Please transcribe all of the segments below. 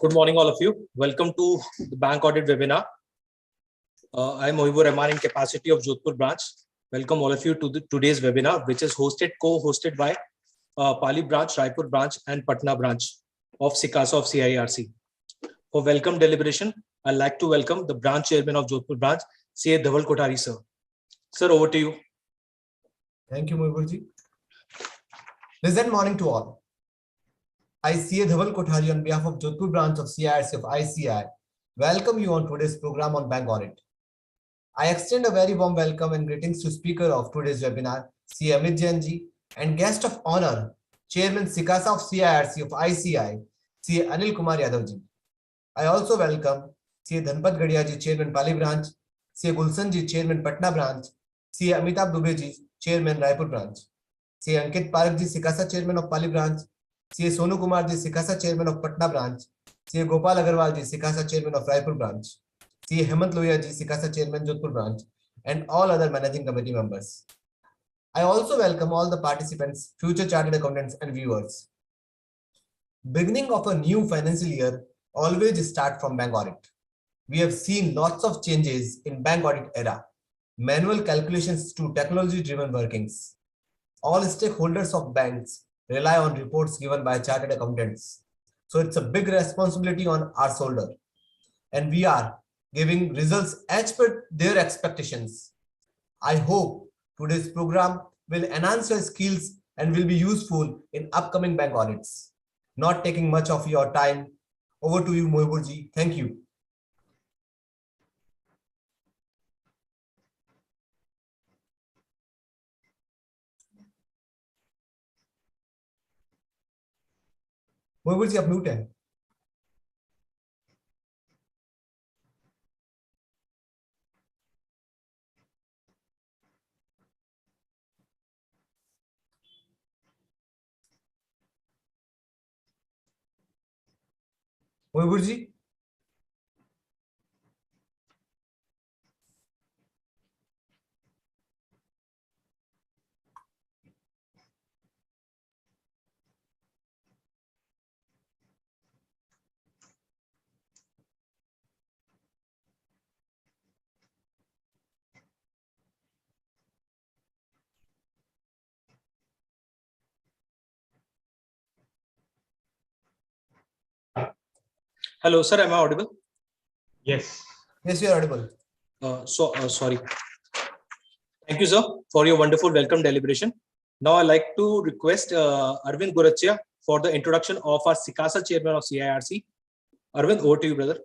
Good morning, all of you. Welcome to the bank audit webinar. I am Aman in capacity of Jodhpur branch. Welcome all of you to today's webinar, which is co-hosted by Pali branch, Raipur branch, and Patna branch of CICASA of CIRC. For welcome deliberation, I'd like to welcome the branch chairman of Jodhpur branch, CA Dhaval Kothari, sir. Sir, over to you. Thank you, Moiburji. Pleasant morning to all. I, CA Dhaval Kothari, on behalf of Jodhpur branch of CIRC of ICI, welcome you on today's program on bank audit. I extend a very warm welcome and greetings to speaker of today's webinar, CA Amit Jain, and guest of honor, Chairman CICASA of CIRC of ICI, CA Anil Kumar Yadav ji. I also welcome CA Dhanpat Gadia ji, Chairman Pali branch, CA Gulsan ji, Chairman Patna branch, CA Amitabh Dubey ji, Chairman Raipur branch, CA Ankit Parak ji, CICASA Chairman of Pali branch, CA Sonu Kumar ji, CICASA Chairman of Patna branch, CA Gopal Agarwal ji, CICASA Chairman of Raipur branch, CA Hemant Lohiya ji, CICASA Chairman Jodhpur branch, and all other managing committee members. I also welcome all the participants, future chartered accountants and viewers. Beginning of a new financial year always start from bank audit. We have seen lots of changes in bank audit era, manual calculations to technology-driven workings. All stakeholders of banks rely on reports given by chartered accountants. So it's a big responsibility on our shoulder. And we are giving results as per their expectations. I hope today's program will enhance your skills and will be useful in upcoming bank audits. Not taking much of your time. Over to you, Moiburji. Thank you. मोहिबुर आप mute है। मोहिबुर जी Hello, sir. Am I audible? Yes. Yes, you are audible. Sorry. Thank you, sir, for your wonderful welcome deliberation. Now I'd like to request Arvind Gorchhiyya for the introduction of our CICASA chairman of CIRC. Arvind, over to you, brother.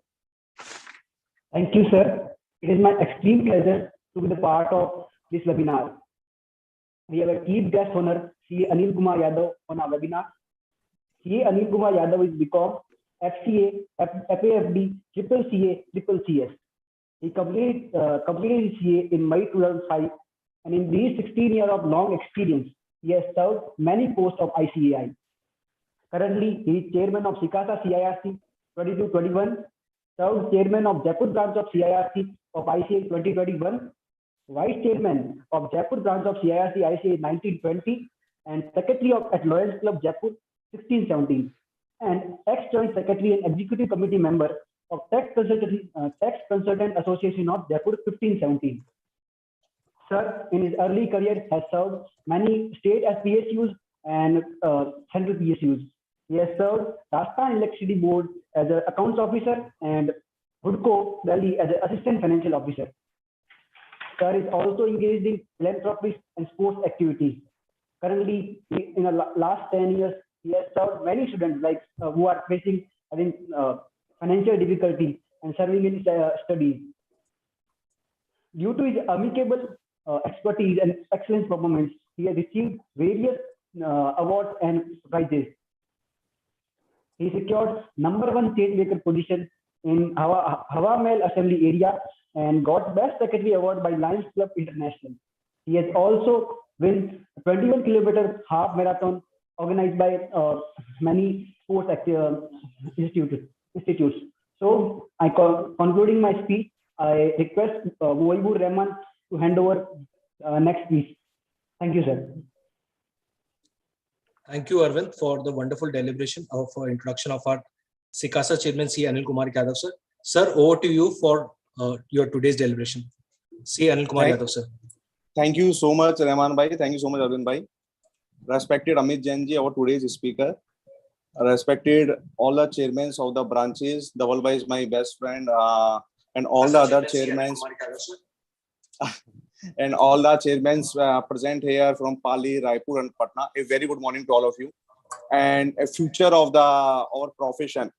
Thank you, sir. It is my extreme pleasure to be the part of this webinar. We have a chief guest honor, CA Anil Kumar Yadav, on our webinar. CA Anil Kumar Yadav is BCom, FCA, FAFD, CCA, CCS. He completed his CA in May 2005, and in these 16 years of long experience, he has served many posts of ICAI. Currently, he is chairman of CICASA CIRC 22-21, served chairman of Jaipur branch of CIRC of ICAI 2021, vice chairman of Jaipur branch of CIRC ICAI 1920, and secretary at Lions Club Jaipur 16-17. And ex-joint secretary and executive committee member of Tax Consultant Association of Jaipur 15-17. Sir, in his early career, has served many state PSUs and central PSUs. He has served Rajasthan Electricity Board as an accounts officer and Hudco Delhi as an assistant financial officer. Sir is also engaged in philanthropy and sports activities. Currently, in the last 10 years, he has served many students who are facing financial difficulty and serving in studies. Due to his amicable expertise and excellent performance, he has received various awards and prizes. He secured #1 change maker position in Hawa Mahal Assembly area and got Best Secretary Award by Lions Club International. He has also won 21 kilometer half marathon organized by many sports institutes. So, concluding my speech, I request Moibur Rahman to hand over next speech. Thank you, sir. Thank you, Arvind, for the wonderful deliberation of introduction of our CICASA Chairman C. Anil Kumar Yadav, sir. Sir, over to you for your today's deliberation. C. Anil Kumar Yadav, sir. Thank you so much, Rahman bhai. Thank you so much, Arvind bhai. Respected Amit Jain ji, our today's speaker. Respected all the chairmen of the branches. Dhaval bhai is my best friend, and all the other chairmen and all the chairmen present here from Pali, Raipur, and Patna. A very good morning to all of you, and a future of our profession.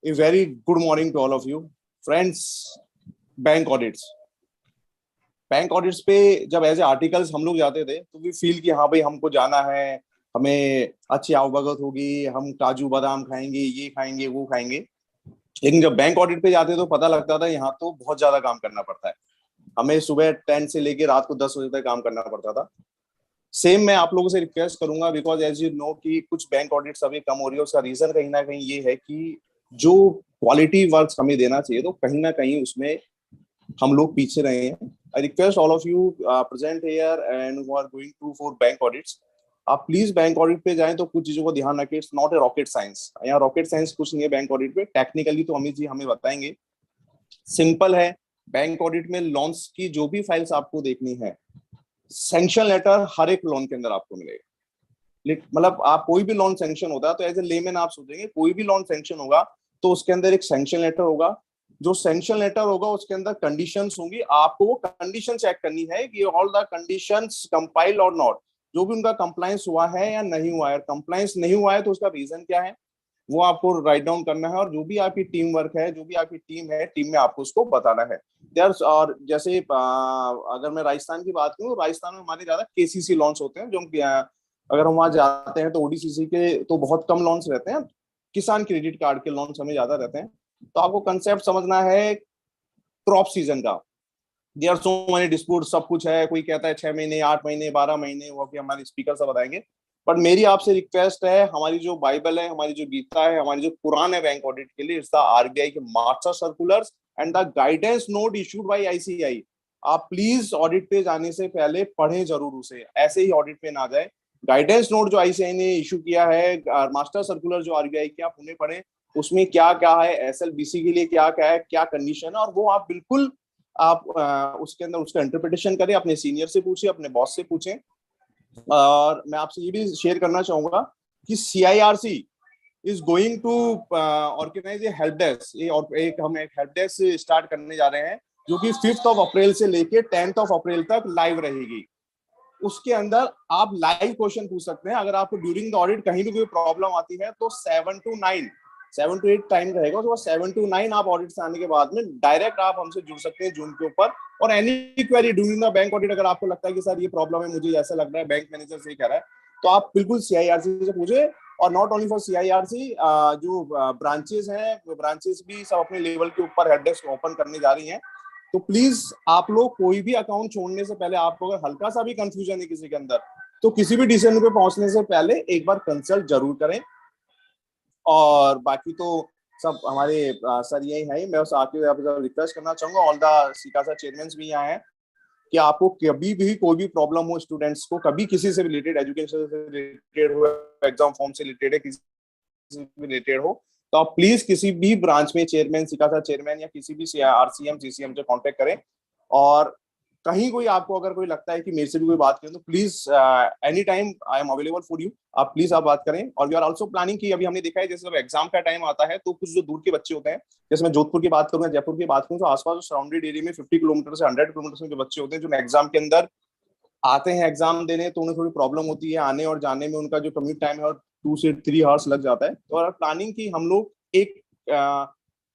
A very good morning to all of you, friends. Bank audits पे जब as a articles हम लोग जाते थे तो we feel कि हाँ भाई हमको जाना है, हमें अच्छी आवभगत होगी, हम काजू बादाम खाएंगे, ये खाएंगे, वो खाएंगे। लेकिन जब बैंक ऑडिट पे जाते तो पता लगता था यहाँ तो बहुत ज्यादा काम करना पड़ता है। हमें सुबह 10 से लेके रात को 10 बजे तक काम करना पड़ता था। सेम मैं आप लोगों से रिक्वेस्ट करूंगा, बिकॉज एज यू नो कि कुछ बैंक ऑडिट्स अभी कम हो रही है। उसका रीजन कहीं ना कहीं ये है कि जो क्वालिटी वर्क हमें देना चाहिए तो कहीं ना कहीं उसमें हम लोग पीछे रहे हैं। I request all of you present here and who are going to for bank audits, आप प्लीज बैंक ऑडिट पे जाएं तो कुछ चीजों को ध्यान रखें। It's not a rocket science, यहाँ रॉकेट साइंस कुछ नहीं है बैंक ऑडिट पे। टेक्निकली तो अमित जी हमें बताएंगे, सिंपल है। बैंक ऑडिट में लोन्स की जो भी फाइल्स आपको देखनी है, सैंक्शन लेटर हर एक लोन के अंदर आपको मिलेगा। मतलब आप कोई भी लोन सैंक्शन होता है तो एज ए लेमैन आप सोचेंगे कोई भी लोन सैंक्शन होगा तो उसके अंदर एक सैंक्शन लेटर होगा। जो सैंक्शन लेटर होगा उसके अंदर कंडीशंस होंगी, आपको वो कंडीशन चेक करनी है कि ऑल द कंडीशंस कंपाइल और नॉट, जो भी उनका कंप्लायंस हुआ है या नहीं हुआ है। कंप्लायंस नहीं हुआ है तो उसका रीजन क्या है वो आपको राइट डाउन करना है, और जो भी आपकी टीम वर्क है, जो भी आपकी टीम है, टीम में आपको उसको बताना है। और जैसे अगर मैं राजस्थान की बात करूँ, राजस्थान में हमारे ज्यादा केसीसी लॉन्च होते हैं, जो अगर हम वहां जाते हैं तो ओडीसीसी के तो बहुत कम लॉन्च रहते हैं, किसान क्रेडिट कार्ड के लॉन्च हमें ज्यादा रहते हैं। तो आपको कंसेप्ट समझना है क्रॉप सीजन का। There are so many dispute, सब कुछ है, कोई कहता है 6 महीने, 8 महीने, 12 महीने, वो कि हमारे स्पीकर सब बताएंगे। बट मेरी आपसे रिक्वेस्ट है, हमारी जो बाइबल है, हमारी जो गीता है, हमारी जो कुरान है बैंक ऑडिट के लिए, इट्स द आरबीआई के master circulars and the guidance note issued by ICI. आप प्लीज ऑडिट पे जाने से पहले पढ़ें जरूर उसे, ऐसे ही ऑडिट पे ना जाए। गाइडेंस नोट जो आईसीआई ने इशू किया है, मास्टर सर्कुलर जो आरबीआई के, आप उन्हें पढ़ें। उसमें क्या क्या है, एसएलबीसी के लिए क्या क्या है, क्या कंडीशन है, और वो आप बिल्कुल आप उसके अंदर उसका इंटरप्रिटेशन करें, अपने सीनियर से पूछें, अपने बॉस से पूछें। और मैं आपसे ये भी शेयर करना चाहूंगा कि CIRC is going to organise a help desk. ये और हम एक हेल्प डेस्क स्टार्ट करने जा रहे हैं जो कि 5 अप्रैल से लेके 10 अप्रैल तक लाइव रहेगी। उसके अंदर आप लाइव क्वेश्चन पूछ सकते हैं। अगर आपको ड्यूरिंग द ऑडिट कहीं भी कोई प्रॉब्लम आती है तो 7 to 8 टाइम रहेगा। उसके बाद 7 to 9 आप ऑडिट से आने के बाद में डायरेक्ट आप हमसे जुड़ सकते हैं जूम के ऊपर। और any query during the bank audit, अगर आपको लगता है कि सर ये प्रॉब्लम है, मुझे ऐसा लग रहा है, बैंक मैनेजर से कह रहा है, तो आप बिल्कुल CIRC से पूछे। और नॉट ओनली फॉर CIRC, जो ब्रांचेस हैं, ब्रांचेस भी सब अपने लेवल के ऊपर हेल्प डेस्क ओपन करने जा रही हैं। तो प्लीज आप लोग कोई भी अकाउंट छोड़ने से पहले, आपको अगर हल्का सा भी कंफ्यूजन है किसी के अंदर, तो किसी भी डिसीजन पे पहुंचने से पहले एक बार कंसल्ट जरूर करें। और बाकी तो सब हमारे सर यही है। मैं उस आके रिक्वेस्ट करना चाहूंगा, ऑल द CICASA चेयरमैन भी यहाँ हैं, कि आपको कभी भी कोई भी प्रॉब्लम हो, स्टूडेंट्स को कभी किसी से रिलेटेड, एजुकेशन से रिलेटेड हो, एग्जाम फॉर्म से रिलेटेड है, किसी से रिलेटेड हो, तो आप प्लीज किसी भी ब्रांच में चेयरमैन, CICASA चेयरमैन या किसी भी RCM CCM से कांटेक्ट करें। और कहीं कोई आपको अगर कोई लगता है कि मेरे से भी कोई बात करें तो please any time I am available for you. आप प्लीज आप बात करें। और वी आर आल्सो प्लानिंग की अभी हमने देखा है, जैसे जब एग्जाम का टाइम आता है तो कुछ जो दूर के बच्चे होते हैं, जैसे मैं जोधपुर की बात करूँ, जयपुर की बात करूँ, तो आसपास सराउंडेड एरिया में 50 किलोमीटर से 100 किलोमीटर में जो बच्चे होते हैं, जो एग्जाम के अंदर आते हैं एग्जाम देने, तो उन्हें थोड़ी प्रॉब्लम होती है आने और जाने में। उनका जो कम्यूट टाइम है 2 से 3 आवर्स लग जाता है। तो प्लानिंग की हम लोग एक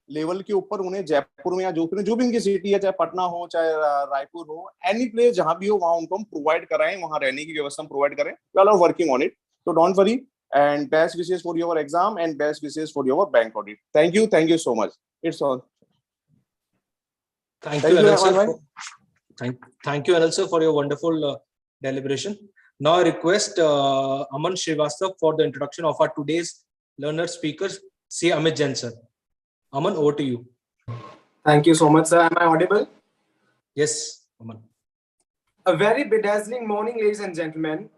लेवल के ऊपर उन्हें जयपुर में या जोधपुर में, जो भी उनकी सिटी है, चाहे पटना हो, चाहे रायपुर हो, एनी प्लेस जहां भी हो, वहां उनको हम प्रोवाइड कराएं, वहां रहने की व्यवस्था हम प्रोवाइड करें। We are working on it, so don't worry, and best wishes for your exam and best wishes for your bank audit. Thank you so much. It's all. Thank you, Anil sir. Thank you, Anil sir, for your wonderful deliberation. Now I request Aman Shrivatsava for the introduction of our today's learner speakers, C. Amit Jain sir. Aman, over to you. Thank you so much, sir. Am I audible? Yes, Aman. A very bedazzling morning, ladies and gentlemen.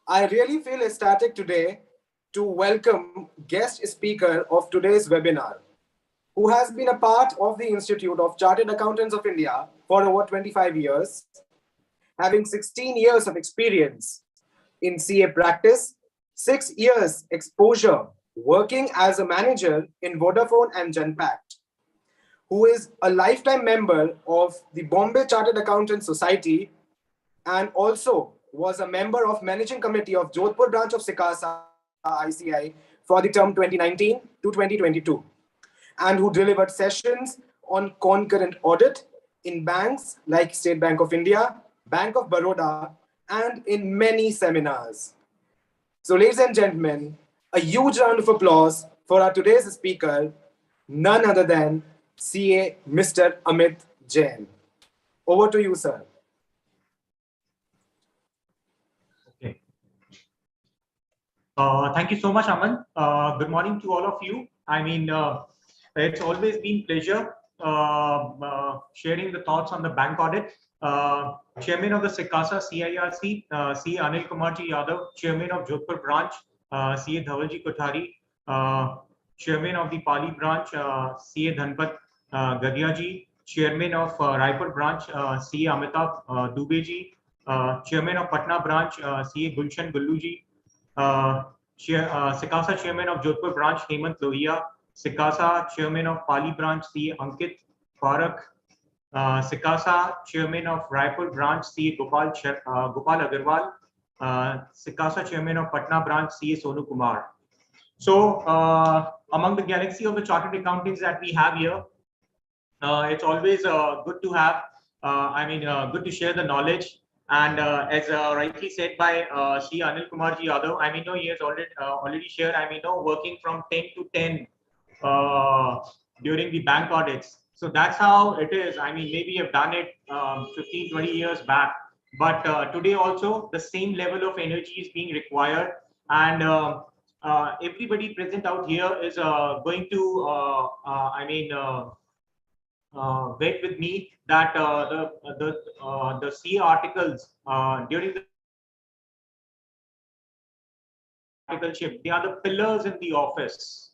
I really feel ecstatic today to welcome guest speaker of today's webinar, who has been a part of the Institute of Chartered Accountants of India for over 25 years, having 16 years of experience in CA practice, 6 years exposure working as a manager in Vodafone and Genpact, who is a lifetime member of the Bombay Chartered Accountants Society and also was a member of Managing Committee of Jodhpur branch of CICASA ICI for the term 2019 to 2022, and who delivered sessions on concurrent audit in banks like State Bank of India, Bank of Baroda, and in many seminars. So ladies and gentlemen, a huge round of applause for our today's speaker, none other than CA Mr. Amit Jain. Over to you, sir. Okay. Thank you so much, Aman. Good morning to all of you. I mean, it's always been pleasure sharing the thoughts on the bank audit. Chairman of the CICASA CIRC, CA Anil Kumar Yadav, Chairman of Jodhpur branch, CA Dhaval Kothari, Chairman of the Pali branch, CA Dhanpat Gadiya, Chairman of Raipur branch, CA Amitabh Dubey ji, Chairman of Patna branch, CA Gulshan Gullu ji, CICASA Chairman of Jodhpur branch, Hemant Lohiya, CICASA Chairman of Pali branch, CA Ankit Parak, CICASA Chairman of Raipur branch, CA Gopal Agarwal, CICASA Chairman of Patna branch, CA Sonu Kumar. So among the galaxy of the chartered accountants that we have here, it's always good to have, good to share the knowledge. And as rightly said by CA Anil Kumar Yadav, he has already shared, working from 10 to 10 during the bank audits. So that's how it is. Maybe you've done it 15, 20 years back, but today also the same level of energy is being required. And everybody present out here is going to wait with me that the CA articles during the articleship, they are the pillars in the office.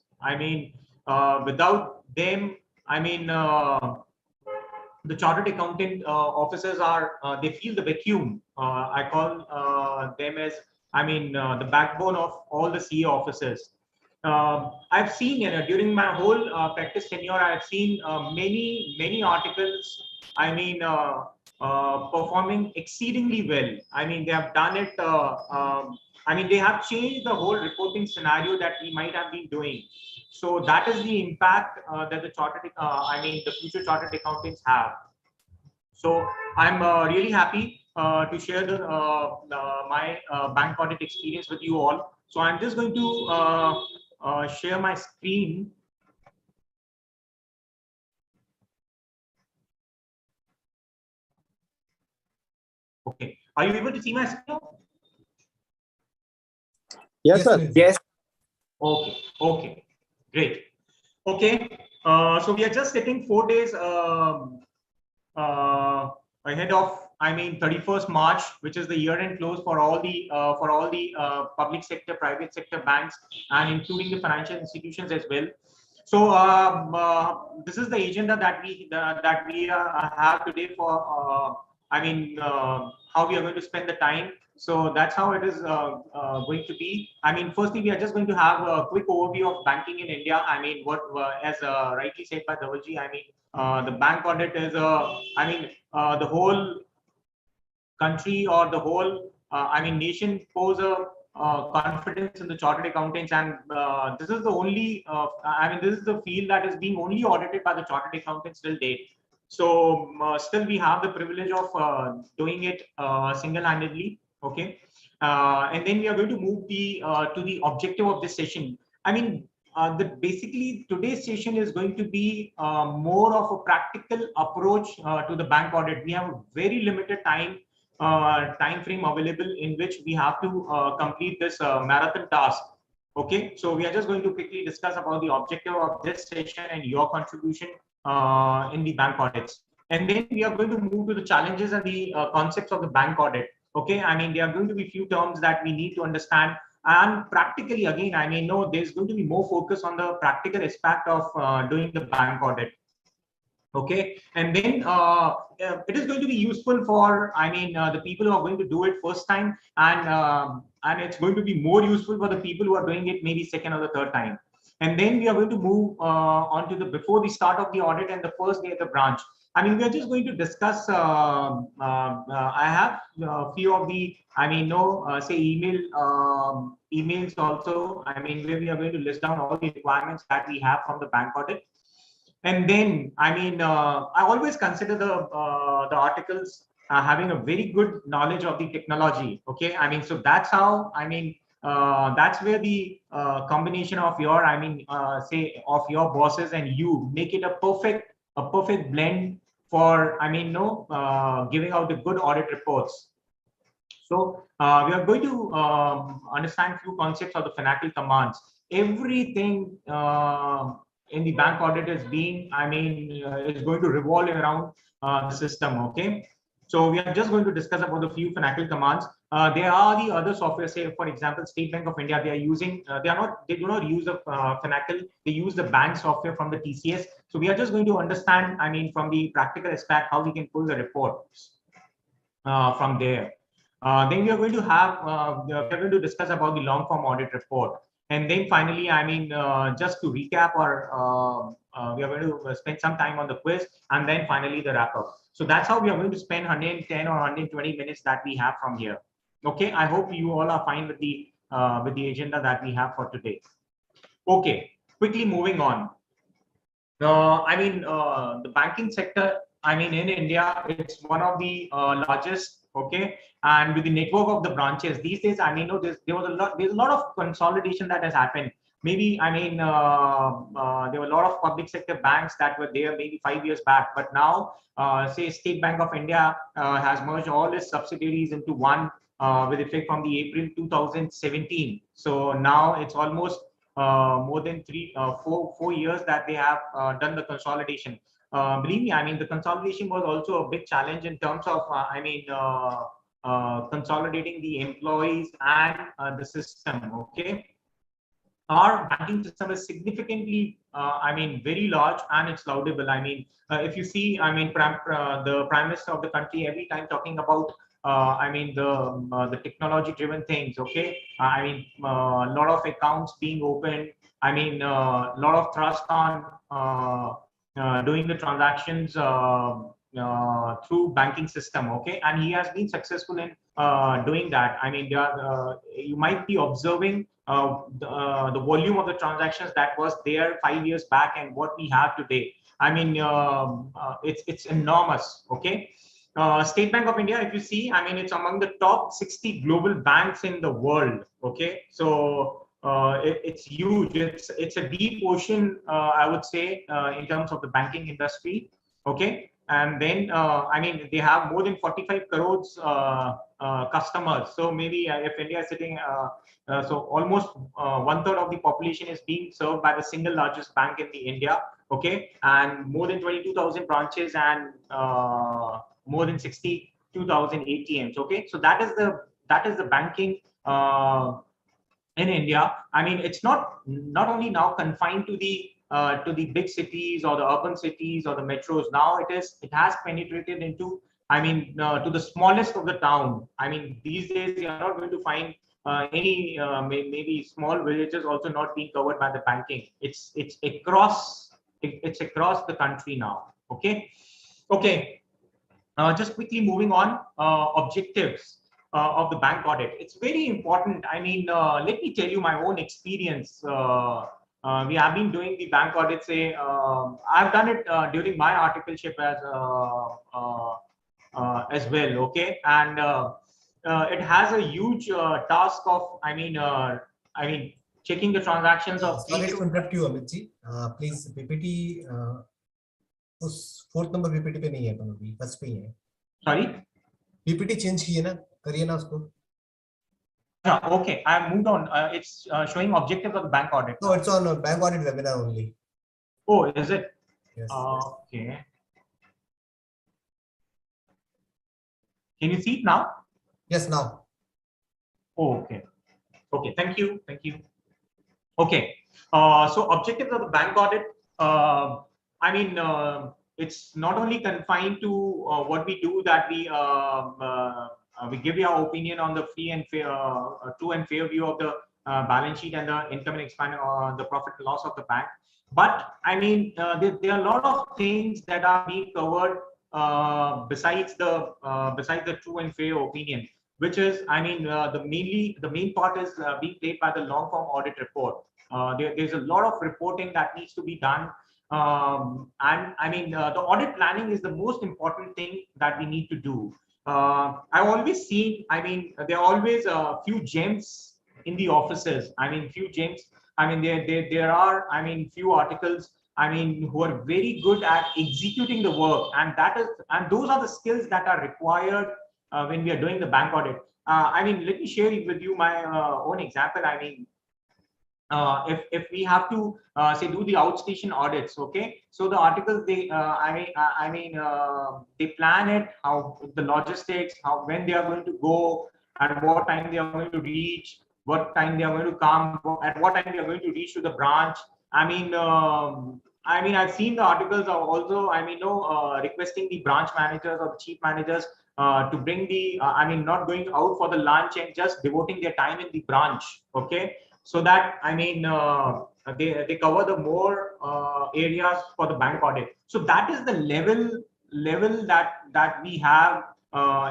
Without them, the chartered accountant officers are they feel the vacuum. I call them as the backbone of all the CA officers. I've seen during my whole practice tenure, I've seen many articles. Performing exceedingly well. They have done it. They have changed the whole reporting scenario that we might have been doing. So that is the impact that the chartered, the future chartered accountants have. So I'm really happy to share my bank audit experience with you all. So I'm just going to share my screen. Okay, are you able to see my screen? Yes, sir. Yes. Okay, great. Okay, so we are just sitting 4 days ahead of 31st March, which is the year-end close for all the public sector, private sector banks, and including the financial institutions as well. So this is the agenda that we have today for how we are going to spend the time. So that's how it is going to be. Firstly, we are just going to have a quick overview of banking in India. What as rightly said by Dhaval ji, the bank audit is the whole country or the whole nation pose a confidence in the chartered accountants, and this is the only this is the field that is being only audited by the chartered accountants till date. So still we have the privilege of doing it single-handedly. Okay, and then we are going to move to the objective of this session. Basically today's session is going to be more of a practical approach to the bank audit. We have a very limited time frame available in which we have to complete this marathon task. Okay, so we are just going to quickly discuss about the objective of this session and your contribution in the bank audits, and then we are going to move to the challenges and the concepts of the bank audit. Okay, there are going to be few terms that we need to understand. And practically, again, I mean, no, there's going to be more focus on the practical aspect of doing the bank audit. Okay, and then it is going to be useful for, I mean, the people who are going to do it first time, and it's going to be more useful for the people who are doing it maybe second or the third time. And then we are going to move on to the before the start of the audit and the first day at the branch. I mean, we are just going to discuss. I have a few of the, I mean, say emails also. I mean, where we are going to list down all the requirements that we have from the bank audit. And then, I mean, I always consider the articles having a very good knowledge of the technology. Okay, I mean, so that's how, I mean, that's where the combination of your, I mean, say of your bosses and you make it a perfect blend for, I mean, giving out the good audit reports. So we are going to understand few concepts of the financial commands. Everything in the bank audit is being, I mean, is going to revolve around the system. Okay, so we are just going to discuss about the few financial commands. There are the other software, say for example, State Bank of India. They are using, they do not use the financial. They use the bank software from the TCS. So we are just going to understand, I mean, from the practical aspect, how we can pull the reports from there. Then we are going to have, we are going to discuss about the long form audit report. And then finally, I mean, just to recap, or we are going to spend some time on the quiz, and then finally the wrap up. So that's how we are going to spend 110 or 120 minutes that we have from here. Okay, I hope you all are fine with the agenda that we have for today. Okay, quickly moving on. I mean, the banking sector, I mean, in India, it's one of the largest. Okay, and with the network of the branches these days, I mean, there's a lot of consolidation that has happened. Maybe, I mean, there were a lot of public sector banks that were there maybe 5 years back, but now, say State Bank of India has merged all its subsidiaries into one with effect from the April 2017. So now it's almost more than 4 years that they have done the consolidation. Believe me, I mean, the consolidation was also a big challenge in terms of, I mean, consolidating the employees and the system. Okay, our banking system is significantly, I mean, very large, and it's laudable. I mean, if you see, I mean, the Prime Minister of the country every time talking about, I mean, the technology-driven things. Okay, I mean, a lot of accounts being opened. I mean, a lot of trust on doing the transactions through banking system. Okay, and he has been successful in doing that. I mean, you might be observing the volume of the transactions that was there 5 years back and what we have today. I mean, it's enormous. Okay, State Bank of India, if you see, I mean, it's among the top 60 global banks in the world. Okay, so it's huge. It's a deep ocean, I would say, in terms of the banking industry. Okay, and then I mean, they have more than 45 crores customers. So maybe if India is sitting, so almost 1/3 of the population is being served by the single largest bank in the India. Okay, and more than 22,000 branches and more than 62,000 ATMs. Okay, so that is the banking in India. I mean, it's not only now confined to the big cities or the urban cities or the metros. Now it has penetrated into, I mean, to the smallest of the town. I mean, these days you are not going to find any maybe small villages also not being covered by the banking. It's across the country now. Okay, okay. Just quickly moving on, objectives of the bank audit. It's very important. I mean, let me tell you my own experience. We have been doing the bank audit. Say, I've done it during my articleship as well. Okay, and it has a huge task of, I mean, checking the transactions of. Sorry to interrupt you, Amit ji. Please, PPT. उस 4th number PPT पे नहीं है अपन अभी, first पे ही है. Sorry, PPT change किए ना, करिए ना उसको. Yeah, okay, I have moved on. It's showing objectives of the bank audit. No, it's on bank audit webinar only. Oh, is it? Yes. Okay. Can you see it now? Yes, now. Oh, okay. Okay, thank you. Okay, so objectives of the bank audit. It's not only confined to what we do, that we give you our opinion on the free and fair, true and fair view of the balance sheet and the income and expense, the profit and loss of the bank. But there are a lot of things that are being covered besides the true and fair opinion, which is, the main part is being played by the long form audit report. There's a lot of reporting that needs to be done. The audit planning is the most important thing that we need to do. I've always seen, there are always a few gems in the offices. Few gems. There are, few articles, who are very good at executing the work, and those are the skills that are required when we are doing the bank audit. Let me share with you my own example. If we have to say do the outstation audits, okay, so the articles, they they plan it, how the logistics, when they are going to go, at what time they are going to reach, what time they are going to come, at what time they are going to reach to the branch. I've seen the articles are also, requesting the branch managers or the chief managers to bring the, not going out for the lunch and just devoting their time in the branch, okay, so that they cover the more areas for the bank audit. So that is the level that we have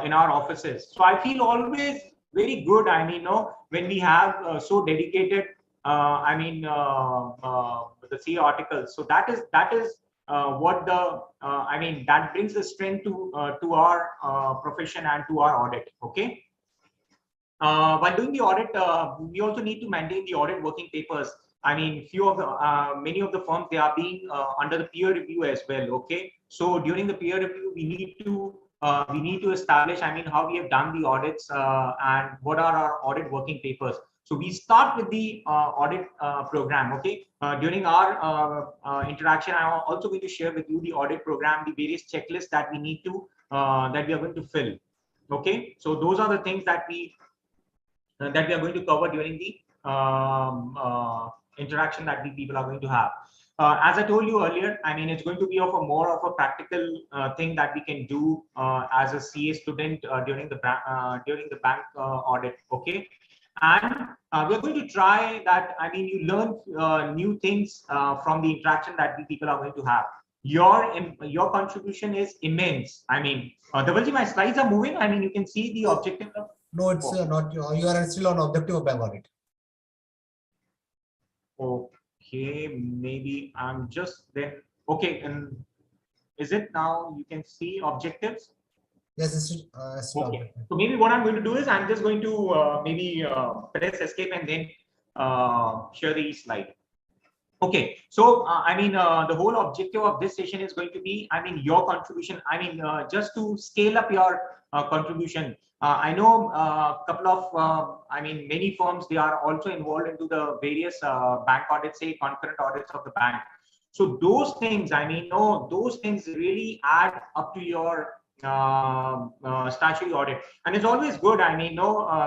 in our offices. So I feel always very good, when we have so dedicated the C articles. So that is what the that brings the strength to our profession and to our audit. Okay. While doing the audit, we also need to maintain the audit working papers. Few of the many of the firms, they are being under the peer review as well. Okay, so during the peer review, we need to establish, how we have done the audits and what are our audit working papers. So we start with the audit program. Okay, during our interaction, I'm also going to share with you the audit program, the various checklists that we need to that we are going to fill. Okay, so those are the things that we are going to cover during the interaction that we people are going to have. As I told you earlier, it's going to be of a more of a practical thing that we can do as a CA student during the bank audit. Okay, and we're going to try that. You learn new things from the interaction that we people are going to have. Your contribution is immense. Dhaval ji, my slides are moving. You can see the objective of. No, it's not. You are still on objective of bank audit. Okay, maybe I'm just then. Okay, and is it now? You can see objectives. Yes, it's okay. So maybe what I'm going to do is I'm just going to maybe press escape and then share the slide. Okay, so the whole objective of this session is going to be, your contribution. Just to scale up your contribution. I know a couple of, many firms, they are also involved into the various bank audits, say concurrent audits of the bank. So those things, those things really add up to your statutory audit, and it's always good.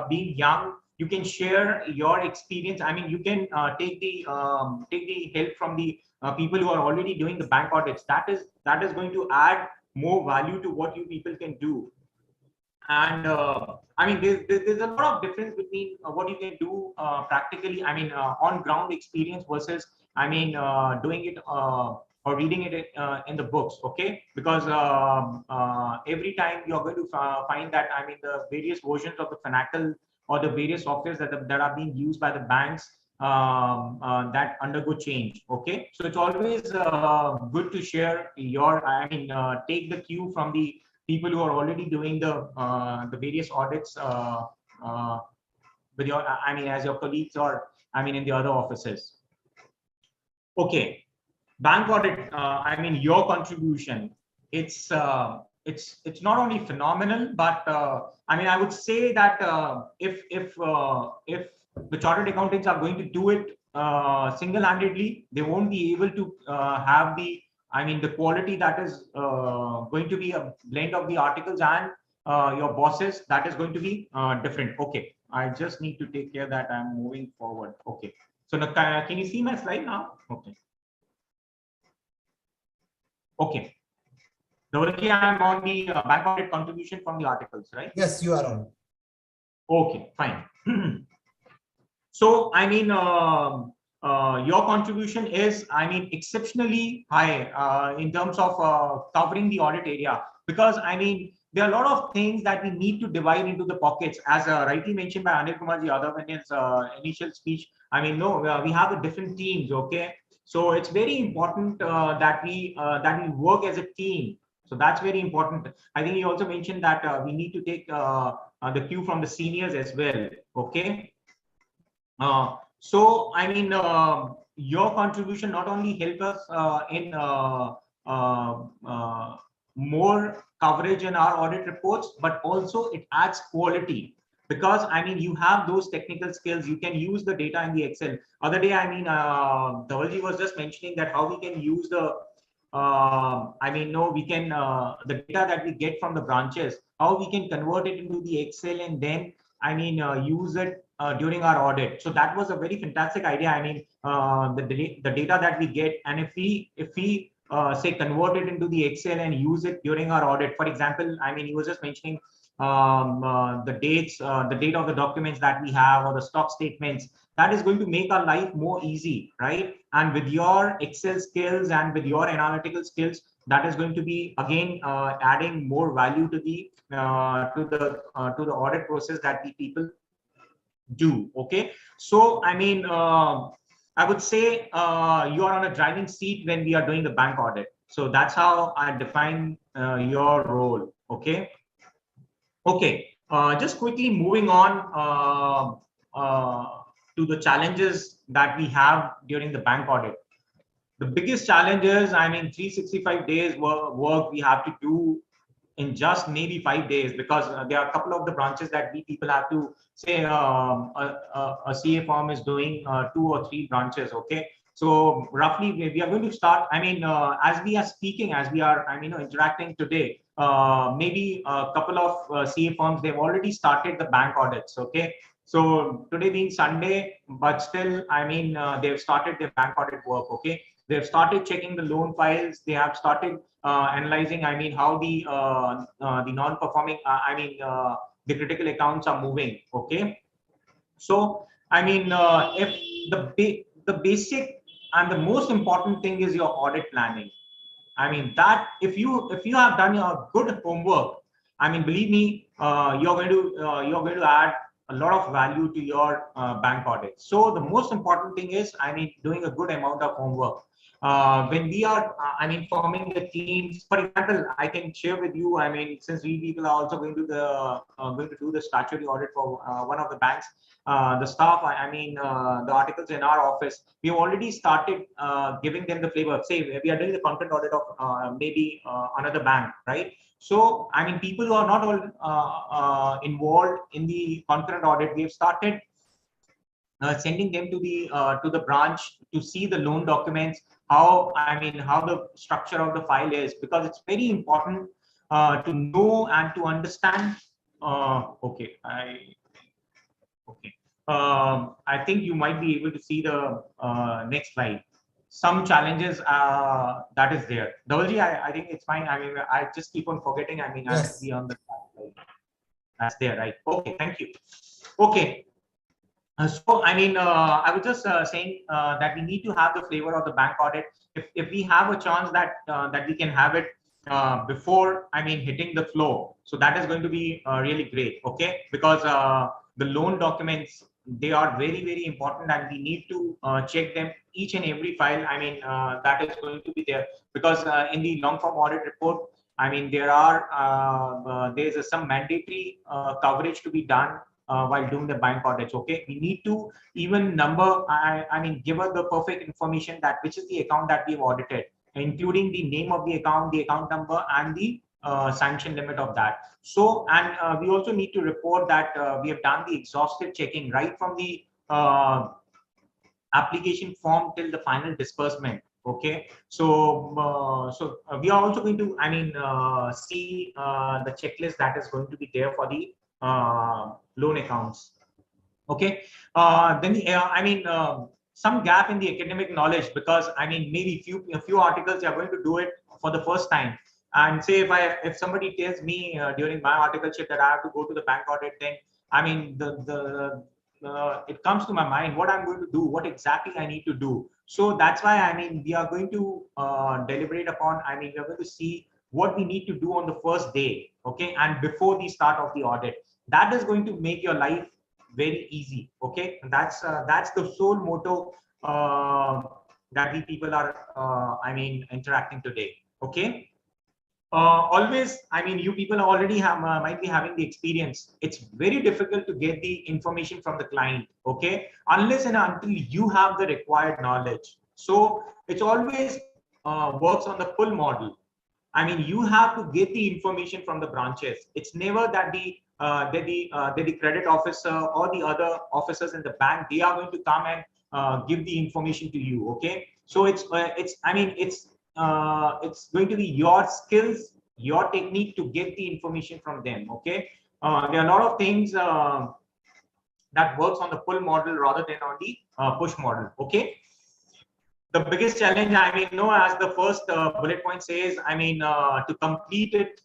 Being young, you can share your experience. You can take the help from the people who are already doing the bank audits. That is going to add more value to what you people can do. And there's a lot of difference between what you can do practically. On ground experience versus doing it or reading it in the books. Okay, because every time you're going to find that the various versions of the Finacle or the various softwares that are being used by the banks that undergo change. Okay, so it's always good to share your, take the cue from the people who are already doing the various audits with your, as your colleagues or in the other offices. Okay, bank audit. Your contribution. It's not only phenomenal, but I would say that if the chartered accountants are going to do it single-handedly, they won't be able to have the the quality that is going to be a blend of the articles and your bosses. That is going to be different. Okay, I just need to take care that I'm moving forward. Okay. So now, can you see my slide now? Okay. Okay. Dhaval, I'm on the bank audit contribution from the articles, right? Yes, you are on. Okay, fine. So, I mean, your contribution is, I mean, exceptionally high in terms of covering the audit area, because, I mean, there are a lot of things that we need to divide into the pockets, as rightly mentioned by Anil Kumar Yadav in his initial speech. I mean, no, we have the different teams, okay? So it's very important that we work as a team. So that's very important. I think he also mentioned that we need to take the cue from the seniors as well, okay? So, I mean, your contribution not only help us in more coverage in our audit reports, but also it adds quality, because I mean, you have those technical skills, you can use the data in the Excel. Other day, I mean, Dhavalji was just mentioning that how we can use the I mean, no, we can the data that we get from the branches, how we can convert it into the Excel and then, I mean, use it during our audit. So that was a very fantastic idea. I mean, the data that we get, and if we say convert it into the Excel and use it during our audit. For example, I mean, he was just mentioning the dates, the date of the documents that we have, or the stock statements. That is going to make our life more easy, right? And with your Excel skills and with your analytical skills, that is going to be again adding more value to the audit process that the people do. Okay, so I mean, I would say you are on a driving seat when we are doing the bank audit. So that's how I define your role. Okay. Okay, just quickly moving on to the challenges that we have during the bank audit. The biggest challenge is, I mean, 365 days work we have to do in just maybe 5 days, because there are a couple of the branches that we people have to say a CA firm is doing 2 or 3 branches. Okay, so roughly we are going to start. I mean, as we are speaking, as we are, I mean, interacting today, maybe a couple of CA firms, they've already started the bank audits. Okay, so today being Sunday, but still, I mean, they've started their bank audit work. Okay, they've started checking the loan files. They have started analyzing, I mean, how the non-performing, I mean, the critical accounts are moving. Okay, so I mean, if the basic and the most important thing is your audit planning. I mean, that if you have done your good homework, I mean, believe me, you're going to add a lot of value to your bank audit. So the most important thing is, I mean, doing a good amount of homework. When we are, I mean, forming the teams, for example, I can share with you, I mean, since we people are also going to do the statutory audit for one of the banks, the staff, I mean, the articles in our office, we have already started giving them the flavor. Say we are doing the content audit of maybe another bank, right? So, I mean, people who are not all involved in the concurrent audit, we have started sending them to the branch to see the loan documents, how, I mean, how the structure of the file is, because it's very important to know and to understand. Okay, I think you might be able to see the next slide. Some challenges that is there. Dhavalji, I think it's fine. I mean, I just keep on forgetting. I mean, I have to be on the slide. That's there, right? Okay, thank you. Okay. So, I mean, I was just saying that we need to have the flavor of the bank audit. If we have a chance that that we can have it before, I mean, hitting the flow, so that is going to be really great. Okay, because the loan documents, they are very, very important, and we need to check them each and every file. I mean, that is going to be there, because in the long form audit report, I mean, there are there's some mandatory coverage to be done while doing the bank audits. Okay, we need to even number, I mean, give us the perfect information that which is the account that we've audited, including the name of the account number, and the sanction limit of that. So, and we also need to report that we have done the exhaustive checking right from the application form till the final disbursement. Okay, so we are also going to, I mean, see the checklist that is going to be there for the loan accounts. Okay. Then some gap in the academic knowledge, because I mean maybe a few articles you are going to do it for the first time. And say if somebody tells me during my articleship that I have to go to the bank audit, then I mean it comes to my mind what I'm going to do, what exactly I need to do. So that's why I mean we are going to deliberate upon. I mean we are going to see what we need to do on the first day, okay, and before the start of the audit. That is going to make your life very easy, okay. And that's the sole motto that we people are I mean interacting today, okay. Always, I mean, you people already have might be having the experience. It's very difficult to get the information from the client, okay, unless and until you have the required knowledge. So it's always works on the pull model. I mean, you have to get the information from the branches. It's never that the credit officer or the other officers in the bank, they are going to come and give the information to you, okay. So it's going to be your skills, your technique to get the information from them, okay. There are a lot of things that works on the pull model rather than on the push model, okay. The biggest challenge, I mean, as the first bullet point says, I mean, to complete it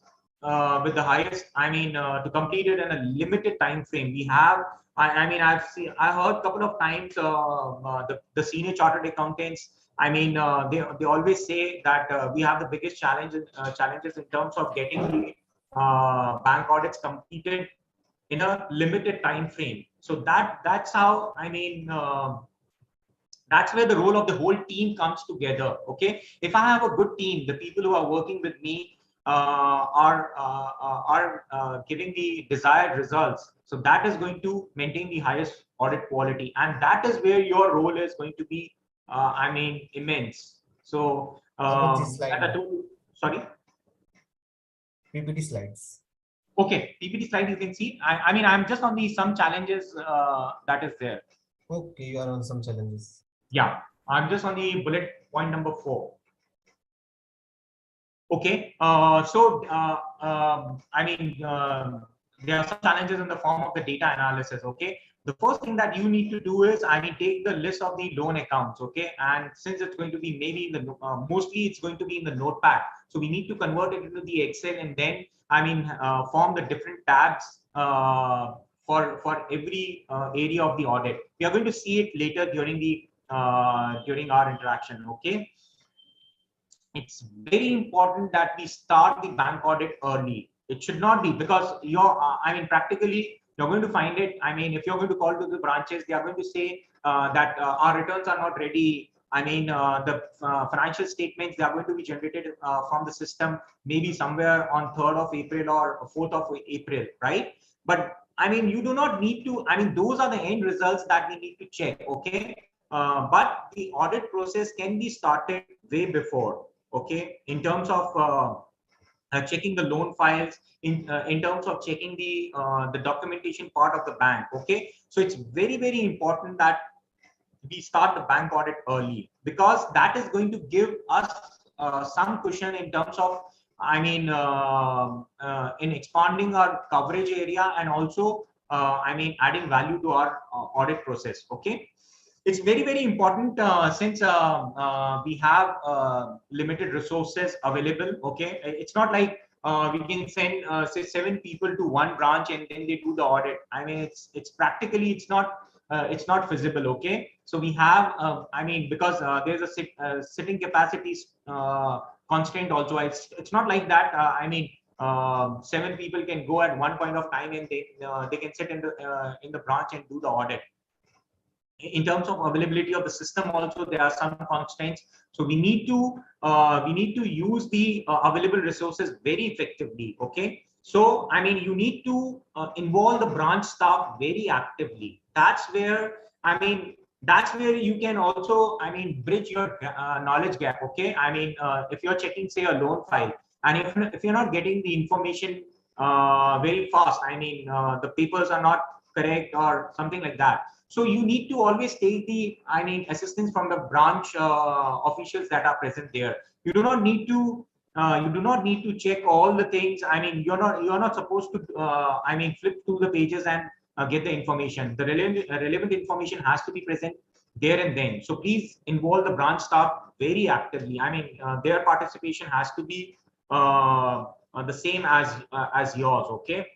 with the highest, I mean, to complete it in a limited time frame. We have, I heard a couple of times the senior chartered accountants, I mean, they always say that we have the biggest challenges in terms of getting the bank audits completed in a limited time frame. So that's how, I mean, that's where the role of the whole team comes together, okay. If I have a good team, the people who are working with me are giving the desired results, so that is going to maintain the highest audit quality, and that is where your role is going to be I mean immense. So sorry, PPT slides. okay, PPT slide you can see. I mean I'm just on the some challenges that is there. Okay, you are on some challenges. Yeah, I'm just on the bullet point number 4. Okay, I mean, there are some challenges in the form of the data analysis. Okay, the first thing that you need to do is, I mean, take the list of the loan accounts. Okay, and since it's going to be maybe in the mostly it's going to be in the notepad, so we need to convert it into the Excel and then, I mean, form the different tabs for every area of the audit. We are going to see it later during our interaction. Okay. It's very important that we start the bank audit early. It should not be, because I mean, practically you're going to find it. I mean, if you're going to call to the branches, they are going to say that our returns are not ready. I mean, the financial statements, they are going to be generated from the system maybe somewhere on 3rd of April or 4th of April, right? But I mean, you do not need to, I mean, those are the end results that we need to check, okay? But the audit process can be started way before. Okay, in terms of checking the loan files, in terms of checking the documentation part of the bank. Okay, so it's very, very important that we start the bank audit early, because that is going to give us some cushion in terms of, I mean, in expanding our coverage area, and also I mean adding value to our audit process. Okay. It's very, very important since we have limited resources available. Okay, it's not like we can send say 7 people to one branch and then they do the audit. I mean, it's practically it's not feasible. Okay, so we have I mean, because there's a sitting capacity constraint also. It's not like that. I mean, 7 people can go at one point of time and they can sit in the branch and do the audit. In terms of availability of the system also, there are some constraints, so we need to use the available resources very effectively. Okay, so I mean, you need to involve the branch staff very actively. That's where, I mean, that's where you can also, I mean, bridge your knowledge gap. Okay, I mean, if you're checking, say, a loan file, and if you're not getting the information very fast, I mean, the papers are not correct or something like that, so you need to always take the, I mean, assistance from the branch officials that are present there. You do not need to check all the things. I mean, you're not supposed to I mean, flip through the pages and get the information. The relevant information has to be present there and then. So please involve the branch staff very actively. I mean, their participation has to be the same as yours. Okay.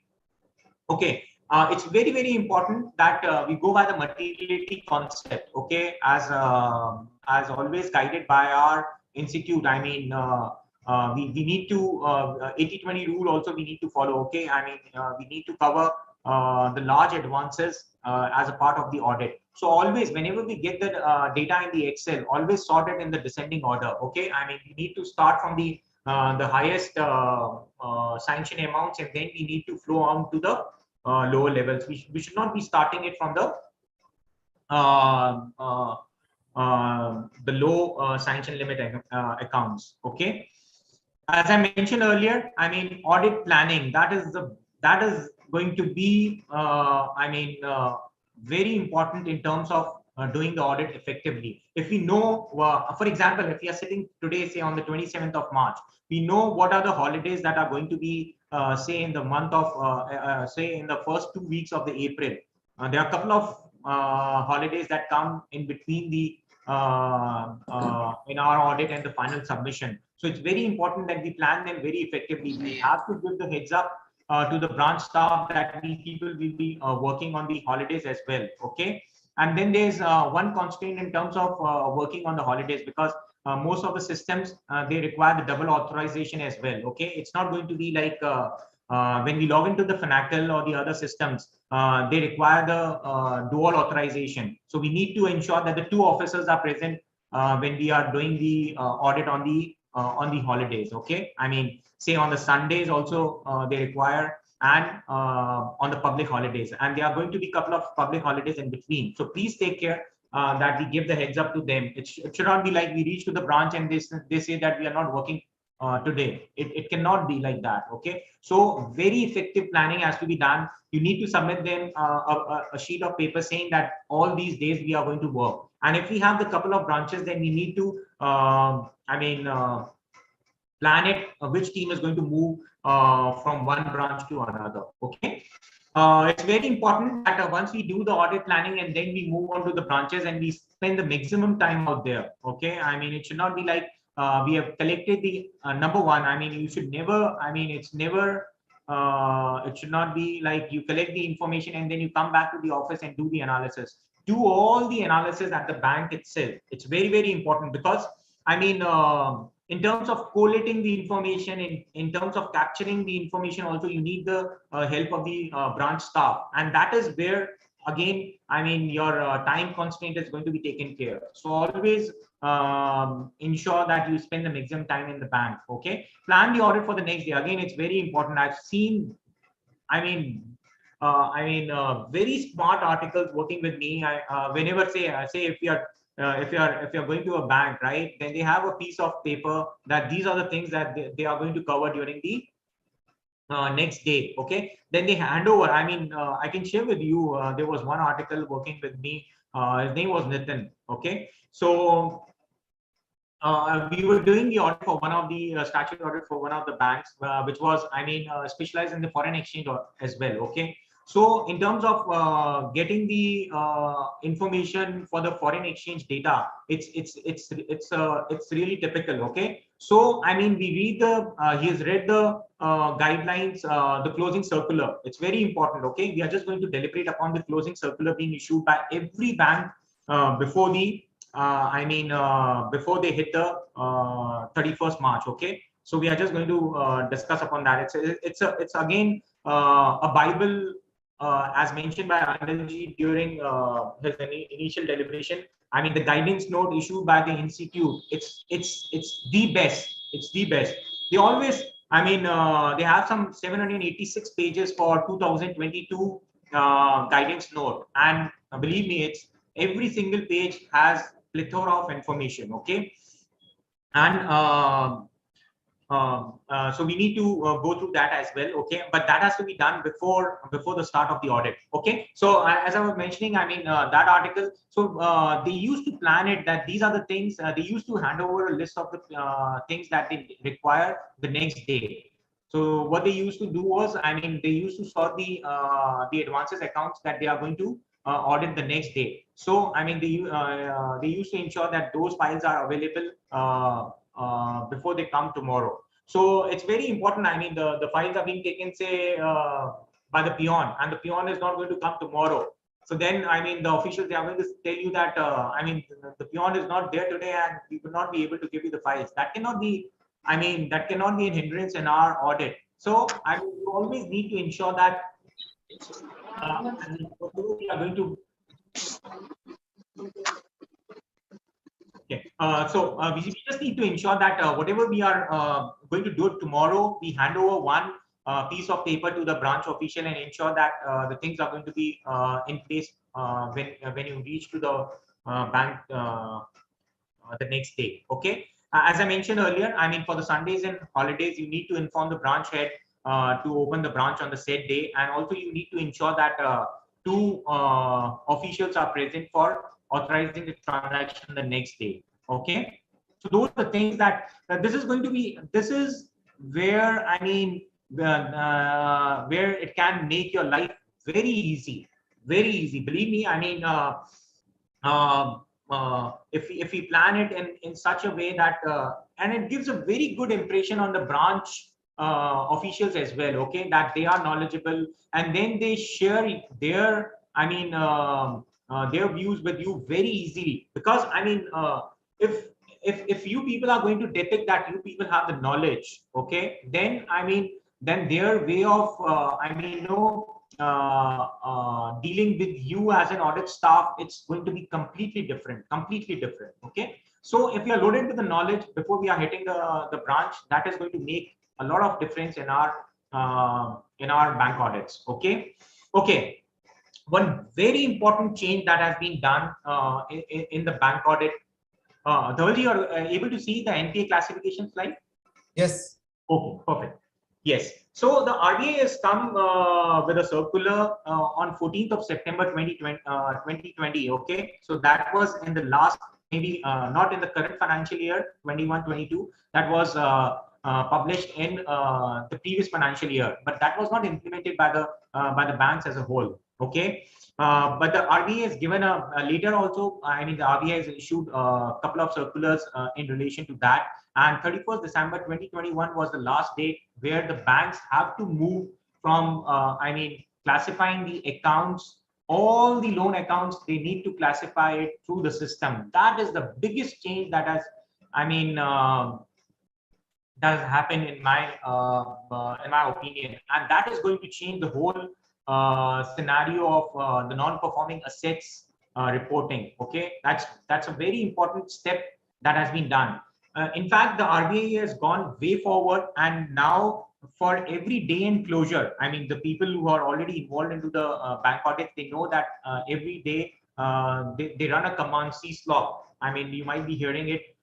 Okay. It's very, very important that we go by the materiality concept. Okay, as always guided by our institute. I mean, we need to 80-20 rule also we need to follow. Okay, I mean, we need to cover the large advances as a part of the audit. So always, whenever we get the data in the Excel, always sort it in the descending order. Okay, I mean, we need to start from the highest sanction amounts, and then we need to flow on to the lower levels. We should not be starting it from the low sanction limit accounts. Okay, as I mentioned earlier, I mean, audit planning, that is going to be very important in terms of doing the audit effectively. If we know, for example, if we are sitting today, say on the 27th of March, we know what are the holidays that are going to be say in the month of say in the first 2 weeks of the April. There are a couple of holidays that come in between the in our audit and the final submission. So it's very important that we plan them very effectively. We have to give the heads up to the branch staff that these people will be working on the holidays as well. Okay, and then there's one constraint in terms of working on the holidays, because most of the systems they require the double authorization as well. Okay, it's not going to be like when we log into the Finacle or the other systems, they require the dual authorization. So we need to ensure that the two officers are present when we are doing the audit on the holidays. Okay, I mean, say on the Sundays also they require, and on the public holidays, and there are going to be a couple of public holidays in between. So please take care that we give the heads up to them. It should not be like we reach to the branch and they say that we are not working today. It cannot be like that. Okay, so very effective planning has to be done. You need to submit them a sheet of paper saying that all these days we are going to work. And if we have the couple of branches, then we need to plan it which team is going to move from one branch to another. Okay, it's very important that once we do the audit planning and then we move on to the branches and we spend the maximum time out there. Okay, I mean, it should not be like we have collected the number one. I mean, you should never, I mean, it's never it should not be like you collect the information and then you come back to the office and do the analysis. Do all the analysis at the bank itself. It's very, very important, because I mean, in terms of collating the information, in terms of capturing the information, also you need the help of the branch staff, and that is where again, I mean, your time constraint is going to be taken care of. So always ensure that you spend the maximum time in the bank. Okay, plan the audit for the next day. Again, it's very important. I've seen, I mean, very smart articles working with me. Whenever say if you're going to a bank, right, then they have a piece of paper that these are the things that they are going to cover during the next day. Okay, then they hand over. I mean, I can share with you. There was one article working with me. His name was Nitin. Okay, so we were doing the audit for one of the statutory audit for one of the banks, which was, I mean, specialized in the foreign exchange as well. Okay, so in terms of getting the information for the foreign exchange data, it's really typical. Okay, so I mean, we read the he has read the guidelines, the closing circular. It's very important. Okay, we are just going to deliberate upon the closing circular being issued by every bank before the before they hit the 31st March. Okay, so we are just going to discuss upon that. It's again a Bible, as mentioned by Anil during his initial deliberation. I mean, the guidance note issued by the institute. It's the best. It's the best. They always, I mean, they have some 786 pages for 2022 guidance note, and believe me, it's every single page has plethora of information. Okay, and so we need to go through that as well. Okay, but that has to be done before the start of the audit. Okay, so as I was mentioning, I mean, that article, so they used to plan it that these are the things they used to hand over a list of the things that they require the next day. So what they used to do was, I mean, they used to sort the advances accounts that they are going to audit the next day. So I mean, they used to ensure that those files are available before they come tomorrow. So it's very important. I mean, the files are being taken, say, by the peon, and the peon is not going to come tomorrow. So then, I mean, the officials, they are going to tell you that, I mean, the peon is not there today and we will not be able to give you the files. That cannot be, I mean, that cannot be an hindrance in our audit. So I mean, you always need to ensure that we are going to. Okay. We just need to ensure that whatever we are going to do tomorrow, we hand over one piece of paper to the branch official and ensure that the things are going to be in place when you reach to the bank the next day. Okay. As I mentioned earlier, I mean, for the Sundays and holidays, you need to inform the branch head to open the branch on the said day, and also you need to ensure that two officials are present for authorizing the transaction the next day. Okay. So those are the things that this is going to be. This is where, I mean, where it can make your life very easy, very easy. Believe me. I mean, if we plan it in such a way that and it gives a very good impression on the branch officials as well, okay, that they are knowledgeable, and then they share their, I mean, their views with you very easily. Because I mean, if you people are going to depict that you people have the knowledge, okay, then I mean, then their way of I mean, dealing with you as an audit staff, it's going to be completely different, okay. So if we are loaded with the knowledge before we are hitting the branch, that is going to make a lot of difference in our bank audits. Okay. One very important change that has been done in the bank audit. Dhaval, you are able to see the NPA classification slide? Yes. Okay, perfect. Yes. So the RBI has come with a circular on 14th of September 2020. Okay. So that was in the last, maybe not in the current financial year 21-22. That was published in the previous financial year, but that was not implemented by the banks as a whole. Okay. But the RBI has given a later also, I mean, the RBI has issued a couple of circulars in relation to that. And 31st December 2021 was the last date where the banks have to move from, I mean, classifying the accounts, all the loan accounts, they need to classify it through the system. That is the biggest change that has, I mean, that has happened in my opinion, and that is going to change the whole scenario of the non-performing assets reporting. Okay, that's a very important step that has been done. In fact, the RBI has gone way forward, and now for every day in closure, I mean, the people who are already involved into the bank audit, they know that every day they run a command C-slog. I mean, you might be hearing it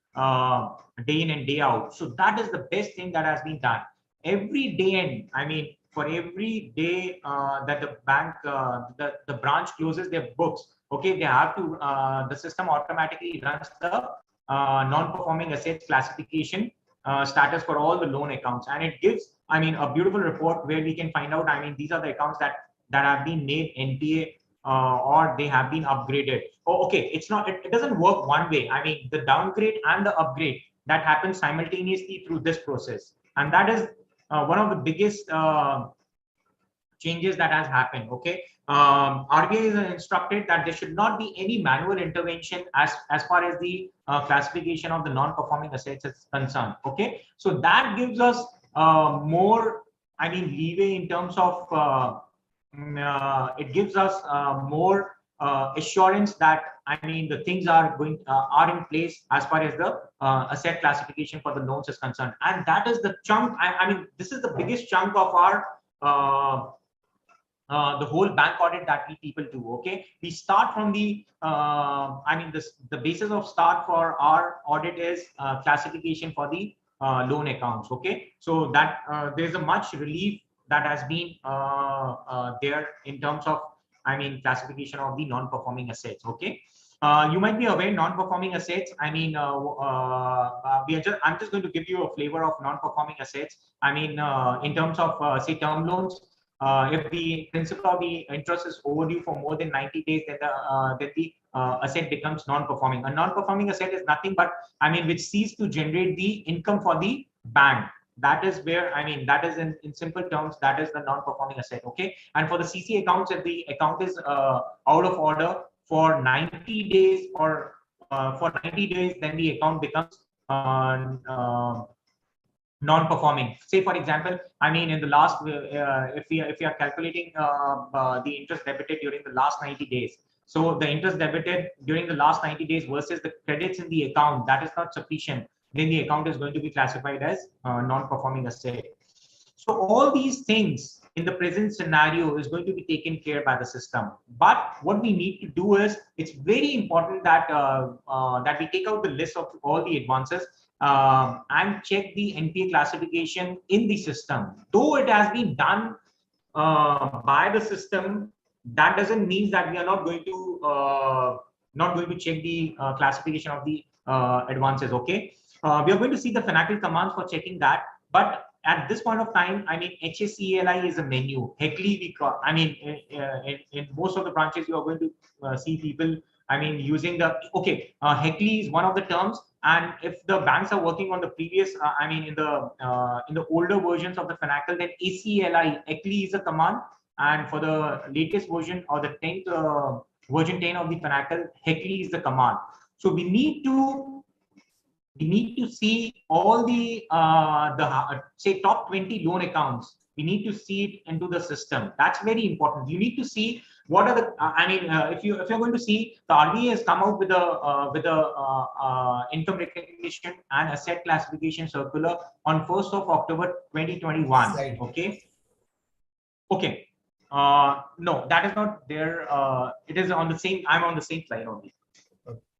day in and day out. So that is the best thing that has been done. Every day in, I mean, for every day that the bank, the branch closes their books, okay, they have to, the system automatically runs the non-performing assets classification status for all the loan accounts, and it gives, I mean, a beautiful report where we can find out, I mean, these are the accounts that have been made NPA or they have been upgraded. Oh, okay, it's not, it doesn't work one way. I mean, the downgrade and the upgrade, that happens simultaneously through this process, and that is one of the biggest changes that has happened. Okay. RBI is instructed that there should not be any manual intervention as far as the classification of the non-performing assets is concerned. Okay, so that gives us more, I mean, leeway in terms of it gives us more assurance that, I mean, the things are going are in place as far as the asset classification for the loans is concerned, and that is the chunk. I mean, this is the biggest chunk of our the whole bank audit that we people do. Okay, we start from the I mean, the basis of start for our audit is classification for the loan accounts. Okay, so that there's a much relief that has been there in terms of, I mean, classification of the non-performing assets. Okay, You might be aware non-performing assets. I mean, I'm just going to give you a flavor of non-performing assets. I mean, in terms of say term loans, if the principal or the interest is overdue for more than 90 days, then the asset becomes non-performing. A non-performing asset is nothing but, I mean, which ceases to generate the income for the bank. That is where, I mean, that is in simple terms, that is the non-performing asset. Okay. And for the CC accounts, if the account is out of order for 90 days or for 90 days, then the account becomes non-performing. Say for example, I mean, in the last, if we are calculating the interest debited during the last 90 days, so the interest debited during the last 90 days versus the credits in the account, that is not sufficient, then the account is going to be classified as non-performing asset. So all these things in the present scenario is going to be taken care by the system. But what we need to do is, it's very important that that we take out the list of all the advances and check the NPA classification in the system. Though it has been done by the system, that doesn't mean that we are not going to check the classification of the advances. Okay, we are going to see the fanatical commands for checking that, but at this point of time, I mean, HACLI is a menu. Heckly, I mean, in most of the branches, you are going to see people, I mean, using the, okay, Heckly is one of the terms. And if the banks are working on the previous, I mean, in the older versions of the Fanacle, then ACLI, Heckly is a command. And for the latest version or the 10th version 10 of the Fanacle, Heckly is the command. So we need to see all the say top 20 loan accounts. We need to see it into the system. That's very important. You need to see what are the I mean, if you're going to see, the RBI has come out with a income recognition and asset classification circular on 1st of October 2021. Okay. No, that is not there. It is on the same. I'm on the same slide only.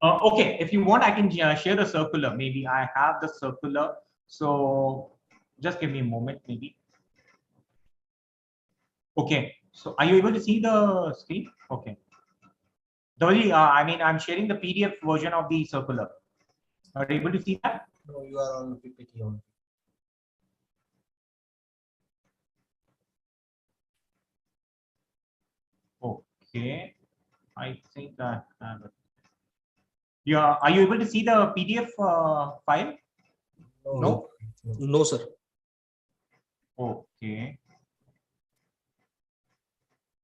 Okay, if you want, I can share the circular. Maybe I have the circular. So just give me a moment, maybe. Okay, so are you able to see the screen? Okay. Dhaval, I mean, I'm sharing the PDF version of the circular. Are you able to see that? No, you are on PPT only. Okay, I think I have it. Yeah, are you able to see the PDF file? No? No, sir. Okay.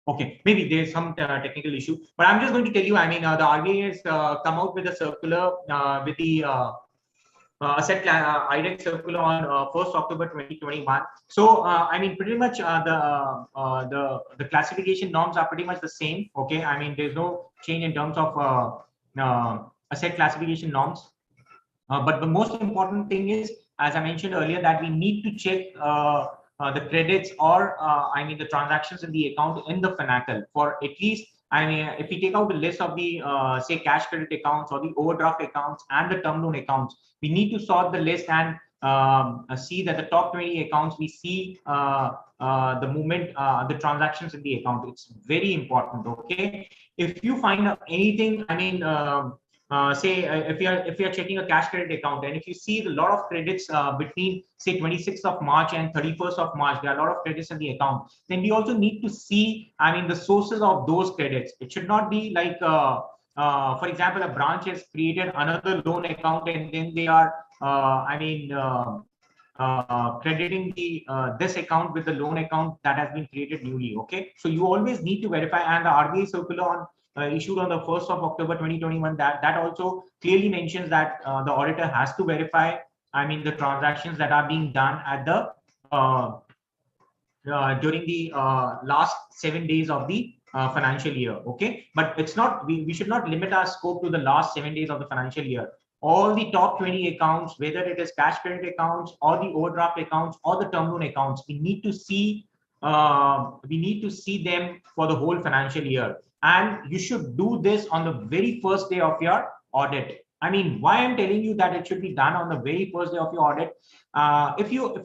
Okay, maybe there's some technical issue, but I'm just going to tell you, I mean, the RBI has come out with a circular with the asset IDEX circular on 1st October 2021. So, I mean, pretty much the classification norms are pretty much the same. Okay, I mean, there's no change in terms of asset classification norms. But the most important thing is, as I mentioned earlier, that we need to check the credits or I mean the transactions in the account in the Fanacle for at least, I mean, if we take out the list of the say cash credit accounts or the overdraft accounts and the term loan accounts, we need to sort the list and see that the top 20 accounts, we see the movement, the transactions in the account. It's very important. Okay, if you find anything, I mean, say if you are checking a cash credit account and if you see a lot of credits between say 26th of March and 31st of March, there are a lot of credits in the account, then we also need to see, I mean, the sources of those credits. It should not be like for example, a branch has created another loan account and then they are I mean crediting the this account with the loan account that has been created newly. Okay, so you always need to verify, and the RBI circular on issued on the 1st of October 2021, that also clearly mentions that the auditor has to verify, I mean, the transactions that are being done at the during the last 7 days of the financial year. Okay, but it's not, we should not limit our scope to the last 7 days of the financial year. All the top 20 accounts, whether it is cash credit accounts or the overdraft accounts or the term loan accounts, we need to see them for the whole financial year. And you should do this on the very first day of your audit. I mean, why I'm telling you that it should be done on the very first day of your audit. If you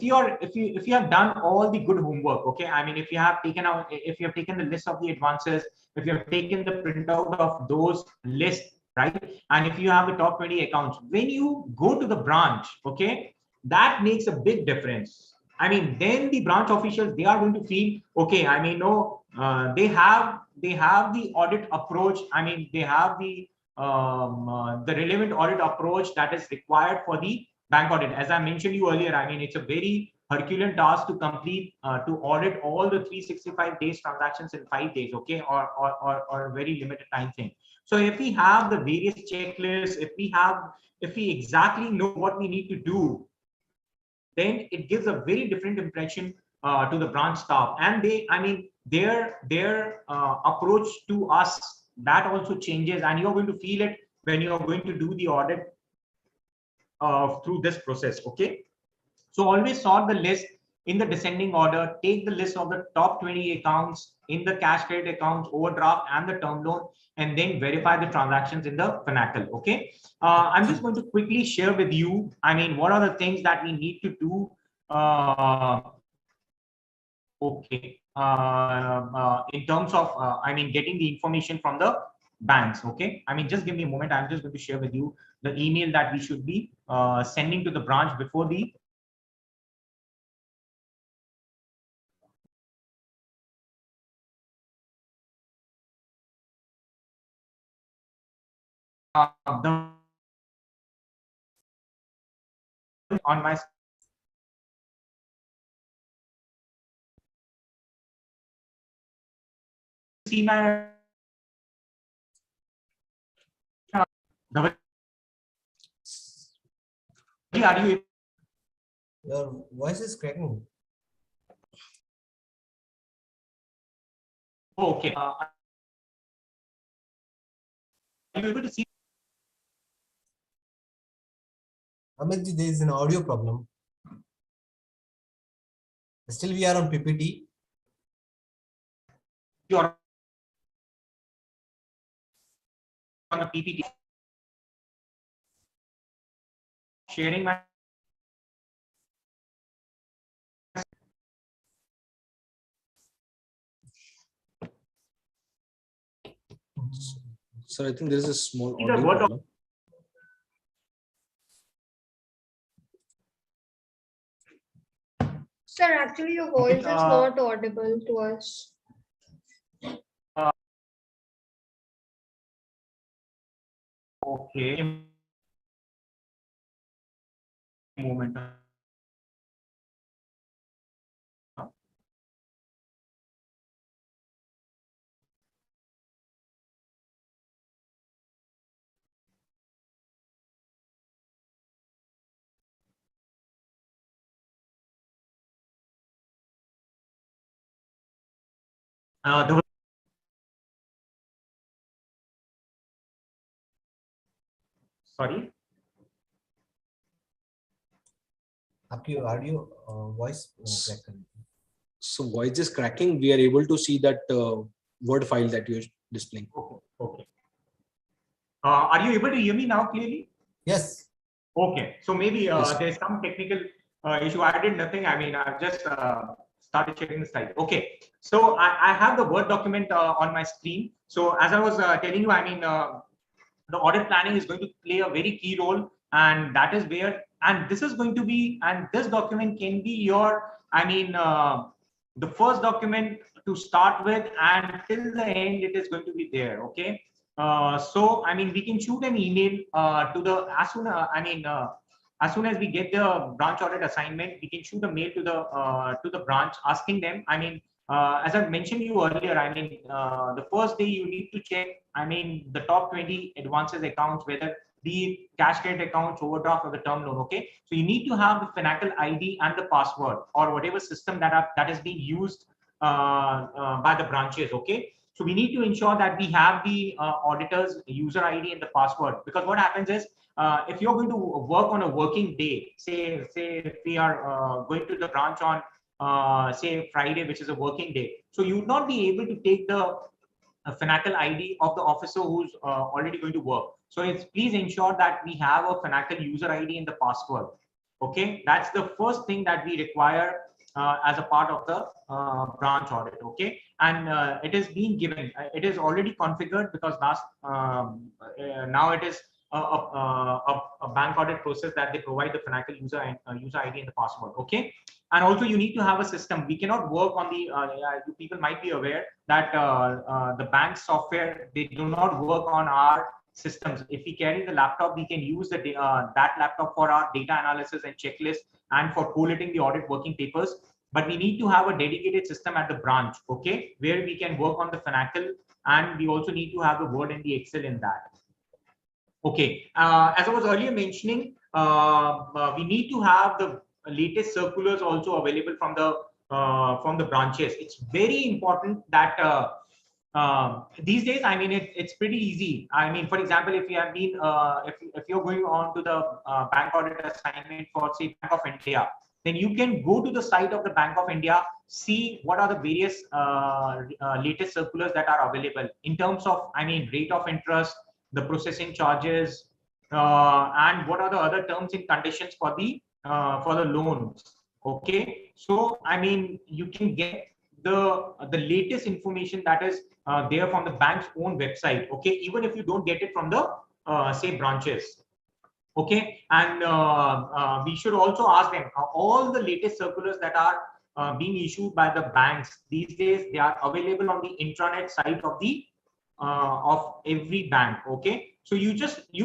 have done all the good homework, okay. I mean, if you have taken the list of the advances, if you have taken the printout of those lists, right? And if you have the top 20 accounts, when you go to the branch, okay, that makes a big difference. I mean, then the branch officials, they are going to feel, okay, I mean, no, they have the audit approach. I mean, they have the relevant audit approach that is required for the bank audit. As I mentioned you earlier, I mean, it's a very Herculean task to complete, to audit all the 365 days transactions in 5 days, okay, or a very limited time frame. So if we have the various checklists, if we exactly know what we need to do, then it gives a very different impression to the branch staff, and their approach to us, that also changes, and you're going to feel it when you're going to do the audit through this process, okay? So always sort the list in the descending order, take the list of the top 20 accounts in the cash credit accounts, overdraft and the term loan, and then verify the transactions in the Finacle, okay? I'm just going to quickly share with you, I mean, what are the things that we need to do, okay, in terms of, I mean, getting the information from the banks, okay? I mean, just give me a moment. I'm just going to share with you the email that we should be sending to the branch before the on my see my Dhaval, are you Your voice is cracking. okay? Are you able to see? Amit, there is an audio problem. Still, we are on PPT. You're on the PPT. Sharing my So I think there is a small Either audio word problem. Sir, actually your voice is not audible to us. okay. Moment. Dhaval, sorry. आपकी audio voice crack कर रही है. So voice is cracking. We are able to see that Word file that you're displaying. Okay. Okay. Are you able to hear me now clearly? Yes. Okay. So maybe Yes. there's some technical issue. I did nothing. I mean, I've just started sharing the slide. Okay. So I have the Word document on my screen. So as I was telling you, I mean, the audit planning is going to play a very key role, and that is where, and this is going to be, and this document can be your, I mean, the first document to start with, and till the end it is going to be there, okay? So I mean, we can shoot an email to the, as soon as soon as we get the branch audit assignment, we can shoot a mail to the branch asking them, I mean, as I mentioned you earlier, I mean, the first day you need to check, I mean, the top 20 advances accounts, whether the cash credit accounts, overdraft, or the term loan, okay? So you need to have the Finacle ID and the password, or whatever system that is being used by the branches, okay? So we need to ensure that we have the auditor's user ID and the password, because what happens is, if you're going to work on a working day, say if we are going to the branch on say Friday, which is a working day, so you would not be able to take the Finacle ID of the officer who's already going to work. So please ensure that we have a Finacle user ID and the password. Okay, that's the first thing that we require as a part of the branch audit. Okay, and it is being given. It is already configured because now it is a bank audit process that they provide the financial user and user ID and the password. Okay, and also you need to have a system. We cannot work on the. You people might be aware that the bank software, they do not work on our systems. If we carry the laptop, we can use the that laptop for our data analysis and checklist and for collating the audit working papers. But we need to have a dedicated system at the branch, okay, where we can work on the financial, and we also need to have the Word and the Excel in that. Okay, as I was earlier mentioning, we need to have the latest circulars also available from the branches. It's very important that these days, I mean, it's pretty easy. I mean, for example, if you have been, if you're going on to the bank audit assignment for, say, Bank of India, then you can go to the site of the Bank of India, see what are the various latest circulars that are available in terms of, I mean, rate of interest, the processing charges, and what are the other terms and conditions for the loans. Okay, so I mean, you can get the latest information that is there from the bank's own website. Okay, even if you don't get it from the say branches. Okay, and we should also ask them all the latest circulars that are being issued by the banks these days. They are available on the intranet site of the of every bank. Okay, so you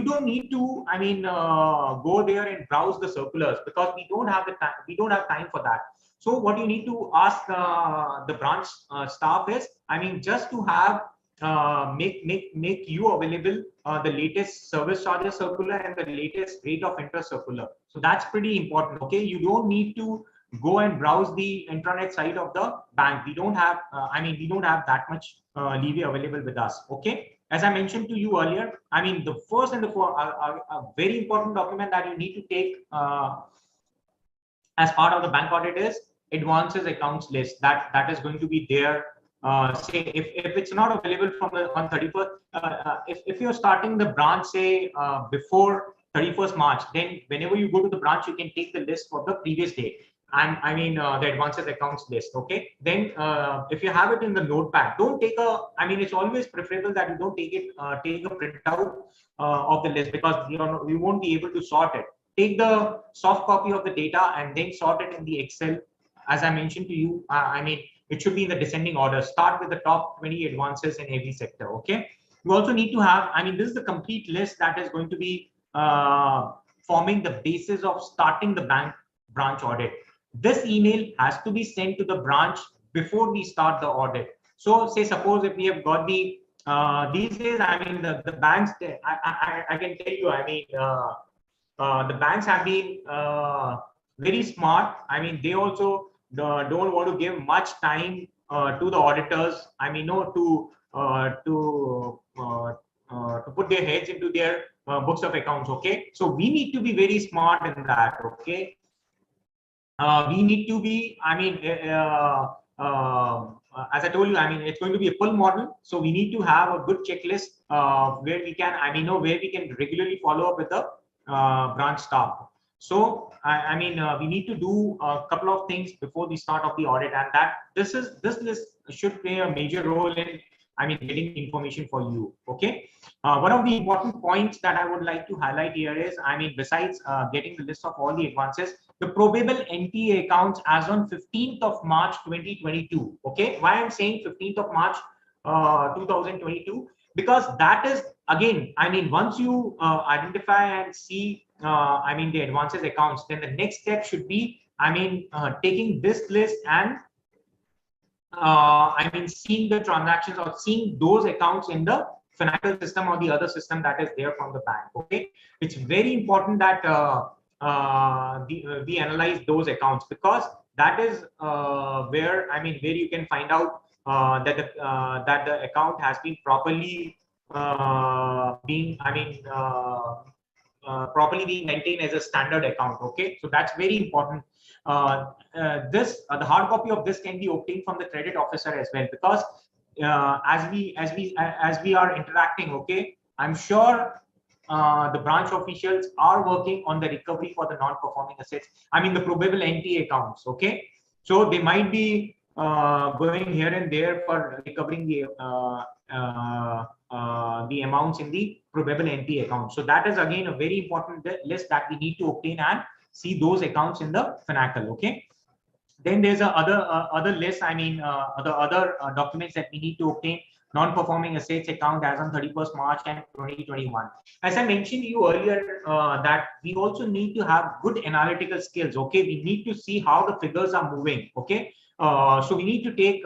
don't need to, I mean, go there and browse the circulars, because we don't have the time. We don't have time for that. So what you need to ask the branch staff is, I mean, just to have make you available the latest service charges circular and the latest rate of interest circular. So that's pretty important. Okay, you don't need to go and browse the intranet site of the bank. We don't have, I mean, we don't have that much leeway available with us. Okay, as I mentioned to you earlier, I mean, the first and the a very important document that you need to take as part of the bank audit is advances accounts list. That is going to be there. Say if it's not available from the on 31st, if you're starting the branch, say before 31st March, then whenever you go to the branch, you can take the list for the previous day. And I mean the advances accounts list. Okay, then if you have it in the notepad, don't take a, I mean, it's always preferable that you don't take it take a printout of the list, because you won't be able to sort it. Take the soft copy of the data and then sort it in the Excel. As I mentioned to you, I mean, it should be in the descending order. Start with the top 20 advances in every sector. Okay, you also need to have, I mean, this is the complete list that is going to be forming the basis of starting the branch audit. This email has to be sent to the branch before we start the audit. So say suppose if we have got the these days, I mean, the banks, I can tell you, I mean, the banks have been very smart. I mean, they also don't want to give much time to the auditors. I mean, no, to put their heads into their books of accounts. Okay, so we need to be very smart in that. Okay, we need to be, I mean, as I told you, I mean, it's going to be a pull model. So we need to have a good checklist where we can, I mean, where we can regularly follow up with the branch staff. So I mean, we need to do a couple of things before the start of the audit, and that this list should play a major role in, I mean, getting information for you. Okay, one of the important points that I would like to highlight here is, I mean, besides getting the list of all the advances, the probable NPA accounts as on 15th of March 2022. Okay, why I'm saying 15th of March 2022, because that is, again, I mean, once you identify and see I mean, the advances accounts, then the next step should be, I mean, taking this list and I mean, seeing the transactions or seeing those accounts in the financial system or the other system that is there from the bank. Okay, it's very important that we analyze those accounts, because that is where, I mean, where you can find out that the account has been properly being, I mean, properly being maintained as a standard account. Okay, so that's very important. The hard copy of this can be obtained from the credit officer as well, because as we are interacting, okay, I'm sure the branch officials are working on the recovery for the non-performing assets. I mean, the probable NPA accounts. Okay, So they might be going here and there for recovering the amounts in the probable NPA account. So that is again a very important list that we need to obtain and see those accounts in the FNACL. Okay. Then there's a other list. I mean, the other documents that we need to obtain: non-performing assets account as on 31st March and 2021. As I mentioned to you earlier, that we also need to have good analytical skills. Okay, we need to see how the figures are moving. Okay, so we need to take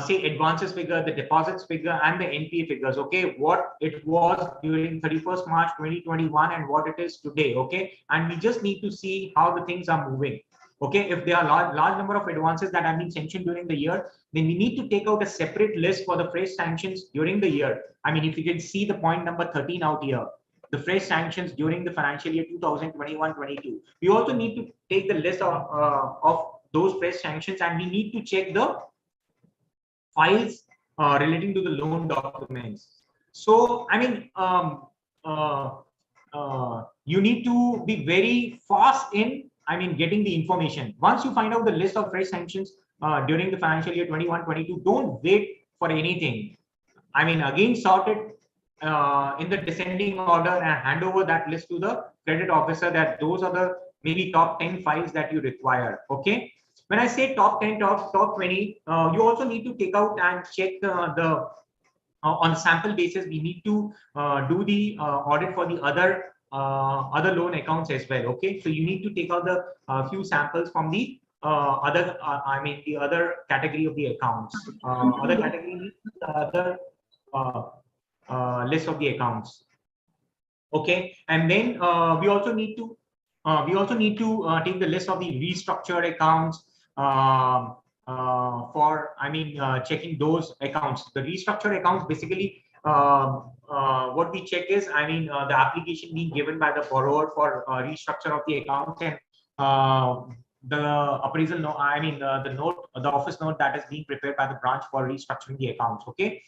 say advances figure, the deposits figure, and the NPA figures. Okay, what it was during 31st March 2021 and what it is today. Okay, and we just need to see how the things are moving. Okay, if there are large number of advances that have been sanctioned during the year, then we need to take out a separate list for the fresh sanctions during the year. I mean, if you can see the point number 13 out here, the fresh sanctions during the financial year 2021-22. We also need to take the list of those fresh sanctions, and we need to check the files relating to the loan documents. So, I mean, you need to be very fast in getting the information. Once you find out the list of fresh sanctions during the financial year 21-22, don't wait for anything. I mean, again, sort it in the descending order and hand over that list to the credit officer, that those are the maybe top 10 files that you require. Okay. When I say top 10, top 20, you also need to take out and check on a sample basis. We need to do the audit for the other loan accounts as well. Okay, so you need to take out the few samples from the the other category of the accounts. Other category means the other list of the accounts. Okay, and then we also need to take the list of the restructured accounts for checking those accounts. The restructured accounts basically. What we check is, the application being given by the borrower for restructure of the account, and the appraisal note, the office note that is being prepared by the branch for restructuring the accounts. Okay.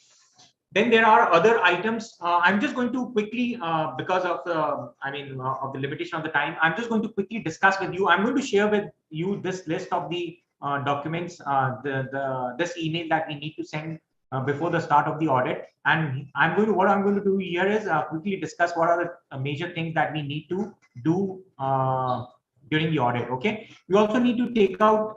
Then there are other items. I'm just going to quickly, because of the, of the limitation of the time, I'm just going to quickly discuss with you. I'm going to share with you this list of the documents, this email that we need to send before the start of the audit, and what I'm going to do here is quickly discuss what are the major things that we need to do during the audit. Okay, we also need to take out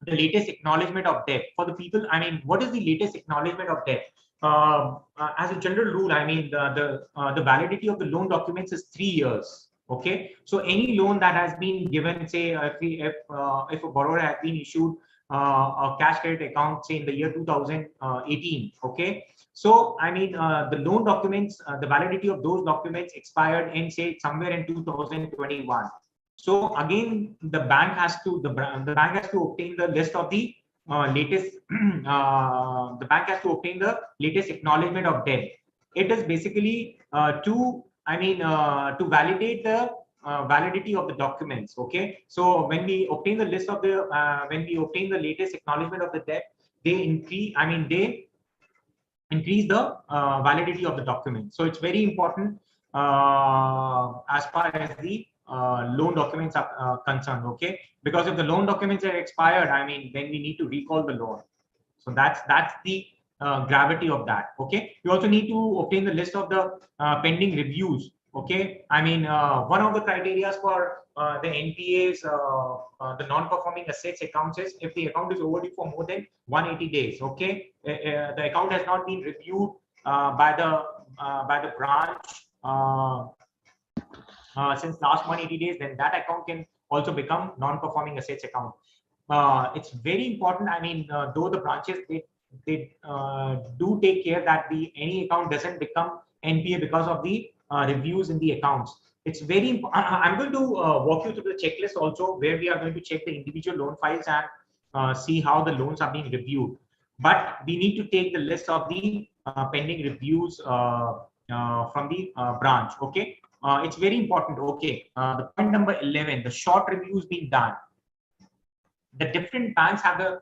the latest acknowledgement of debt for the people. What is the latest acknowledgement of debt? As a general rule, the validity of the loan documents is 3 years. Okay, so any loan that has been given, say if a borrower has been issued a cash credit account, say in the year 2018. Okay, so the loan documents, the validity of those documents expired in, say, somewhere in 2021. So again, the bank has to obtain the list of the latest. The bank has to obtain the latest acknowledgement of debt. It is basically to validate the validity of the documents. Okay, so when we obtain the list of the the latest acknowledgement of the debt, they increase the validity of the document. So it's very important as far as the loan documents are concerned. Okay, because if the loan documents are expired, then we need to recall the loan. So that's the gravity of that. Okay, you also need to obtain the list of the pending reviews. Okay, one of the criteria for the NPAs, the non-performing assets accounts, is if the account is overdue for more than 180 days. Okay, the account has not been reviewed by the branch since last 180 days, then that account can also become non-performing assets account. It's very important. Though the branches they do take care that any account doesn't become NPA because of the reviews in the accounts. It's very important. I'm going to walk you through the checklist also, where we are going to check the individual loan files and see how the loans are being reviewed. But we need to take the list of the pending reviews from the branch. Okay, it's very important. Okay, the point number 11, the short reviews being done. The different banks have the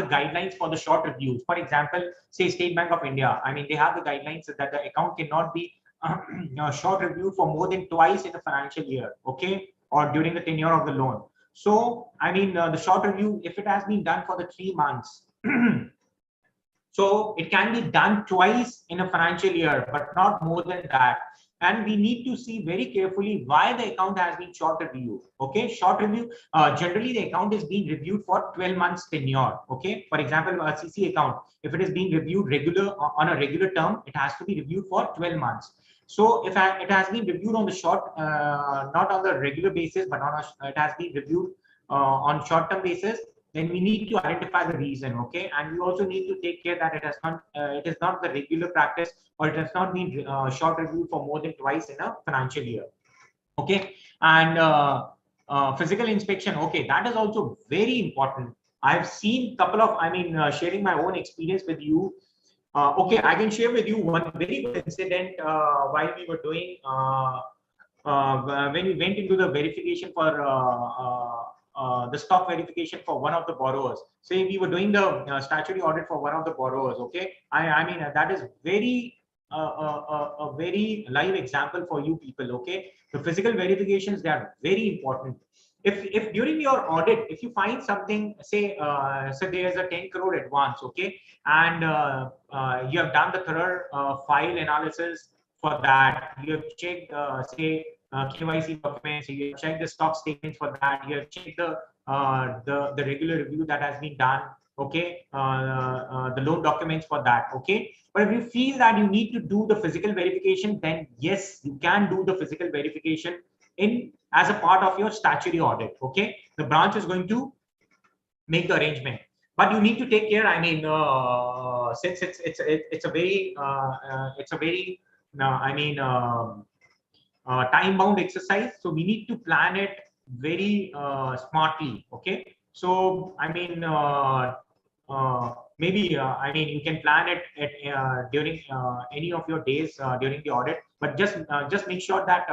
guidelines for the short reviews. For example, say State Bank of India, they have the guidelines that the account cannot be short reviewed for more than twice in a financial year. Okay, or during the tenure of the loan. So, I mean, the short review, if it has been done for the 3 months, so it can be done twice in a financial year, but not more than that. And we need to see very carefully why the account has been short reviewed. Okay, short review. Generally, the account is being reviewed for 12 months tenure. Okay, for example, a CC account, if it is being reviewed on a regular term, it has to be reviewed for 12 months. So if it has been reviewed on the short, not on the regular basis, but it has been reviewed on short-term basis, then we need to identify the reason. Okay, and we also need to take care that it is not the regular practice, or it has not been short reviewed for more than twice in a financial year. Okay, and physical inspection. Okay, that is also very important. I've seen couple of, sharing my own experience with you. Okay, I can share with you one very good incident while we were doing when we went into the verification for the stock verification for one of the borrowers. Say we were doing the statutory audit for one of the borrowers. Okay, I mean that is very a very live example for you people. Okay, the physical verifications, they are very important. If during your audit, if you find something, say there's a 10 crore advance, okay, and you have done the thorough file analysis for that, you have checked say KYC documents, you have checked the stock statements for that, you have checked the regular review that has been done, okay, the loan documents for that, okay. But if you feel that you need to do the physical verification, then yes, you can do the physical verification as a part of your statutory audit. Okay, the branch is going to make the arrangement, but you need to take care. I mean, since it's a very time bound exercise, so we need to plan it very smartly. Okay, so I mean, maybe you can plan it at, during any of your days during the audit, but just make sure that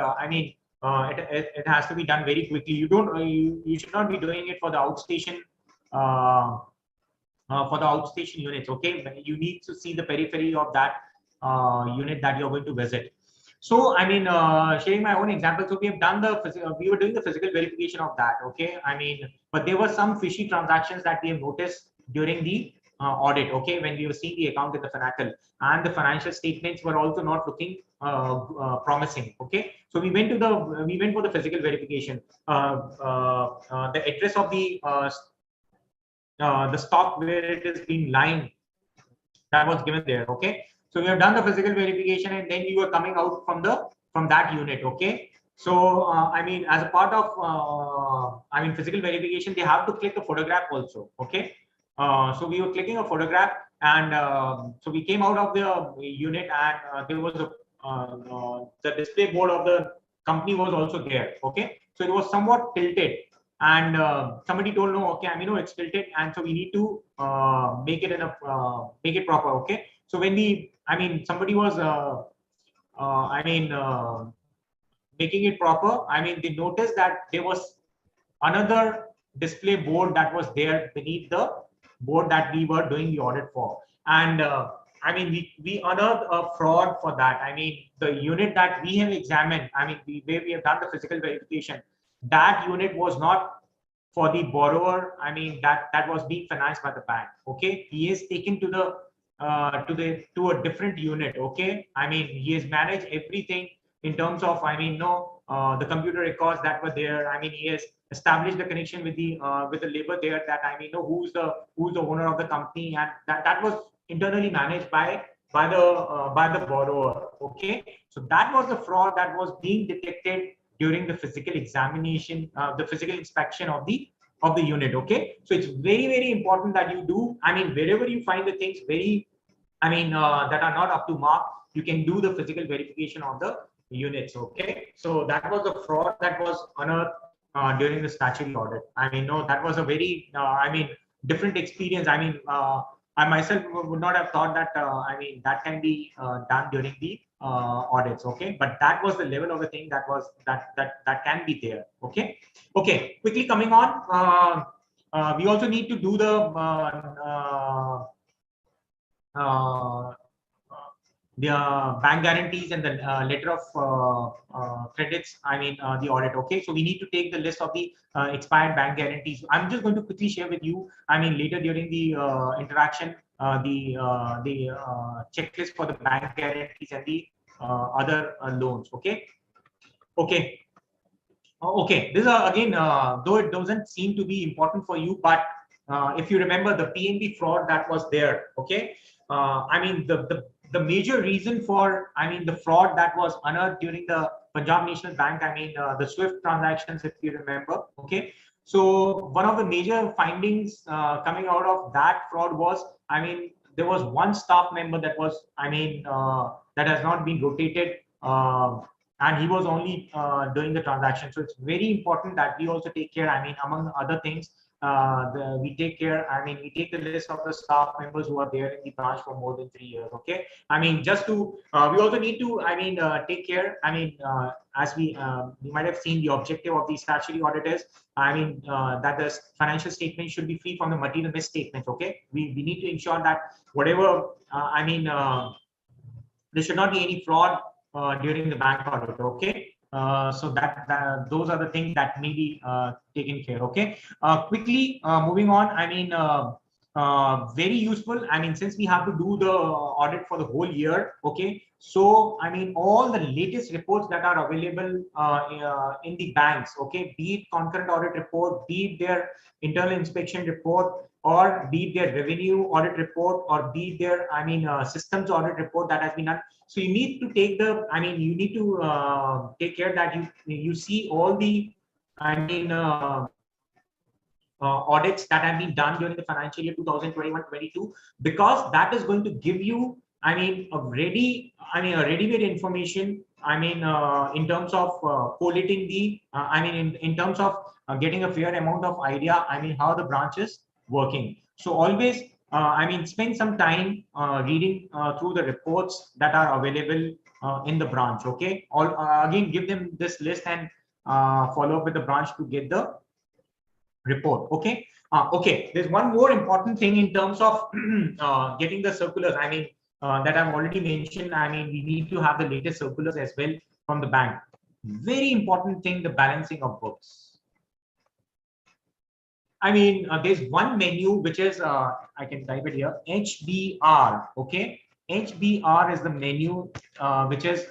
it has to be done very quickly. You should not be doing it for the outstation units. Okay, you need to see the periphery of that unit that you're going to visit. So I mean, sharing my own example, so we have done we were doing the physical verification of that. Okay, I mean, but there were some fishy transactions that we have noticed during the audit. Okay, when we were seeing the account in the financial, and the financial statements were also not looking promising. Okay, so we went for the physical verification. The address of the stock where it is being lying, that was given there. Okay, so we have done the physical verification, and then we were coming out from that unit. Okay, so I mean, as a part of physical verification, they have to click a photograph also. Okay, so we were clicking a photograph, and so we came out of the unit, and there was the display board of the company was also there. Okay, so it was somewhat tilted, and somebody told, no, okay, it's tilted, and so we need to make it proper. Okay, so when somebody was making it proper, they noticed that there was another display board that was there beneath the board that we were doing the audit for, and we unearthed a fraud for that. The unit that we have examined, where we have done the physical verification, that unit was not for the borrower. That was being financed by the bank. Okay, he is taken to a different unit. Okay, he has managed everything in terms of the computer records that were there. He has established the connection with the labor there, that who's the owner of the company, and that was internally managed by the borrower. Okay, so that was the fraud that was being detected during the physical examination, the physical inspection of the unit. Okay, so it's very, very important that you do, wherever you find the things very that are not up to mark, you can do the physical verification of the units. Okay, so that was the fraud that was unearthed during the statutory audit. That was a very different experience. I myself would not have thought that that can be done during the audits. Okay, but that was the level of the thing that can be there. Okay, quickly coming on, we also need to do the bank guarantees and the letter of credits, the audit. Okay, so we need to take the list of the expired bank guarantees. I'm just going to quickly share with you, later during the interaction, the checklist for the bank guarantees and the other loans. Okay. Okay, this is again, though it doesn't seem to be important for you, but if you remember the Pnb fraud that was there, okay, the major reason for the fraud that was unearthed during the Punjab National Bank, the SWIFT transactions, if you remember, okay. So one of the major findings coming out of that fraud was, there was one staff member that was, that has not been rotated. And he was only doing the transaction. So it's very important that we also take care. Among other things, we take care. We take the list of the staff members who are there in the branch for more than 3 years. Okay. Just to, we also need to, take care. As we might have seen, the objective of the statutory audit is, that the financial statement should be free from the material misstatements. Okay. We need to ensure that whatever, there should not be any fraud during the bank audit. Okay. So that those are the things that may be taken care. Okay. Quickly moving on. Very useful. Since we have to do the audit for the whole year. Okay. So all the latest reports that are available in the banks. Okay. Be it concurrent audit report, be it their internal inspection report, or be it their revenue audit report, or be it their systems audit report that has been done. So you need to take the you need to take care that you see all the audits that have been done during the financial year 2021-22, because that is going to give you a ready-made information in terms of collating the in terms of getting a fair amount of idea how the branch is working. So always spend some time reading through the reports that are available in the branch. Okay. Again, give them this list and follow up with the branch to get the report. Okay. Okay. There's one more important thing in terms of getting the circulars. That I've already mentioned. We need to have the latest circulars as well from the bank. Very important thing, the balancing of books. There's one menu which is, I can type it here, HBR. Okay. HBR is the menu which is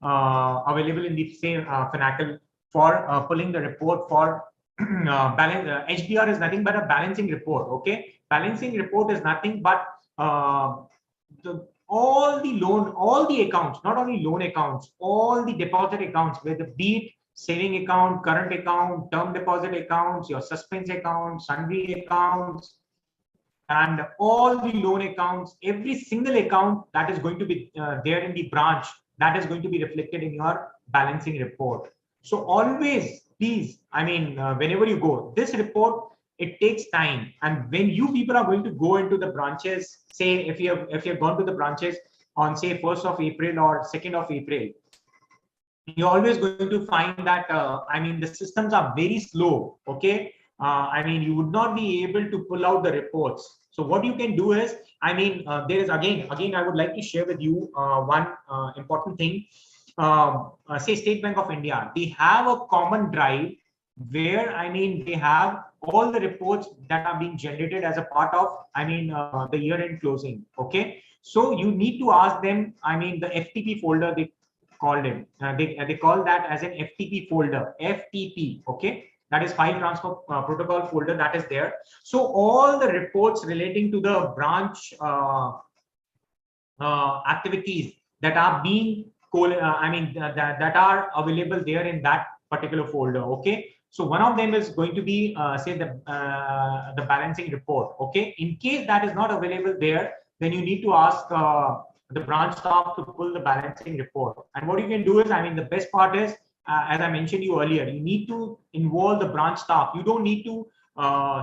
available in the same Finacle for pulling the report for balance. HBR is nothing but a balancing report. Okay. Balancing report is nothing but all the accounts, not only loan accounts, all the deposit accounts, whether be it saving account, current account, term deposit accounts, your suspense accounts, sundry accounts, and all the loan accounts, every single account that is going to be there in the branch, that is going to be reflected in your balancing report. So always, please, whenever you go, this report, it takes time. And when you people are going to go into the branches, say if you have gone to the branches on say 1st of April or 2nd of April, you're always going to find that the systems are very slow. Okay. You would not be able to pull out the reports. So what you can do is, there is again I would like to share with you one important thing. Say State Bank of India, they have a common drive where they have all the reports that are being generated as a part of the year-end closing. Okay. So you need to ask them, the FTP folder, they called it. They call that as an FTP folder, FTP. Okay. That is file transfer protocol folder that is there. So all the reports relating to the branch activities that are being that are available there in that particular folder. Okay. So one of them is going to be say the balancing report. Okay. In case that is not available there, then you need to ask the branch staff to pull the balancing report. And what you can do is, the best part is, as I mentioned you earlier, you need to involve the branch staff. You don't need to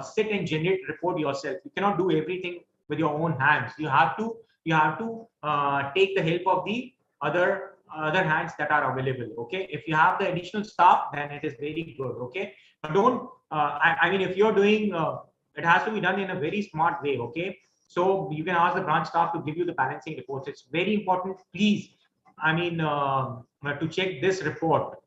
sit and generate report yourself. You cannot do everything with your own hands. You have to take the help of the other hands that are available. Okay. If you have the additional staff, then it is very good. Okay. But don't, if you're doing, it has to be done in a very smart way. Okay. So you can ask the branch staff to give you the balancing reports. It's very important. Please, I mean, to check this report.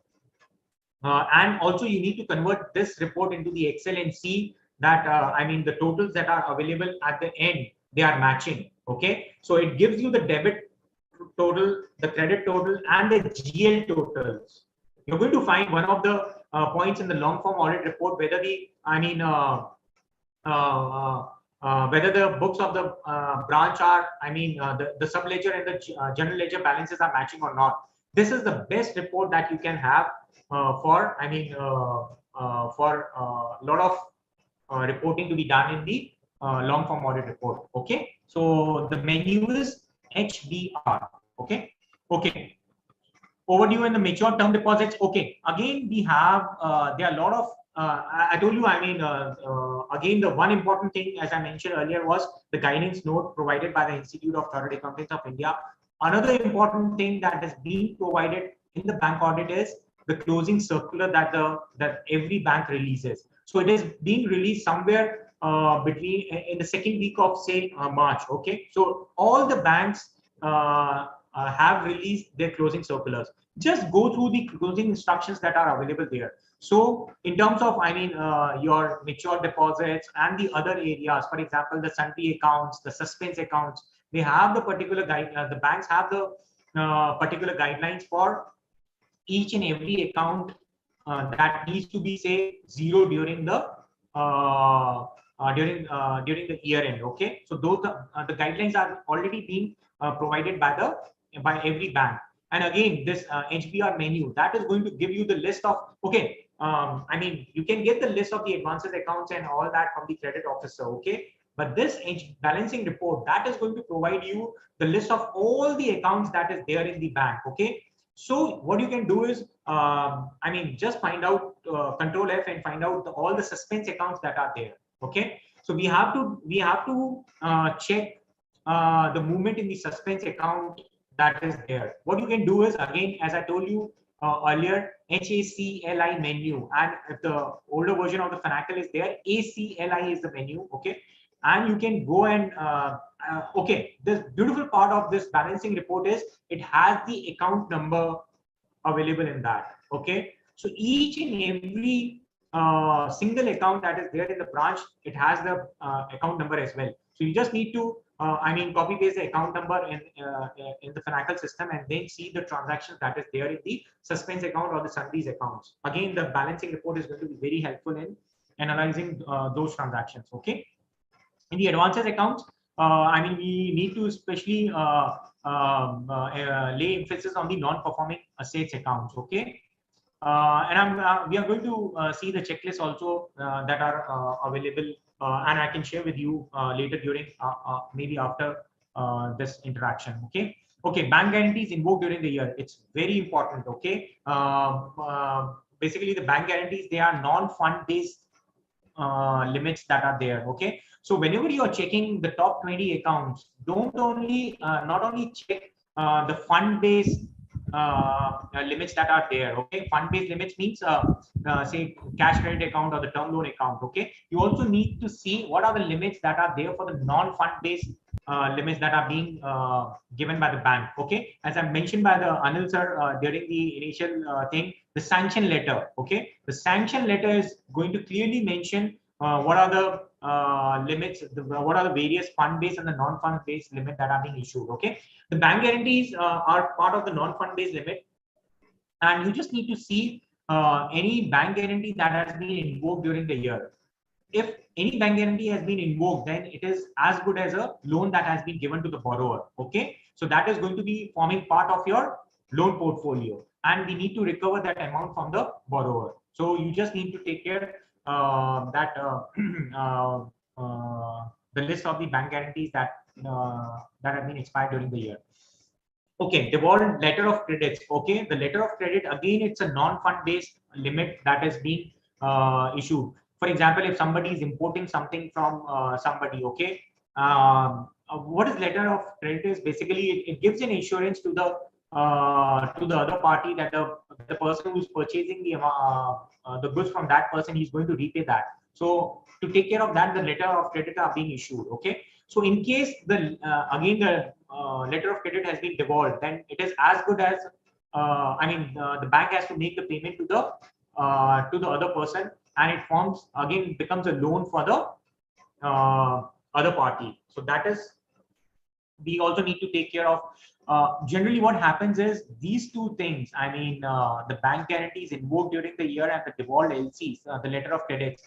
And also you need to convert this report into the Excel and see that, I mean, the totals that are available at the end, they are matching. Okay. So it gives you the debit total, the credit total, and the GL totals. You're going to find one of the points in the long form audit report, whether the, I mean, whether the books of the branch are, I mean, the sub ledger and the general ledger balances are matching or not. This is the best report that you can have for, I mean, for a lot of reporting to be done in the long form audit report. Okay. So the menu is HBR. Okay. Okay. Overdue and the mature term deposits. Okay. Again, we have, there are a lot of, I told you, I mean, again, the one important thing, as I mentioned earlier, was the guidance note provided by the Institute of Chartered Accountants of India. Another important thing that is being provided in the bank audit is the closing circular that every bank releases. So it is being released somewhere between in the second week of, say, March. Okay. So all the banks have released their closing circulars. Just go through the closing instructions that are available there. So in terms of, I mean, your mature deposits and the other areas, for example, the sundry accounts, the suspense accounts, they have the particular guide, the banks have the particular guidelines for each and every account that needs to be, say, zero during the during the year end. Okay, so those the guidelines are already being provided by every bank. And again, this HBR menu, that is going to give you the list of, okay, I mean, you can get the list of the advances accounts and all that from the credit officer. Okay, but this balancing report, that is going to provide you the list of all the accounts that is there in the bank. Okay, so what you can do is, I mean, just find out, Control F, and find out all the suspense accounts that are there. Okay, so we have to check the movement in the suspense account that is there. What you can do is, again, as I told you earlier, HACLI menu, and if the older version of the Finacle is there, ACLI is the menu. Okay, and you can go and okay, the beautiful part of this balancing report is it has the account number available in that. Okay, so each and every single account that is there in the branch, it has the account number as well. So you just need to I mean, copy paste the account number in the Finacle system, and then see the transactions that is there in the suspense account or the sundries accounts. Again, the balancing report is going to be very helpful in analyzing those transactions. Okay, in the advances accounts, I mean, we need to especially lay emphasis on the non-performing assets accounts. Okay, and we are going to see the checklist also that are available, and I can share with you later during maybe after this interaction. Okay. Okay. Bank guarantees invoked during the year. It's very important. Okay. Basically, the bank guarantees, they are non-fund based limits that are there. Okay. So whenever you are checking the top 20 accounts, don't only not only check the fund based limits that are there. Okay, fund based limits means say cash credit account or the term loan account. Okay, you also need to see what are the limits that are there for the non fund based limits that are being given by the bank. Okay, as I mentioned by the Anil sir during the initial thing, the sanction letter. Okay, the sanction letter is going to clearly mention what are the limits, what are the various fund based and the non fund based limit that are being issued. Okay, the bank guarantees are part of the non fund based limit, and you just need to see any bank guarantee that has been invoked during the year. If any bank guarantee has been invoked, then it is as good as a loan that has been given to the borrower. Okay, so that is going to be forming part of your loan portfolio, and we need to recover that amount from the borrower. So you just need to take care that the list of the bank guarantees that that have been expired during the year. Okay, devolved letter of credits. Okay, the letter of credit, again, it's a non-fund based limit that is being issued. For example, if somebody is importing something from somebody, okay, what is letter of credit is basically it gives an insurance to the other party that the person who is purchasing the goods from that person, he's going to repay that. So to take care of that, the letter of credit are being issued. Okay, So in case the again the letter of credit has been devolved, then it is as good as the bank has to make the payment to the other person, and it forms again becomes a loan for the other party. So that is, we also need to take care of. Generally what happens is these two things, the bank guarantees invoked during the year and the devolved LCs, the letter of credits.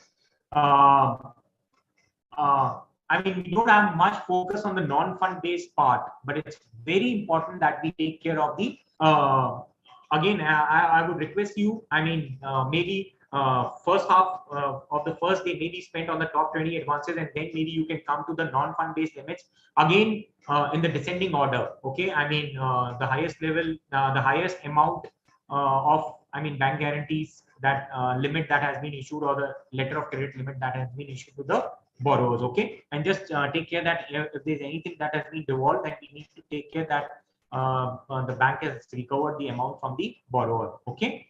We don't have much focus on the non-fund based part, but it's very important that we take care of the again, I would request you, maybe first half of the first day maybe spent on the top 20 advances, and then maybe you can come to the non-fund based limits again in the descending order. Okay, the highest level, the highest amount of bank guarantees that limit that has been issued, or the letter of credit limit that has been issued to the borrowers. Okay, and just take care that if there's anything that has been devolved, then we need to take care that the bank has recovered the amount from the borrower. Okay.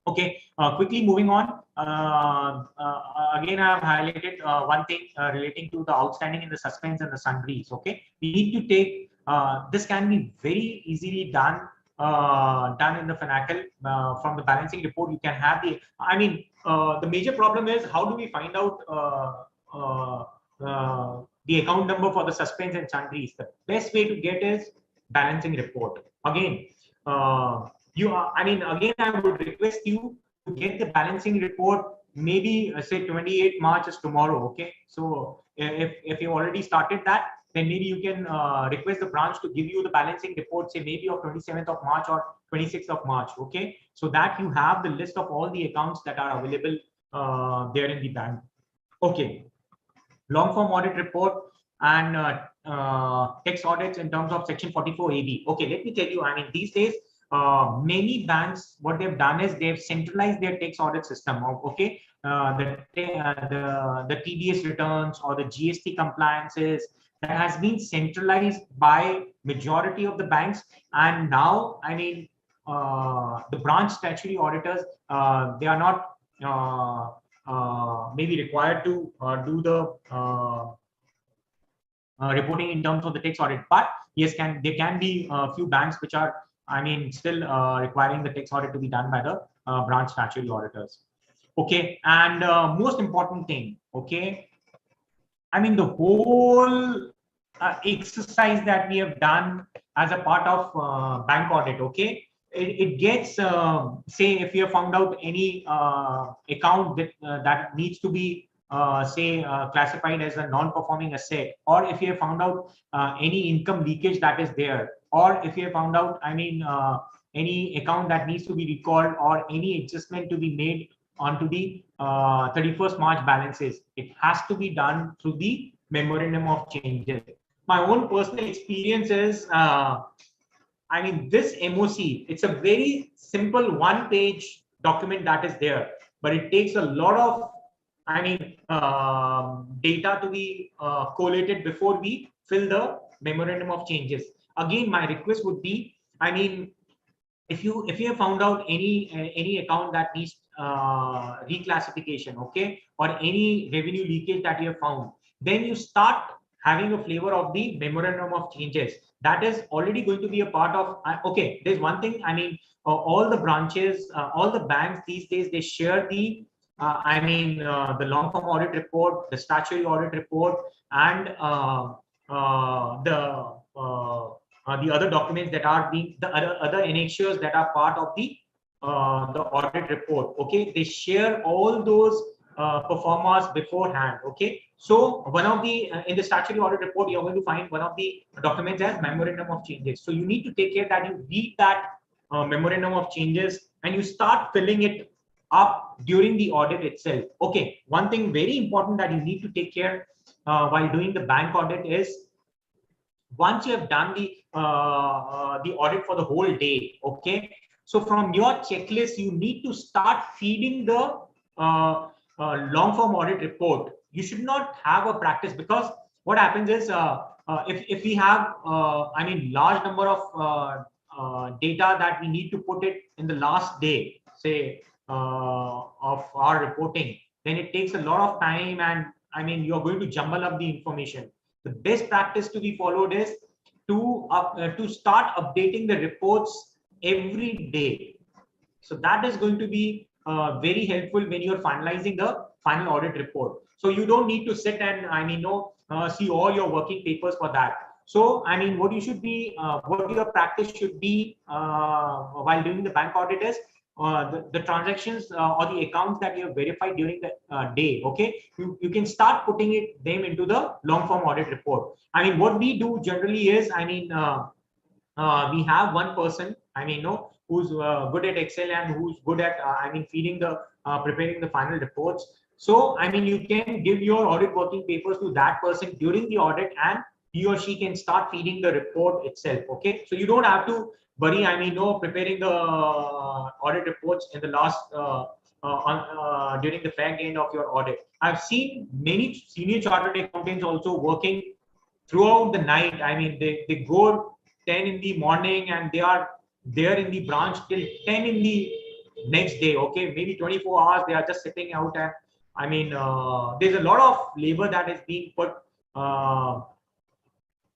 Okay, quickly moving on. Again, I have highlighted one thing relating to the outstanding in the suspense and the sundries. Okay, we need to take this can be very easily done in the Finacle from the balancing report. You can have the the major problem is how do we find out the account number for the suspense and sundries? The best way to get is balancing report. Again, again, I would request you to get the balancing report maybe say 28 March is tomorrow. Okay, so if you already started that, then maybe you can request the branch to give you the balancing report, say maybe of 27th of March or 26th of March. Okay, so that you have the list of all the accounts that are available there in the bank. Okay, long form audit report and tax audits in terms of section 44 AB. Okay, let me tell you, these days many banks, what they've done is they've centralized their tax audit system. Okay, the TDS returns or the GST compliances, that has been centralized by majority of the banks. And now, the branch statutory auditors, they are not maybe required to do the reporting in terms of the tax audit, but yes, there can be a few banks which are still requiring the tax audit to be done by the branch statutory auditors. Okay, and most important thing, okay, the whole exercise that we have done as a part of bank audit, okay, it gets say if you have found out any account that needs to be classified as a non-performing asset, or if you have found out any income leakage that is there, or if you have found out any account that needs to be recalled, or any adjustment to be made onto the 31st March balances, it has to be done through the memorandum of changes. My own personal experience is this MOC, it's a very simple one-page document that is there, but it takes a lot of data to be collated before we fill the memorandum of changes. Again, my request would be, if you have found out any account that needs reclassification, okay, or any revenue leakage that you have found, then you start having a flavor of the memorandum of changes. That is already going to be a part of. Okay, there's one thing. All the branches, all the banks these days, they share the the long form audit report, the statutory audit report, and the other documents that are being, the other annexures that are part of the audit report. Okay, they share all those performers beforehand. Okay, so one of the in the statutory audit report, you're going to find one of the documents as memorandum of changes. So you need to take care that you read that memorandum of changes and you start filling it up during the audit itself. Okay, one thing very important that you need to take care while doing the bank audit is, once you have done the audit for the whole day, okay, so from your checklist you need to start feeding the long form audit report. You should not have a practice, because what happens is if we have large number of data that we need to put it in the last day, say of our reporting, then it takes a lot of time, and you're going to jumble up the information. the best practice to be followed is to start updating the reports every day. So that is going to be very helpful when you're finalizing the final audit report. So you don't need to sit and see all your working papers for that. So what you should be, what your practice should be while doing the bank audit is the transactions or the accounts that you have verified during the day. Okay, you can start putting them into the long form audit report. What we do generally is we have one person who's good at Excel and who's good at feeding the preparing the final reports. So you can give your audit working papers to that person during the audit, and he or she can start feeding the report itself. Okay, so you don't have to worry preparing the audit reports in the last during the fag end of your audit. I've seen many senior chartered accountants also working throughout the night. They go 10 in the morning and they are there in the branch till 10 in the next day. Okay, maybe 24 hours they are just sitting out, and there's a lot of labor that is being put by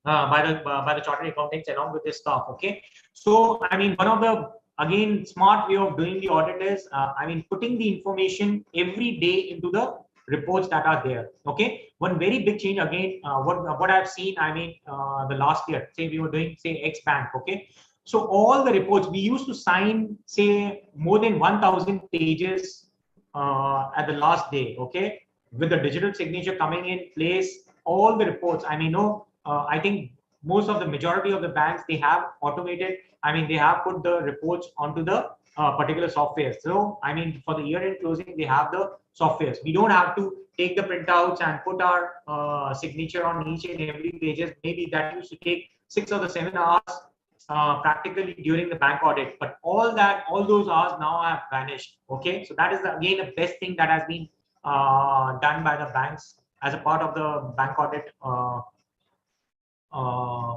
the chartered accountants along with this staff. Okay, so one of the again smart way of doing the audit is putting the information every day into the reports that are there. Okay, one very big change again, what I've seen the last year, say we were doing say X bank. Okay, so all the reports we used to sign say more than 1,000 pages at the last day. Okay, with the digital signature coming in place, all the reports I think most of the majority of the banks, they have automated, they have put the reports onto the particular software. So for the year-end closing, they have the softwares. We don't have to take the printouts and put our signature on each and every pages. Maybe that used to take 6 or 7 hours practically during the bank audit, but all those hours now have vanished. Okay, so that is again the best thing that has been done by the banks as a part of the bank audit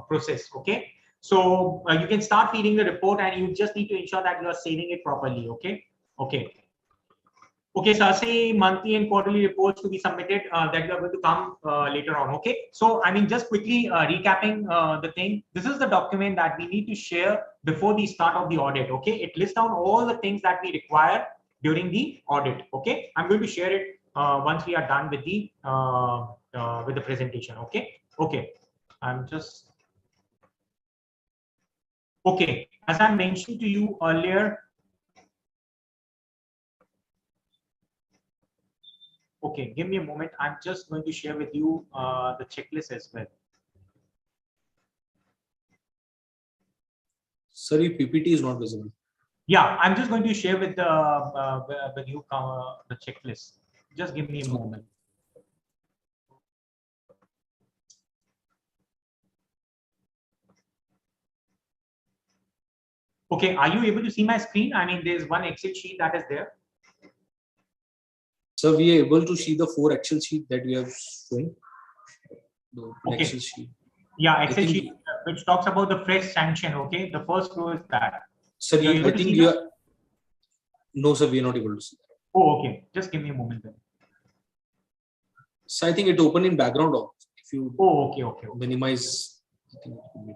process. Okay, so you can start feeding the report, and you just need to ensure that you are saving it properly. Okay, so I'll say monthly and quarterly reports to be submitted that you are going to come later on. Okay, so just quickly recapping the thing. This is the document that we need to share before the start of the audit. Okay, it lists down all the things that we require during the audit. Okay, I'm going to share it once we are done with the presentation. Okay, I'm just okay. As I mentioned to you earlier. Okay, give me a moment. I'm just going to share with you the checklist as well. Sorry, PPT is not visible. Yeah, I'm just going to share with you the checklist. Just give me a moment. Okay, are you able to see my screen? There's one Excel sheet that is there. So we are able to see the 4 Excel sheet that we have shown. Okay. Excel sheet. Yeah, Excel sheet which talks about the fresh sanction. Okay, the first row is that. Sir, I think you are. No, sir, we are not able to see that. Oh, okay. Just give me a moment then. So I think it opened in background also. If you okay. Minimize, I think it could be.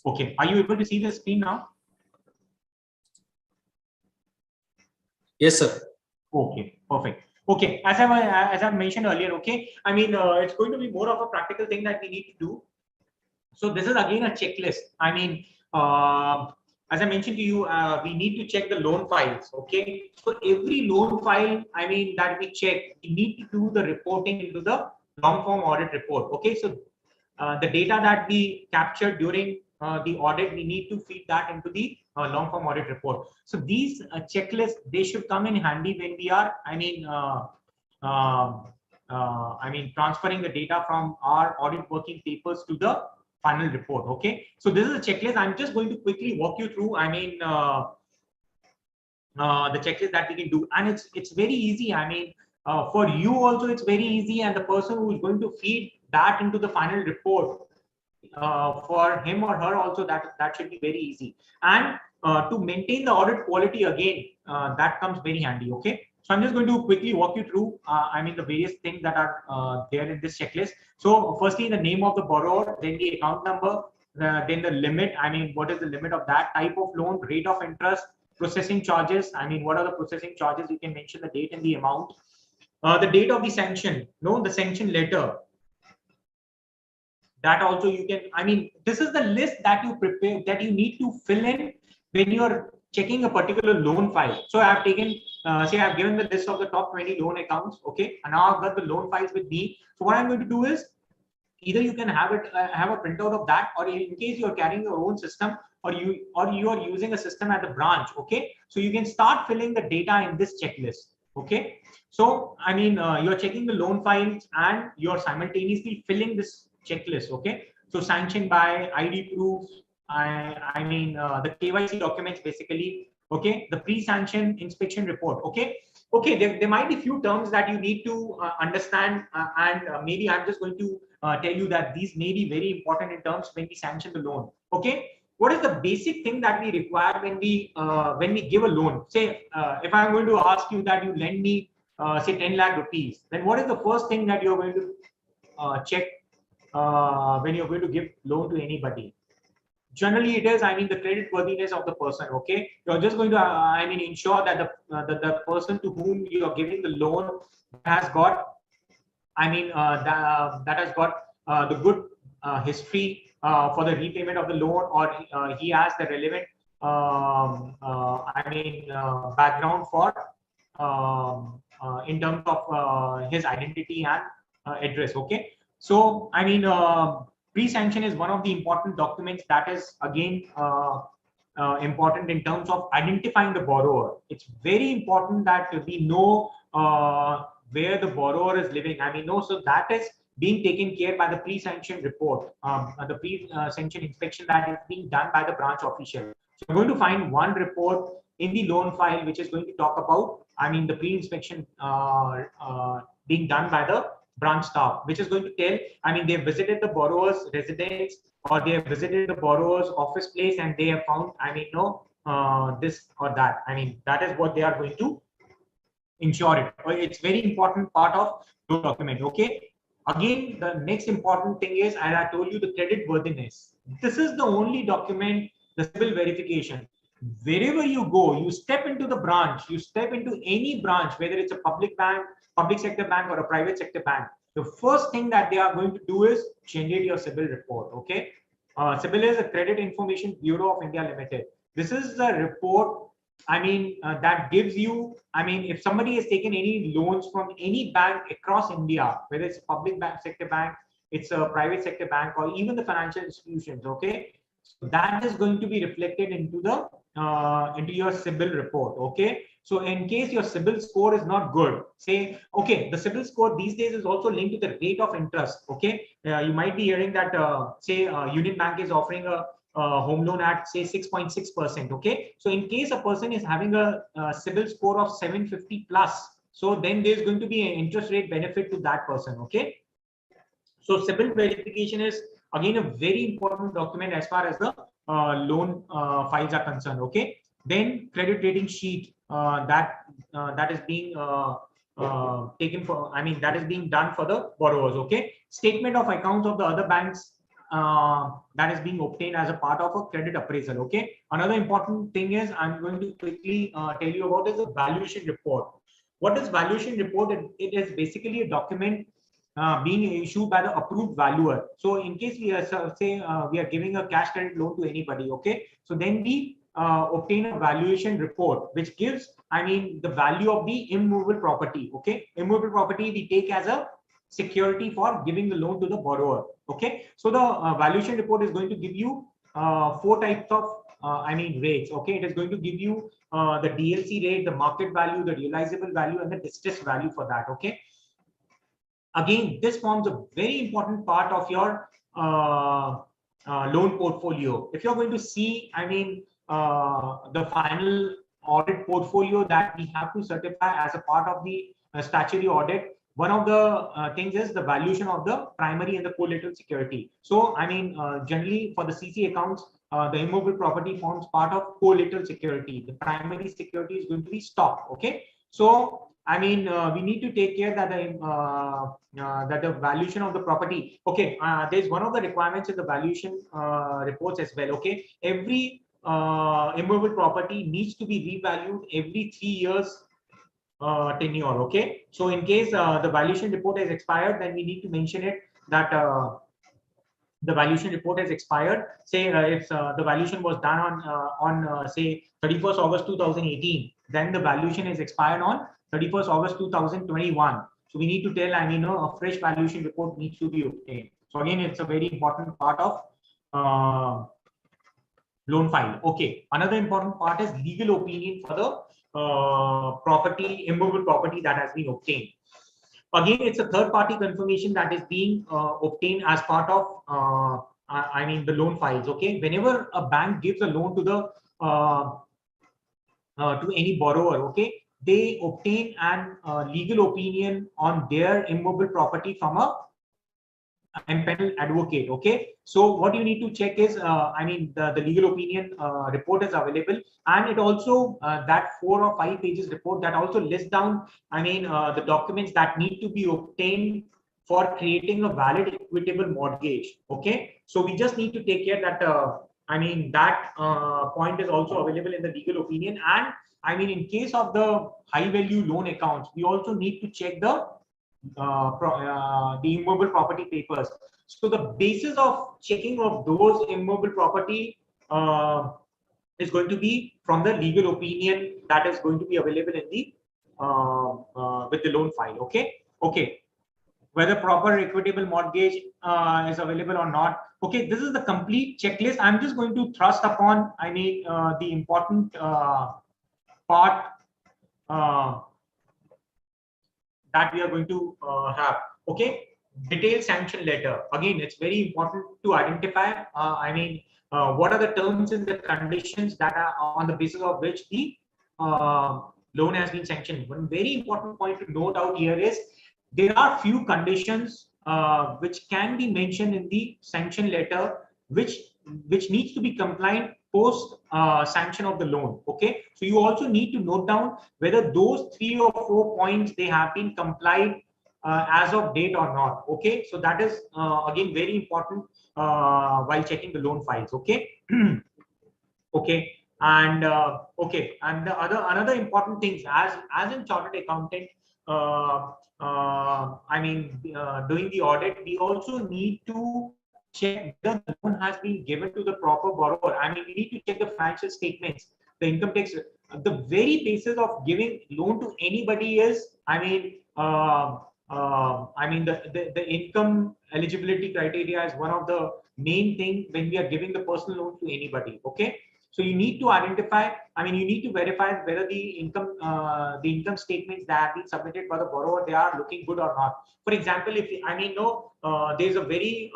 Okay, are you able to see the screen now? Yes, sir. Okay, perfect. Okay, as I mentioned earlier, okay, it's going to be more of a practical thing that we need to do. So this is again a checklist. As I mentioned to you, we need to check the loan files. Okay, so every loan file, that we check, we need to do the reporting into the long form audit report. Okay, so the data that we captured during the audit, we need to feed that into the long form audit report. So these checklists, they should come in handy when we are transferring the data from our audit working papers to the final report. Okay, so this is a checklist. I'm just going to quickly walk you through the checklist that we can do, and it's very easy. For you also it's very easy, and the person who is going to feed that into the final report, for him or her also, that should be very easy. And to maintain the audit quality again, that comes very handy. Okay. So I'm just going to quickly walk you through, the various things that are there in this checklist. So firstly, the name of the borrower, then the account number, then the limit. What is the limit of that type of loan, rate of interest, processing charges. What are the processing charges? You can mention the date and the amount. The date of the sanction, the sanction letter. That also you can, this is the list that you prepare, that you need to fill in when you're checking a particular loan file. So I've taken, say I've given the list of the top 20 loan accounts, okay, and now I've got the loan files with me. So what I'm going to do is, either you can have it, have a printout of that, or in case you're carrying your own system, or you are using a system at the branch, okay, so you can start filling the data in this checklist, okay. So you're checking the loan files and you're simultaneously filling this checklist, okay. So sanction by, ID proof, the KYC documents basically, okay, the pre-sanction inspection report, okay. There might be few terms that you need to understand, and maybe I'm just going to tell you that these may be very important in terms when we sanction the loan, okay. What is the basic thing that we require when we give a loan? Say if I'm going to ask you that you lend me say 10 lakh rupees, then what is the first thing that you're going to check when you're going to give loan to anybody? Generally it is, the credit worthiness of the person, okay. You're just going to ensure that the person to whom you are giving the loan has got that has got the good history for the repayment of the loan, or he has the relevant background for in terms of his identity and address, okay. So pre-sanction is one of the important documents that is again important in terms of identifying the borrower. It's very important that we know where the borrower is living. So that is being taken care by the pre-sanction report, the pre-sanction inspection that is being done by the branch official. So you're going to find one report in the loan file which is going to talk about the pre-inspection being done by the branch staff, which is going to tell they have visited the borrower's residence, or they have visited the borrower's office place, and they have found this or that. That is what they are going to ensure it. It's very important part of the document, okay. Again, the next important thing is, as I told you, the credit worthiness. This is the only document, the CIBIL verification. Wherever you go, you step into the branch, you step into any branch, whether it's a public bank, public sector bank, or a private sector bank, the first thing that they are going to do is generate your CIBIL report, okay. CIBIL is a Credit Information Bureau of India Limited. This is the report that gives you, if somebody has taken any loans from any bank across India, whether it's a public sector bank, it's a private sector bank, or even the financial institutions, okay, so that is going to be reflected into the into your CIBIL report, okay. So in case your CIBIL score is not good, say, okay, the CIBIL score these days is also linked to the rate of interest, okay. You might be hearing that say Union Bank is offering a home loan at say 6.6%, okay. So in case a person is having a CIBIL score of 750 plus, so then there's going to be an interest rate benefit to that person, okay. So CIBIL verification is again a very important document as far as the loan files are concerned, okay. Then credit rating sheet that is being taken for, that is being done for the borrowers, okay. Statement of accounts of the other banks that is being obtained as a part of a credit appraisal, okay. Another important thing is, I'm going to quickly tell you about is the valuation report. What is valuation report? It is basically a document being issued by the approved valuer. So in case we are say we are giving a cash credit loan to anybody, okay, so then we obtain a valuation report which gives the value of the immovable property, okay. Immovable property we take as a security for giving the loan to the borrower, okay. So the valuation report is going to give you 4 types of rates, okay. It is going to give you the DLC rate, the market value, the realizable value, and the distressed value for that, okay. Again, this forms a very important part of your loan portfolio. If you're going to see the final audit portfolio that we have to certify as a part of the statutory audit, one of the things is the valuation of the primary and the collateral security. So generally for the CC accounts, the immobile property forms part of collateral security. The primary security is going to be stock. Okay, so I mean, we need to take care that the valuation of the property. Okay, there's one of the requirements in the valuation reports as well. Okay, every immobile property needs to be revalued every 3 years tenure. Okay, so in case the valuation report has expired, then we need to mention it that the valuation report has expired. Say if the valuation was done on say 31st August 2018, then the valuation is expired on 31st August 2021. So we need to tell, I mean, a fresh valuation report needs to be obtained. So again, it's a very important part of loan file. Okay, another important part is legal opinion for the property, immobile property that has been obtained. Again, it's a third-party confirmation that is being obtained as part of, I mean, the loan files. Okay, whenever a bank gives a loan to the to any borrower, okay, they obtain an legal opinion on their immobile property from a panel advocate. Okay, so what you need to check is, I mean, the legal opinion report is available, and it also that 4 or 5 pages report that also lists down, I mean, the documents that need to be obtained for creating a valid equitable mortgage. Okay, so we just need to take care that I mean, that point is also available in the legal opinion. And I mean, in case of the high value loan accounts, we also need to check the immobile property papers. So the basis of checking of those immobile property is going to be from the legal opinion that is going to be available in the with the loan file. Okay, okay, whether proper equitable mortgage is available or not. Okay, this is the complete checklist. I'm just going to thrust upon, I mean, the important part that we are going to have. Okay, detailed sanction letter. Again, it's very important to identify, I mean, what are the terms and the conditions that are on the basis of which the loan has been sanctioned. One very important point to note out here is there are few conditions which can be mentioned in the sanction letter, which needs to be compliant post sanction of the loan. Okay, so you also need to note down whether those 3 or 4 points they have been complied as of date or not. Okay, so that is again very important while checking the loan files. Okay. Okay, and okay, and the another important things as in chartered accountant, I mean, doing the audit, we also need to check whether the loan has been given to the proper borrower. I mean, we need to check the financial statements, the income tax. The very basis of giving loan to anybody is, I mean, the income eligibility criteria is one of the main thing when we are giving the personal loan to anybody. Okay, so you need to identify, I mean, you need to verify whether the income statements that have been submitted by the borrower, they are looking good or not. For example, if I mean, no, there's a very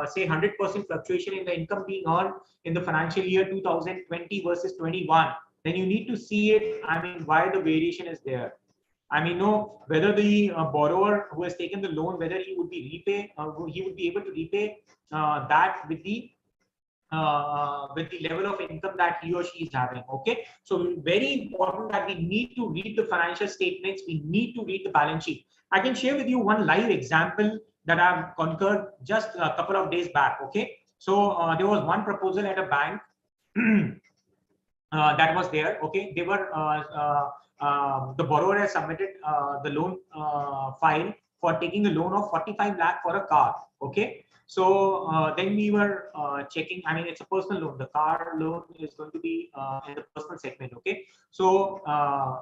say 100% fluctuation in the income being earned in the financial year 2020 versus 21, then you need to see it. I mean, why the variation is there. I mean, no, whether the borrower who has taken the loan, whether he would be able to repay that with the level of income that he or she is having. Okay, so very important that we need to read the financial statements, we need to read the balance sheet. I can share with you one live example that I've concurred just a couple of days back. Okay, so there was one proposal at a bank that was there. Okay, they were the borrower has submitted the loan file for taking a loan of 45 lakh for a car. Okay, so then we were checking, I mean, it's a personal loan. The car loan is going to be in the personal segment. Okay, so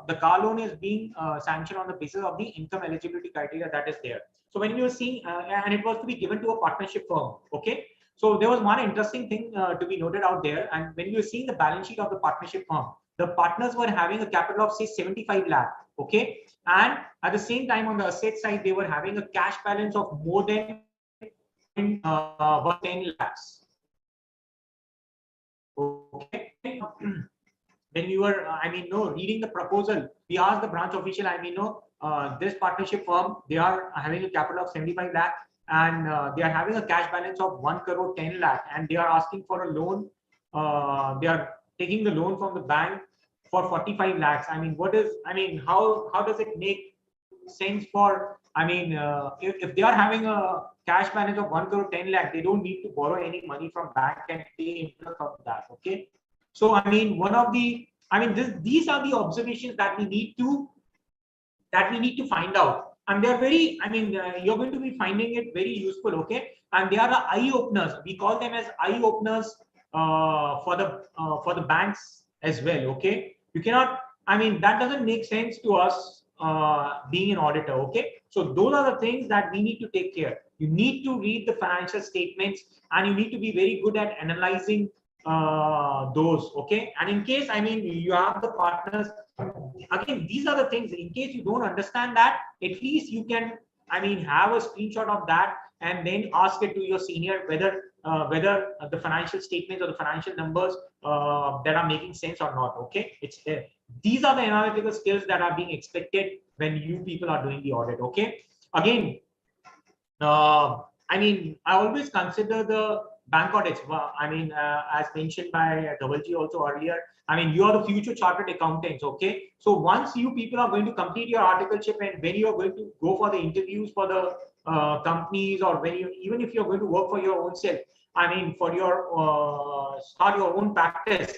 the car loan is being sanctioned on the basis of the income eligibility criteria that is there. So when we were seeing, and it was to be given to a partnership firm. Okay, so there was one interesting thing to be noted out there. And when you were seeing the balance sheet of the partnership firm, the partners were having a capital of say 75 lakh. Okay, and at the same time on the asset side, they were having a cash balance of more than 10 lakhs. Okay. When we were, I mean, no, reading the proposal, we asked the branch official, I mean, no, this partnership firm, they are having a capital of 75 lakh. and they are having a cash balance of 1 crore 10 lakh, and they are asking for a loan. They are taking the loan from the bank for 45 lakhs. I mean, how does it make sense for, if they are having a cash balance of 1 crore 10 lakh, they don't need to borrow any money from bank and pay interest of that. Okay. So, these are the observations that we need to find out. And they're very, you're going to be finding it very useful. Okay. And they are the eye openers. We call them as eye openers for the banks as well. Okay. You cannot, that doesn't make sense to us being an auditor. Okay. So those are the things that we need to take care. You need to read the financial statements, and you need to be very good at analyzing those. Okay. And in case, you have the partners, again, these are the things, in case you don't understand that, at least you can, have a screenshot of that and then ask it to your senior whether the financial statements or the financial numbers that are making sense or not. Okay. These are the analytical skills that are being expected when you people are doing the audit. Okay. Again, I always consider the bank audits. As mentioned by Dhaval also earlier, you are the future chartered accountants. Okay. So once you people are going to complete your articleship, and when you are going to go for the interviews for the companies, or even if you're going to work for your own self, for your start your own practice,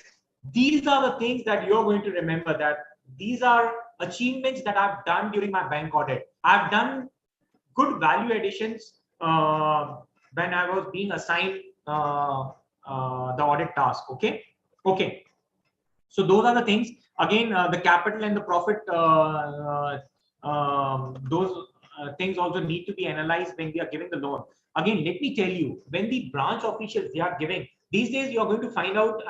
these are the things that you're going to remember, that these are achievements that I've done during my bank audit. I've done good value additions when I was being assigned the audit task. Okay. Okay. So those are the things. Again, the capital and the profit, those things also need to be analyzed when we are giving the loan. Again, let me tell you, when the branch officials, they are giving, these days you are going to find out,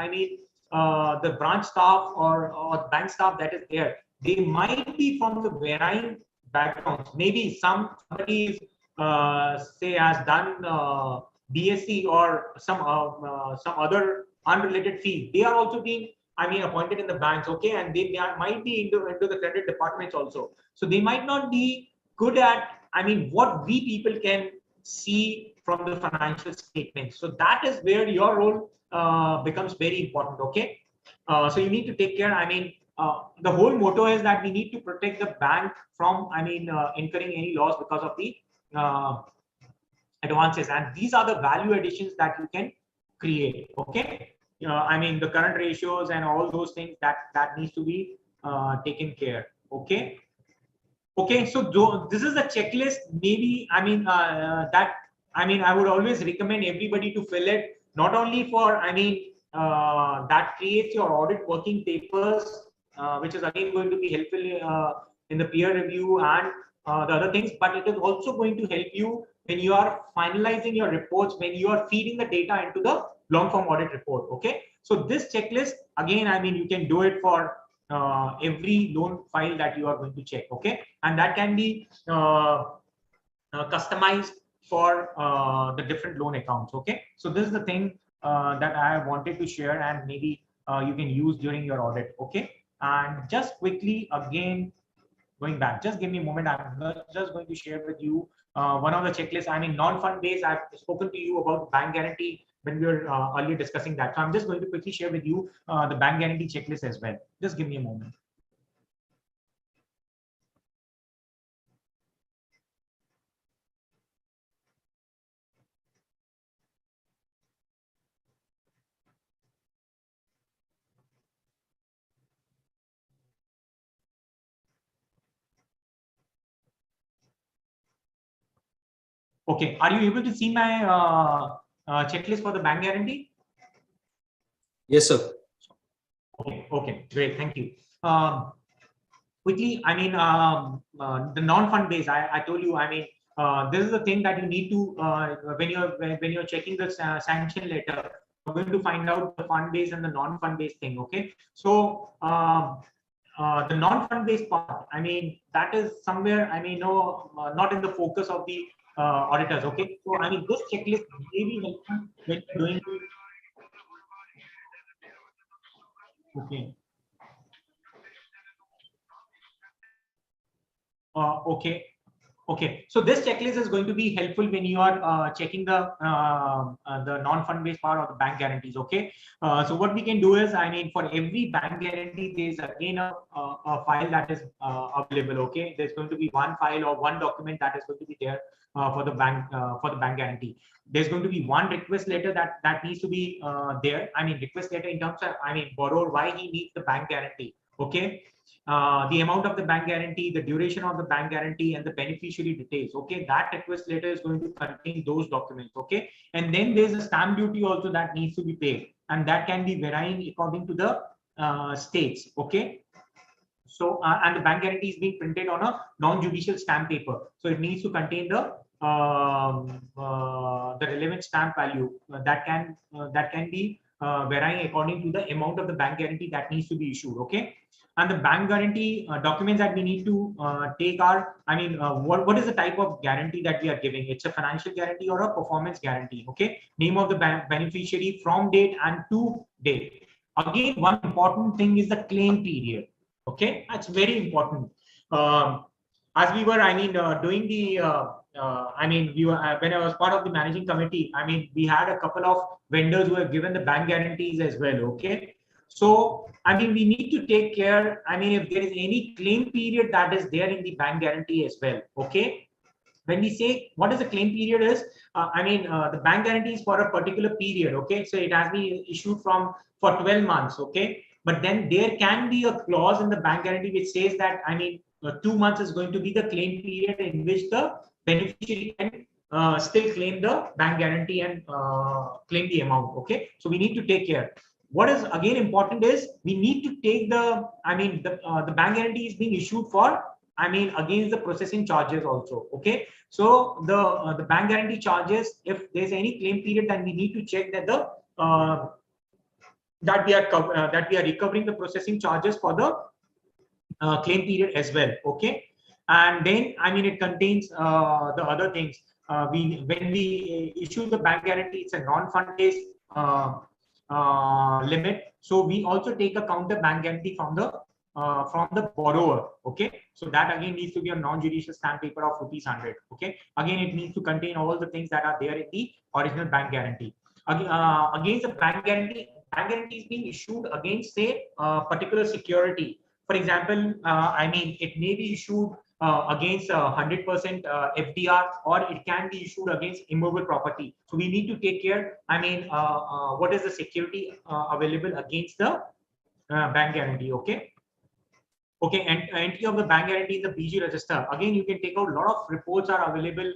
the branch staff or bank staff that is there, they might be from the varying backgrounds. Maybe somebody is, say, has done BSc or some other unrelated field. They are also being appointed in the banks. Okay. And they might be into the credit departments also. So they might not be good at what we people can see from the financial statements. So that is where your role becomes very important. Okay. So you need to take care. The whole motto is that we need to protect the bank from incurring any loss because of the advances, and these are the value additions that you can create. Okay. The current ratios and all those things that needs to be taken care. Okay. Okay. So this is a checklist. Maybe I would always recommend everybody to fill it, not only for that creates your audit working papers, which is again going to be helpful in the peer review and the other things, but it is also going to help you when you are finalizing your reports, when you are feeding the data into the long form audit report. Okay. So this checklist, again, you can do it for every loan file that you are going to check. Okay. And that can be customized for the different loan accounts. Okay. So this is the thing that I wanted to share, and maybe you can use during your audit. Okay. And just quickly, again, going back, just give me a moment. I'm just going to share with you one of the checklists. Non-fund based, I've spoken to you about bank guarantee when we were earlier discussing that. So I'm just going to quickly share with you the bank guarantee checklist as well. Just give me a moment. Okay, are you able to see my checklist for the bank guarantee? Yes, sir. Okay, okay, great, thank you. Quickly, the non-fund based, I told you, this is the thing that you need to, when you're checking the sanction letter, you're going to find out the fund based and the non-fund based thing. Okay, so the non-fund based part, that is somewhere, not in the focus of the auditors. Okay, so this checklist really helpful when you're doing. Okay. Okay. Okay, so this checklist is going to be helpful when you are checking the non-fund based part of the bank guarantees. Okay, so what we can do is, I mean, for every bank guarantee, there is again a file that is available. Okay, there's going to be one file or one document that is going to be there for the bank guarantee. There's going to be one request letter that needs to be there. I mean, request letter in terms of, I mean, borrower why he needs the bank guarantee. Okay. The amount of the bank guarantee, the duration of the bank guarantee, and the beneficiary details. Okay, that request letter is going to contain those documents. Okay, and then there's a stamp duty also that needs to be paid, and that can be varying according to the states. Okay, so and the bank guarantee is being printed on a non-judicial stamp paper, so it needs to contain the relevant stamp value that can be varying according to the amount of the bank guarantee that needs to be issued. Okay. And the bank guarantee documents that we need to take are, I mean, what is the type of guarantee that we are giving? It's a financial guarantee or a performance guarantee. Okay, name of the beneficiary, from date and to date. Again, one important thing is the claim period. Okay, that's very important. As we were, I mean, doing the, I mean, we were when I was part of the managing committee. I mean, we had a couple of vendors who have given the bank guarantees as well. Okay. So, I mean, we need to take care. I mean, if there is any claim period that is there in the bank guarantee as well. Okay. When we say what is the claim period is, I mean, the bank guarantee is for a particular period. Okay. So it has been issued for 12 months. Okay. But then there can be a clause in the bank guarantee which says that, I mean, 2 months is going to be the claim period in which the beneficiary can still claim the bank guarantee and claim the amount. Okay. So we need to take care. What is again important is we need to take the, I mean, the bank guarantee is being issued for, I mean, against the processing charges also. Okay. So the bank guarantee charges, if there's any claim period, then we need to check that the that we are recovering the processing charges for the claim period as well. Okay. And then, I mean, it contains the other things. When we issue the bank guarantee, it's a non-fund based limit. So we also take a counter bank guarantee from the borrower. Okay. So that again needs to be a non-judicial stamp paper of ₹100. Okay. Again, it needs to contain all the things that are there in the original bank guarantee. Against the bank guarantee is being issued against, say, particular security. For example, I mean, it may be issued against 100% FDR, or it can be issued against immovable property. So we need to take care. I mean, what is the security available against the bank guarantee? Okay. Okay, and entry of the bank guarantee in the BG register. Again, you can take out a lot of reports are available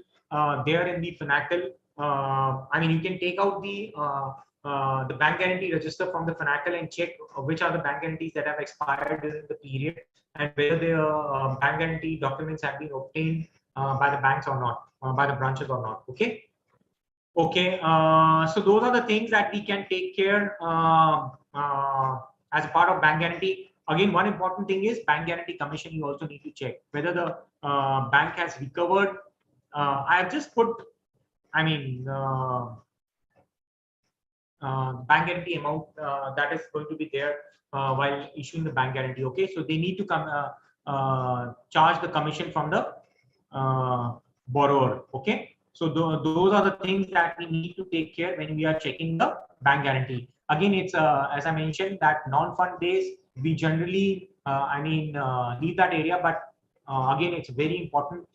there in the Finacle. I mean, you can take out the bank guarantee register from the Finacle and check which are the bank guarantees that have expired in the period and whether the bank guarantee documents have been obtained by the banks or not, by the branches or not. Okay. Okay. So those are the things that we can take care as a part of bank guarantee. Again, one important thing is bank guarantee commission. You also need to check whether the bank has recovered. I have just put, I mean, bank guarantee amount that is going to be there while issuing the bank guarantee. Okay, so they need to come charge the commission from the borrower. Okay, so those are the things that we need to take care when we are checking the bank guarantee. Again, it's as I mentioned that non-fund based, we generally I mean leave that area, but again, it's a very important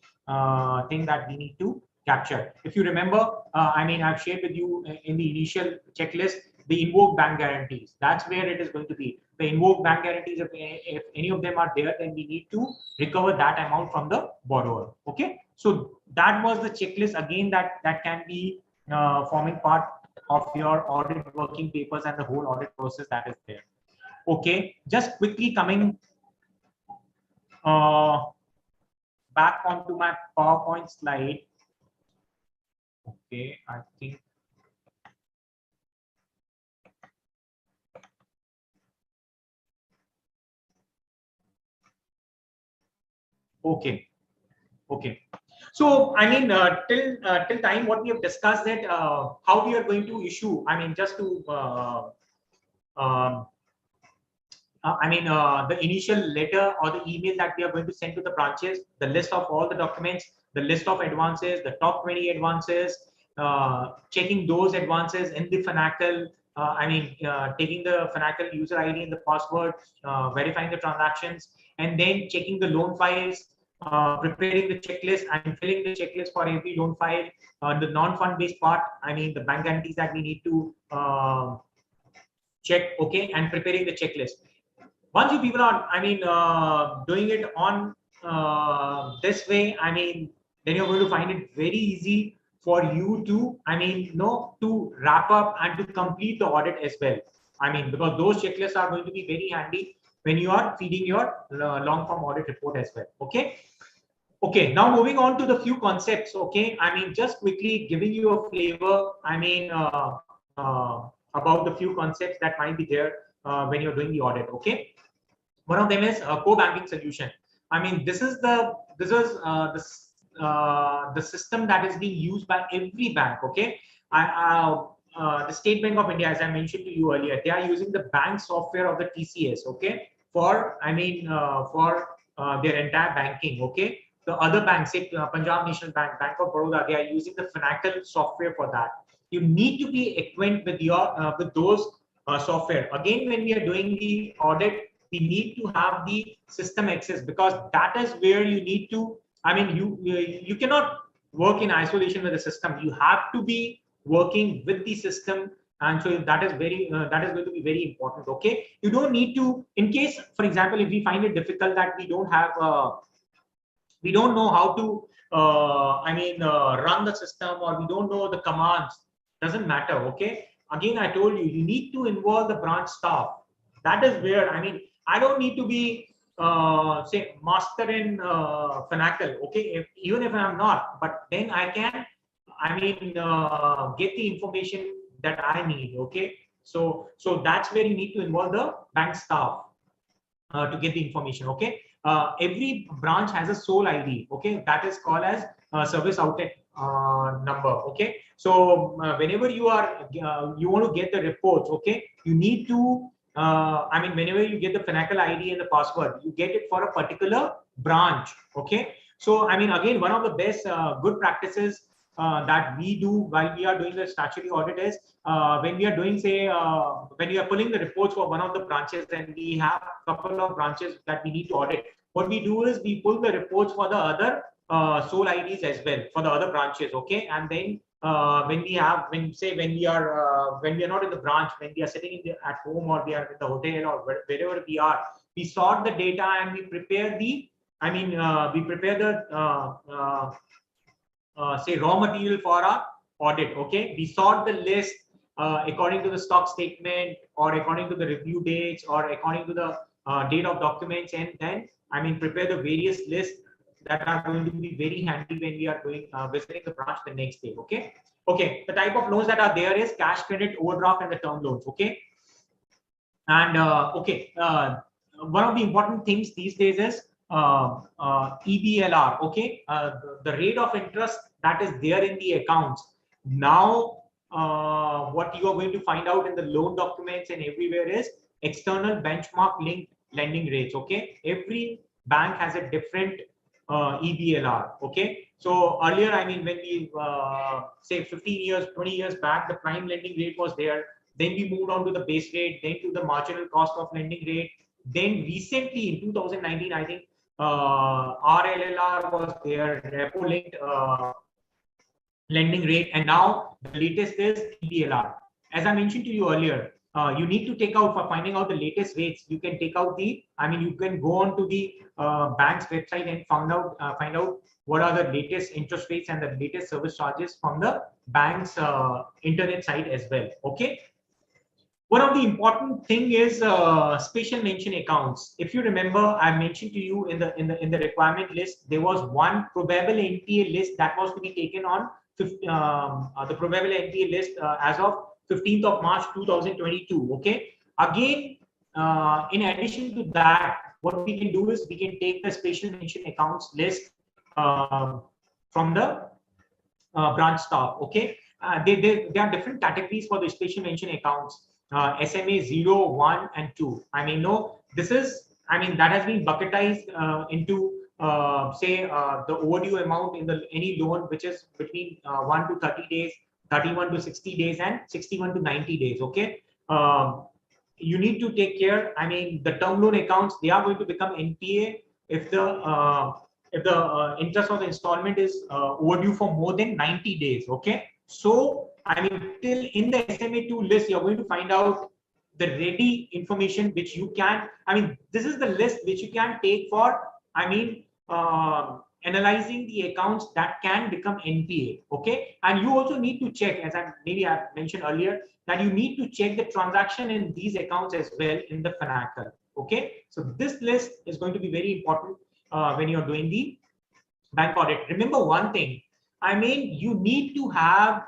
thing that we need to capture. If you remember, I mean, I've shared with you in the initial checklist the invoked bank guarantees. That's where it is going to be. The invoked bank guarantees, if any of them are there, then we need to recover that amount from the borrower. Okay, so that was the checklist again that can be forming part of your audit working papers and the whole audit process that is there. Okay, just quickly coming back onto my PowerPoint slide. Okay, I think. Okay. Okay. So I mean, till time what we have discussed that how we are going to issue. I mean, just to I mean, the initial letter or the email that we are going to send to the branches, the list of all the documents, the list of advances, the top 20 advances, checking those advances in the FNACL, taking the FNACL user ID and the password, verifying the transactions, and then checking the loan files, preparing the checklist and filling the checklist for every loan file. The non-fund based part, the bank guarantees that we need to check, okay, and preparing the checklist. Once you people are, doing it on this way, then you're going to find it very easy for you to, to wrap up and to complete the audit as well. Because those checklists are going to be very handy when you are feeding your long form audit report as well. Okay. Okay. Now moving on to the few concepts. Okay. Just quickly giving you a flavor. About the few concepts that might be there when you're doing the audit. Okay. One of them is co-banking solution. This is the system that is being used by every bank. Okay. The State Bank of India, as I mentioned to you earlier, they are using the bank software of the TCS. Okay. For their entire banking. Okay. The other banks, say Punjab National Bank, Bank of Baroda, they are using the FNACL software for that. You need to be acquainted with your with those software. Again, when we are doing the audit, we need to have the system access, because that is where you need to. You cannot work in isolation with the system. You have to be working with the system, and so that is very that is going to be very important. Okay, you don't need to. In case, for example, if we find it difficult that we don't have we don't know how to run the system, or we don't know the commands, doesn't matter. Okay, again, I told you, you need to involve the branch staff. That is where I don't need to be say master in FNACL. Okay, even if I'm not, but then I can get the information that I need. Okay, so that's where you need to involve the bank staff to get the information. Okay. Every branch has a sole ID, okay, that is called as service outlet number. Okay, so whenever you are you want to get the reports, okay, you need to whenever you get the FNACL ID and the password, you get it for a particular branch. Okay, so again, one of the best good practices that we do while we are doing the statutory audit is when we are doing, say, when we are pulling the reports for one of the branches, and we have a couple of branches that we need to audit. What we do is we pull the reports for the other sole IDs as well for the other branches. Okay, and then when we are not in the branch, when we are sitting at home, or we are in the hotel, or wherever we are, we sort the data and we prepare the say raw material for our audit. Okay, we sort the list according to the stock statement, or according to the review dates, or according to the date of documents, and then prepare the various lists that are going to be very handy when we are going visiting the branch the next day. Okay, okay, the type of loans that are there is cash credit, overdraft, and the term loans. Okay, and one of the important things these days is EBLR. Okay, the rate of interest that is there in the accounts. Now what you are going to find out in the loan documents and everywhere is external benchmark linked lending rates. Okay, every bank has a different EBLR. Okay, so earlier, when we say 15 years, 20 years back, the prime lending rate was there. Then we moved on to the base rate, then to the marginal cost of lending rate. Then recently in 2019, I think RLLR was there, repo linked lending rate, and now the latest is EBLR. As I mentioned to you earlier, you need to take out, for finding out the latest rates, you can take out the, you can go on to the bank's website and find out what are the latest interest rates and the latest service charges from the bank's internet site as well. Okay. One of the important thing is special mention accounts. If you remember, I mentioned to you in the requirement list, there was one probable NPA list that was to be taken on the probable NPA list as of 15th of March 2022. Okay. Again, in addition to that, what we can do is we can take the special mention accounts list from the branch staff. Okay. There are different categories for the special mention accounts. SMA 0, 1, and 2. This is, that has been bucketized into the overdue amount in any loan which is between 1 to 30 days, 31 to 60 days, and 61 to 90 days. Okay. You need to take care. I mean, the term loan accounts, they are going to become NPA if the interest of the installment is overdue for more than 90 days. Okay. So, I mean, till in the SMA2 list, you're going to find out the ready information which you can, I mean, this is the list which you can take for, I mean, analyzing the accounts that can become NPA. Okay. And you also need to check, as I mentioned earlier, that you need to check the transaction in these accounts as well in the financial. Okay. So this list is going to be very important when you're doing the bank audit. Remember one thing, I mean, you need to have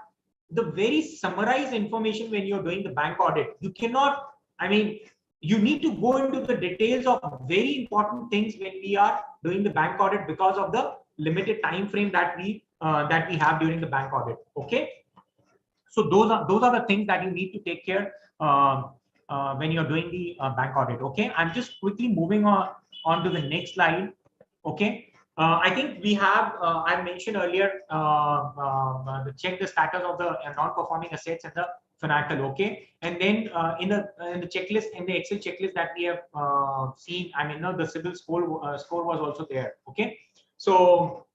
the very summarized information when you're doing the bank audit. You cannot, I mean, you need to go into the details of very important things when we are doing the bank audit because of the limited time frame that we have during the bank audit. Okay. So those are the things that you need to take care when you're doing the bank audit. Okay. I'm just quickly moving on to the next slide. Okay. I think we have, I mentioned earlier, check the status of the non-performing assets and the financial. Okay. And then in the checklist, in the Excel checklist that we have seen, I mean, the CIBIL score was also there. Okay. So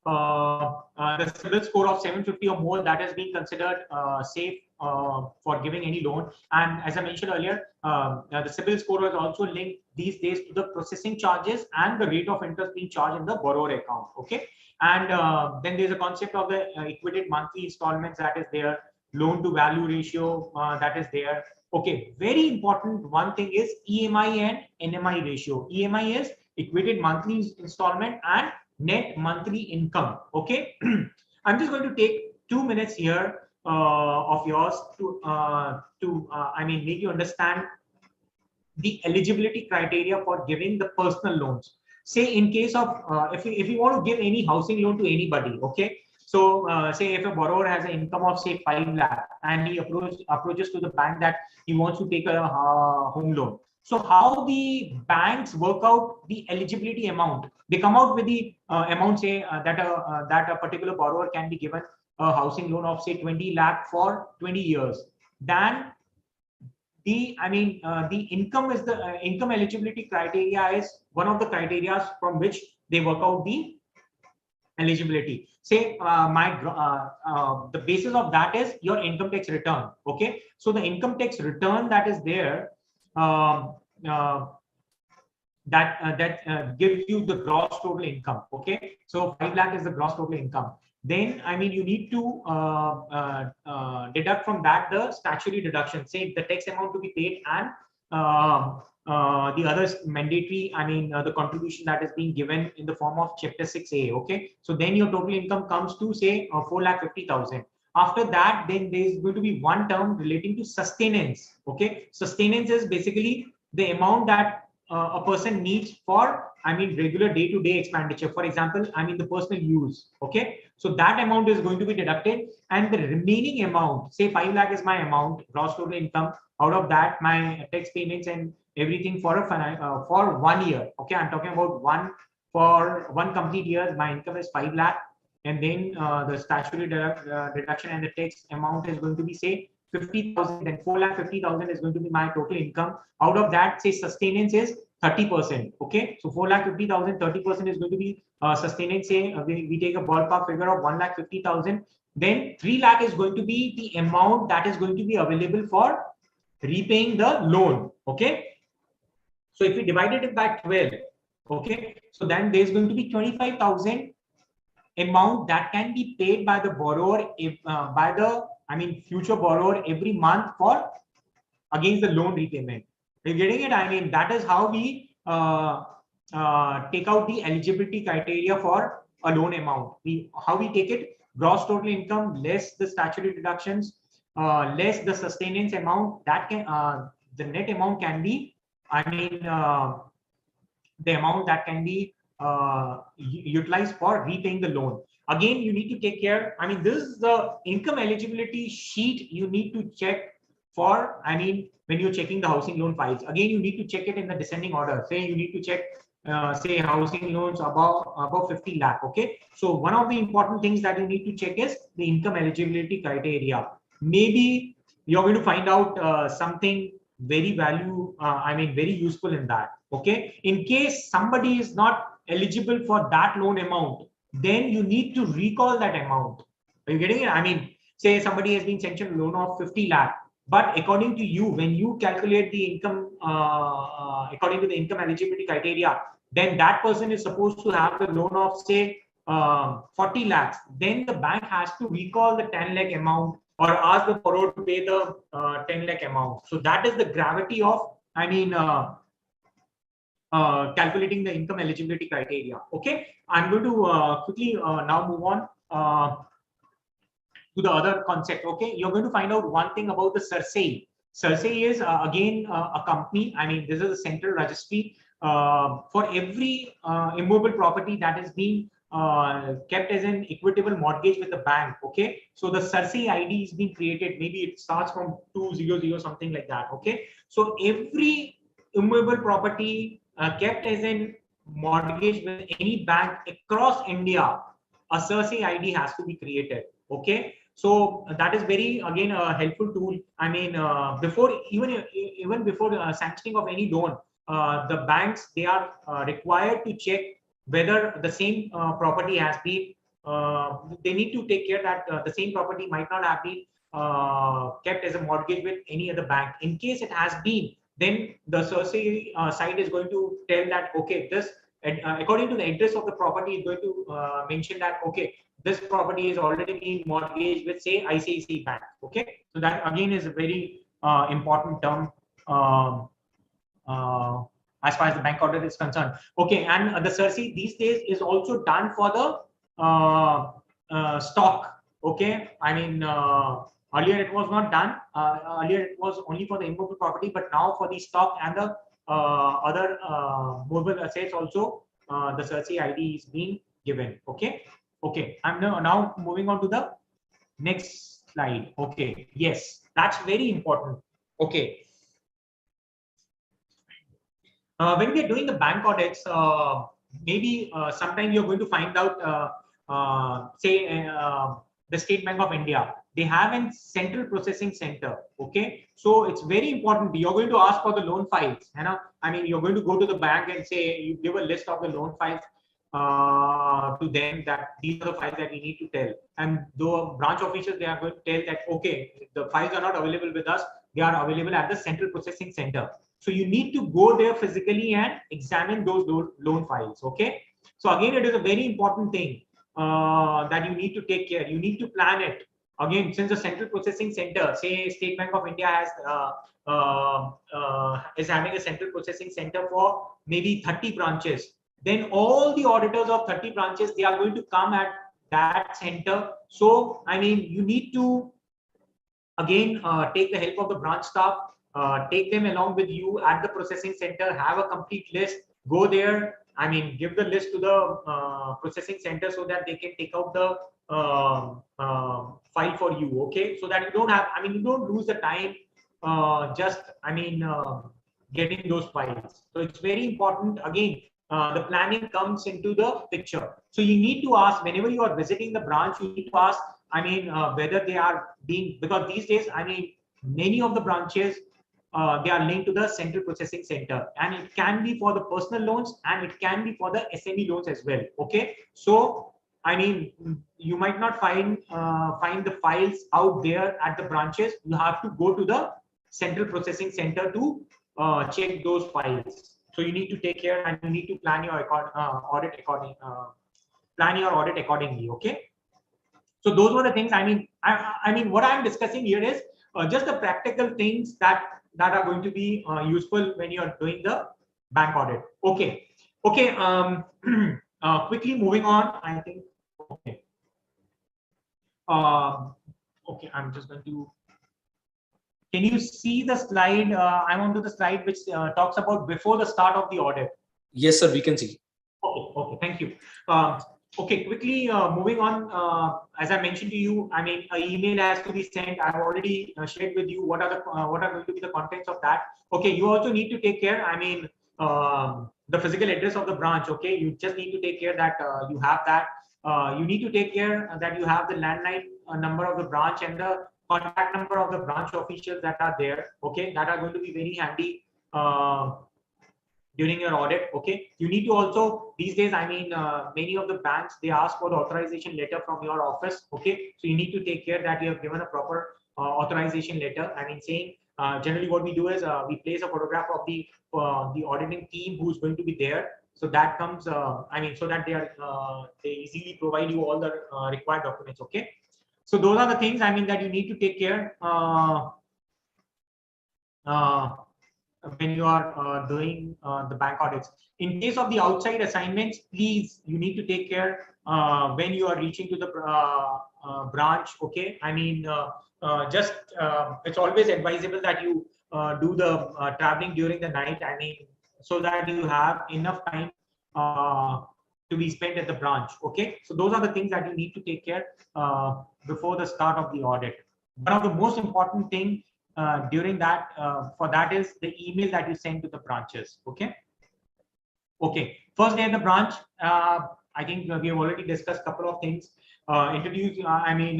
the CIBIL score of 750 or more, that has been considered safe for giving any loan. And as I mentioned earlier, the CIBIL score is also linked these days to the processing charges and the rate of interest being charged in the borrower account. Okay. And then there's a concept of the equated monthly installments that is there, loan to value ratio that is there. Okay. Very important one thing is EMI and NMI ratio. EMI is equated monthly installment and net monthly income. Okay. I'm just going to take 2 minutes here of yours to I mean, make you understand the eligibility criteria for giving the personal loans. Say in case of if you want to give any housing loan to anybody. Okay. So say if a borrower has an income of say 5 lakh and he approaches to the bank that he wants to take a home loan. So how the banks work out the eligibility amount? They come out with the amount, say that a particular borrower can be given a housing loan of say 20 lakh for 20 years. Then the income is the income eligibility criteria is one of the criteria from which they work out the eligibility. Say the basis of that is your income tax return. Okay, so the income tax return that is there that gives you the gross total income. Okay, so 5 lakh is the gross total income. Then I mean you need to deduct from that the statutory deduction, say the tax amount to be paid and the others mandatory, I mean the contribution that is being given in the form of chapter 6A. Okay, so then your total income comes to say 4,50,000. After that, then there is going to be one term relating to sustenance. Okay, sustenance is basically the amount that a person needs for, I mean, regular day-to-day expenditure. For example, I mean the personal use. Okay, so that amount is going to be deducted, and the remaining amount, say 5 lakh is my amount, gross total income. Out of that, my tax payments and everything for for 1 year. Okay, I'm talking about for one complete year, my income is 5 lakh. And then the statutory deduction and the tax amount is going to be say 50,000. Then 4,50,000 is going to be my total income. Out of that, say sustenance is 30%. Okay, so 4,50,000, 30% is going to be sustenance. Say we take a ballpark figure of 1,50,000. Then 3 lakh is going to be the amount that is going to be available for repaying the loan. Okay, so if we divide it by 12, okay, so then there's going to be 25,000 amount that can be paid by the borrower if by the future borrower every month for against the loan repayment. You're getting it? I mean, that is how we take out the eligibility criteria for a loan amount. How we take it: gross total income less the statutory deductions, less the sustenance amount. That can the net amount can be, the amount that can be utilized for repaying the loan. Again, you need to take care. I mean, this is the income eligibility sheet you need to check for. I mean, when you're checking the housing loan files, again, you need to check it in the descending order. Say you need to check say housing loans above 50 lakh. Okay, so one of the important things that you need to check is the income eligibility criteria. Maybe you're going to find out something very very useful in that. Okay, in case somebody is not eligible for that loan amount, then you need to recall that amount. Are you getting it? I mean, say somebody has been sanctioned a loan of 50 lakh, but according to you, when you calculate the income according to the income eligibility criteria, then that person is supposed to have the loan of say 40 lakhs. Then the bank has to recall the 10 lakh amount or ask the borrower to pay the 10 lakh amount. So that is the gravity of, calculating the income eligibility criteria. Okay, I'm going to quickly now move on to the other concept. Okay, you're going to find out one thing about the CIRC. CIRC is again a company. I mean, this is a central registry for every immovable property that is being kept as an equitable mortgage with the bank. Okay, so the CIRC ID is being created. Maybe it starts from 200 something like that. Okay, so every immovable property kept as an mortgage with any bank across India, a CIRC ID has to be created. Okay, so that is very again a helpful tool. I mean, before even before sanctioning of any loan, the banks, they are required to check whether the same property has been. They need to take care that the same property might not have been kept as a mortgage with any other bank. In case it has been, then the CIRC side is going to tell that okay, this according to the address of the property is going to mention that okay, this property is already being mortgaged with say ICICI Bank. Okay, so that again is a very important term as far as the bank audit is concerned. Okay, and the CIRC these days is also done for the stock. Okay, I mean, earlier it was not done. Earlier it was only for the immovable property, but now for the stock and the other movable assets also, the CIRC ID is being given. Okay, okay. I'm now moving on to the next slide. Okay, yes, that's very important. Okay. When we are doing the bank audits, maybe sometime you're going to find out, say, the State Bank of India, they have a central processing center. Okay, so it's very important. You're going to ask for the loan files. You know, I mean, you're going to go to the bank and say you give a list of the loan files to them that these are the files that we need to tell. And the branch officials, they are going to tell that okay, the files are not available with us. They are available at the central processing center. So you need to go there physically and examine those loan files. Okay. So again, it is a very important thing that you need to take care. You need to plan it. Again, since the central processing center, say State Bank of India has is having a central processing center for maybe 30 branches, then all the auditors of 30 branches, they are going to come at that center. So I mean, you need to again take the help of the branch staff. Take them along with you at the processing center, have a complete list, go there. I mean, give the list to the processing center so that they can take out the file for you. Okay, so that you don't have, I mean, you don't lose the time getting those files. So it's very important. Again, the planning comes into the picture. So you need to ask whenever you are visiting the branch, you need to ask, I mean, whether they are being, because these days, I mean, many of the branches, they are linked to the central processing center, and it can be for the personal loans and it can be for the SME loans as well. Okay, so I mean, you might not find the files out there at the branches. You have to go to the central processing center to check those files. So you need to take care and you need to plan your audit accordingly. Okay, so those were the things. I mean, what I'm discussing here is just the practical things that are going to be useful when you are doing the bank audit. Okay, okay. Quickly moving on. I think. Okay. Okay, I'm just going to. Can you see the slide? I'm onto the slide which talks about before the start of the audit. Yes, sir. We can see. Okay. Okay. Thank you. Okay, quickly moving on. As I mentioned to you, I mean, an email has to be sent. I've already shared with you what are going to be the contents of that. Okay, you also need to take care. I mean, the physical address of the branch. Okay, you just need to take care that you have that. You need to take care that you have the landline number of the branch and the contact number of the branch officials that are there. Okay, that are going to be very handy during your audit. Okay, you need to also, these days, I mean, many of the banks, they ask for the authorization letter from your office. Okay, so you need to take care that you have given a proper authorization letter. I mean, saying generally what we do is we place a photograph of the auditing team who's going to be there. So that comes, I mean, so that they easily provide you all the required documents. Okay, so those are the things, I mean, that you need to take care when you are doing the bank audits. In case of the outside assignments, please, you need to take care when you are reaching to the branch. Okay, I mean, it's always advisable that you do the traveling during the night. I mean, so that you have enough time to be spent at the branch. Okay, so those are the things that you need to take care before the start of the audit. One of the most important thing during that for that is the email that you send to the branches. Okay, first day at the branch, I think we have already discussed a couple of things. Introduce, I mean,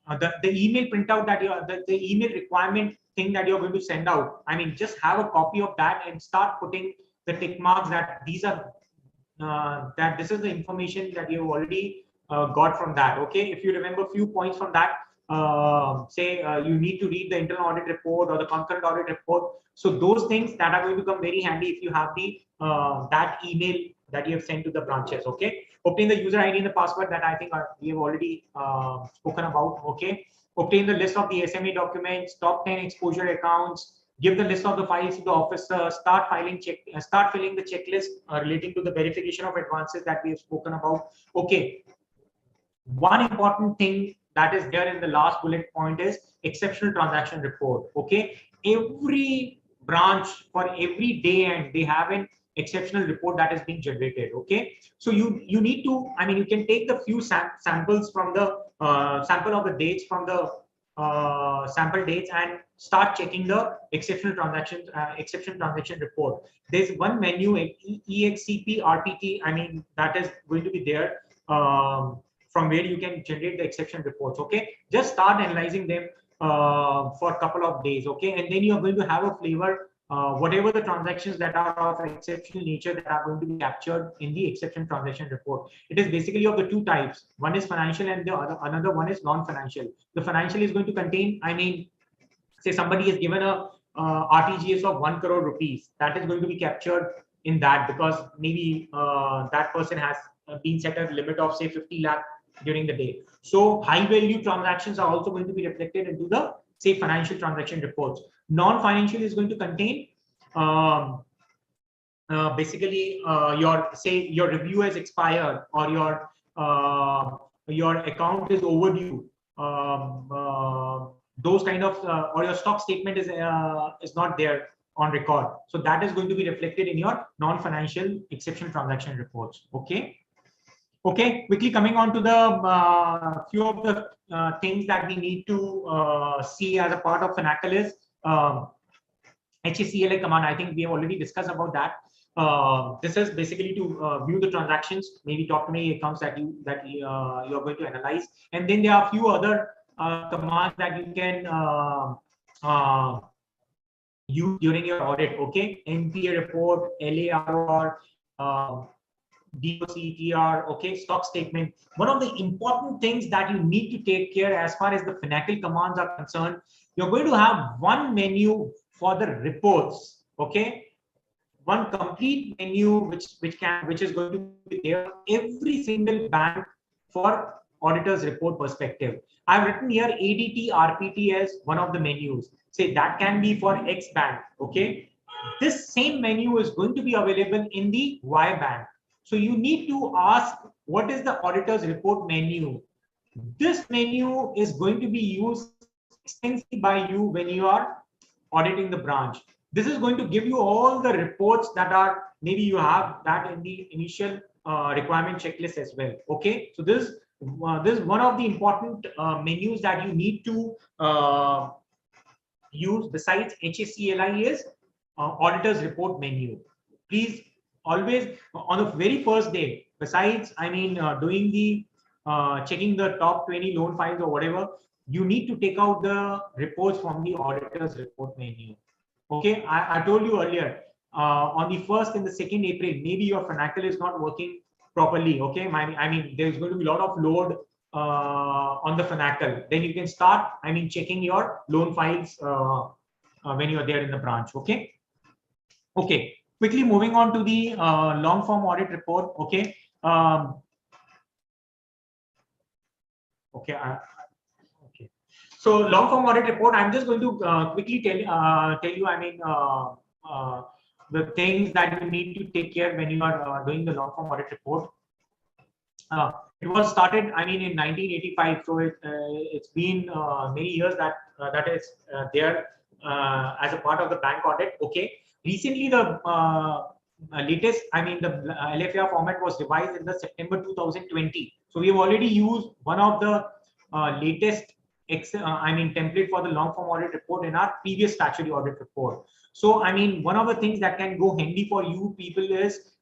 the email printout that the email requirement thing that you're going to send out. I mean, just have a copy of that and start putting the tick marks that these are that this is the information that you've already got from that. Okay, if you remember a few points from that, say you need to read the internal audit report or the concurrent audit report. So those things that are going to come very handy if you have the that email that you have sent to the branches. Okay, obtain the user ID and the password that I think we have already spoken about. Okay, obtain the list of the SMA documents, top 10 exposure accounts. Give the list of the files to the officer. Start filling the checklist relating to the verification of advances that we have spoken about. Okay, one important thing that is there in the last bullet point is exceptional transaction report. Okay, every branch for every day and they have an exceptional report that is being generated. Okay, so you need to, I mean, you can take the few samples from the sample of the dates from the sample dates and start checking the exception transaction report. There's one menu, EXCP RPT, I mean, that is going to be there from where you can generate the exception reports. Okay, just start analyzing them for a couple of days. Okay, and then you are going to have a flavor whatever the transactions that are of exceptional nature that are going to be captured in the exception transaction report. It is basically of the two types. One is financial and the another one is non-financial. The financial is going to contain, I mean, say somebody has given a RTGS of 1 crore rupees. That is going to be captured in that because maybe that person has been set a limit of say 50 lakh during the day. So high value transactions are also going to be reflected into the say financial transaction reports. Non-financial is going to contain basically your review has expired or your account is overdue. Those kind of or your stock statement is not there on record. So that is going to be reflected in your non-financial exception transaction reports. Okay. Okay, quickly coming on to the few of the things that we need to see as a part of FNACL is HACLA command. I think we have already discussed about that. This is basically to view the transactions, maybe top 20 accounts that you are going to analyze, and then there are a few other commands that you can use during your audit. Okay, NPA report, LARR. DOCTR, okay, stock statement. One of the important things that you need to take care as far as the FNACL commands are concerned, you're going to have one menu for the reports, okay, one complete menu which is going to be there every single bank for auditor's report perspective. I've written here ADT RPT as one of the menus. Say that can be for X bank, okay. This same menu is going to be available in the Y bank. So you need to ask, what is the auditor's report menu? This menu is going to be used extensively by you when you are auditing the branch. This is going to give you all the reports that are, maybe you have that in the initial requirement checklist as well. Okay, so this is one of the important menus that you need to use besides HACLI is auditor's report menu. Please always on the very first day, besides, doing the checking the top 20 loan files or whatever, you need to take out the reports from the auditor's report menu. Okay, I told you earlier, on the 1st and the 2nd April, maybe your financial is not working properly. Okay, there's going to be a lot of load on the financial. Then you can start, checking your loan files when you're there in the branch. Okay. Okay. Quickly moving on to the long form audit report. Okay. Okay. Okay. So long form audit report. I'm just going to quickly tell you. The things that you need to take care when you are doing the long form audit report. It was started, in 1985. So it's been many years that is there as a part of the bank audit. Okay. Recently, the latest, the LFAR format was revised in the September 2020. So we have already used one of the latest template for the long form audit report in our previous statutory audit report. So one of the things that can go handy for you people is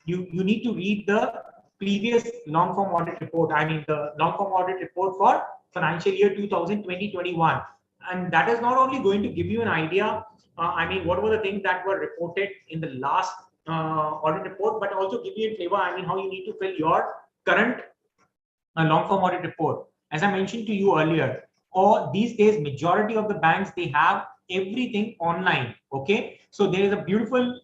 you need to read the previous long form audit report. The long form audit report for financial year 2020-21, and that is not only going to give you an idea. What were the things that were reported in the last audit report, but also give you a flavor. How you need to fill your current long form audit report. As I mentioned to you earlier, or these days, majority of the banks, they have everything online. Okay, so there is a beautiful,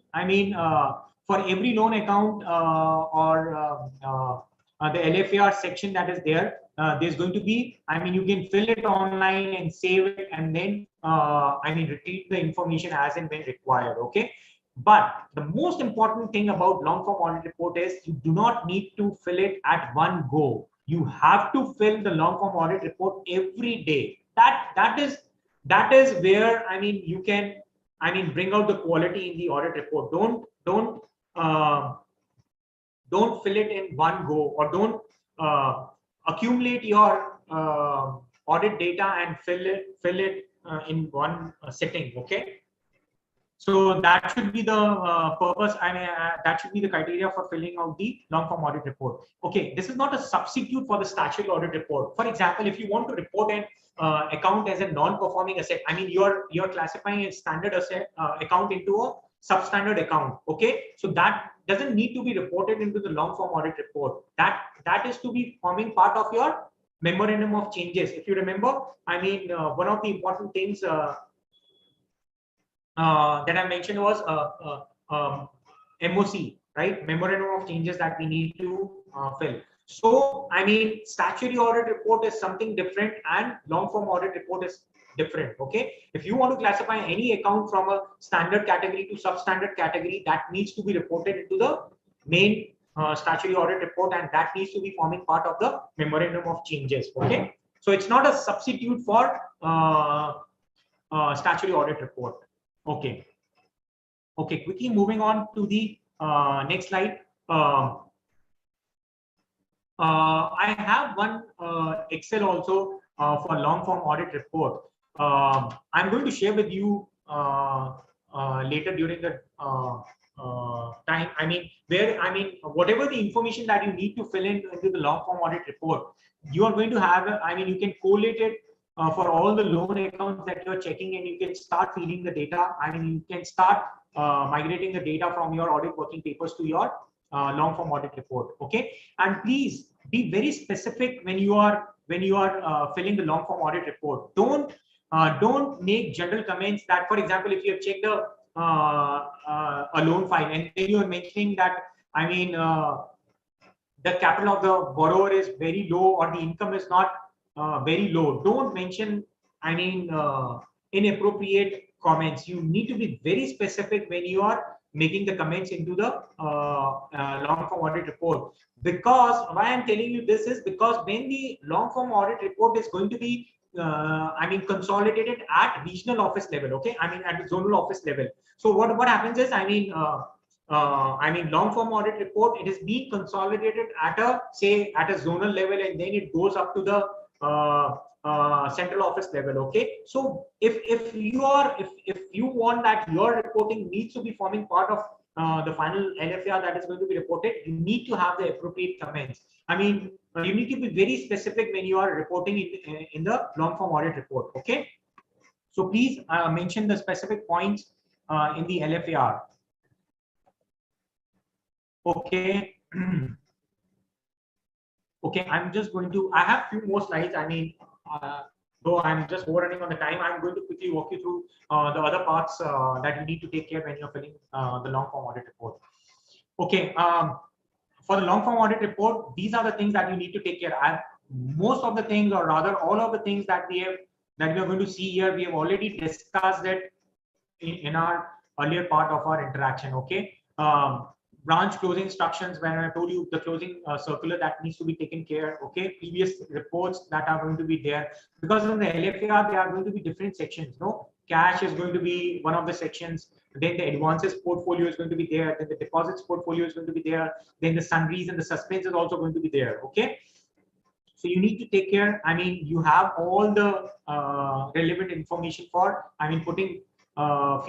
for every loan account or the LFAR section that is there, there's going to be, you can fill it online and save it, and then retrieve the information as and when required. Okay, but the most important thing about long form audit report is you do not need to fill it at one go. You have to fill the long form audit report every day. That is where you can bring out the quality in the audit report. Don't fill it in one go, or don't accumulate your audit data and fill it in one sitting. Okay, so that should be the purpose. That should be the criteria for filling out the long form audit report. Okay, this is not a substitute for the statutory audit report. For example, if you want to report an account as a non-performing asset, you're classifying a standard asset account into a substandard account. Okay, so that doesn't need to be reported into the long form audit report. That is to be forming part of your memorandum of changes. If you remember, one of the important things that I mentioned was MOC, right? Memorandum of changes that we need to fill. So, statutory audit report is something different, and long form audit report is different. Okay, if you want to classify any account from a standard category to substandard category, that needs to be reported into the main statutory audit report, and that needs to be forming part of the memorandum of changes. Okay, so it's not a substitute for statutory audit report. Okay. Okay, quickly moving on to the next slide. I have one Excel also for long form audit report. I'm going to share with you later during the time. Whatever the information that you need to fill in into the long form audit report, you are going to have. You can collate it for all the loan accounts that you're checking, and you can start feeding the data. You can start migrating the data from your audit working papers to your long form audit report. Okay, and please be very specific when you are filling the long form audit report. Don't make general comments that, for example, if you have checked a loan file and then you are mentioning that the capital of the borrower is very low or the income is not very low. Don't mention inappropriate comments. You need to be very specific when you are making the comments into the long form audit report. Because why I'm telling you this is because when the long form audit report is going to be consolidated at regional office level. Okay, at the zonal office level. So what happens is long form audit report, it is being consolidated at a zonal level, and then it goes up to the central office level. Okay, so if you want that your reporting needs to be forming part of the final LFAR that is going to be reported, you need to have the appropriate comments. I mean, you need to be very specific when you are reporting in the long form audit report. Okay, so please mention the specific points in the LFAR. Okay. Okay, I'm just going to, I have few more slides. I mean, though I'm just overrunning on the time, I'm going to quickly walk you through the other parts that you need to take care when you're filling the long form audit report. Okay, for the long form audit report, these are the things that you need to take care of. Most of the things, or rather all of the things that we are going to see here, we have already discussed it in our earlier part of our interaction. Okay. Branch closing instructions, when I told you the closing circular that needs to be taken care. Okay, previous reports that are going to be there, because in the LFAR there are going to be different sections. No, cash is going to be one of the sections. Then the advances portfolio is going to be there. Then the deposits portfolio is going to be there. Then the sundries and the suspense is also going to be there. Okay, so you need to take care. I mean, you have all the relevant information for, I mean, putting while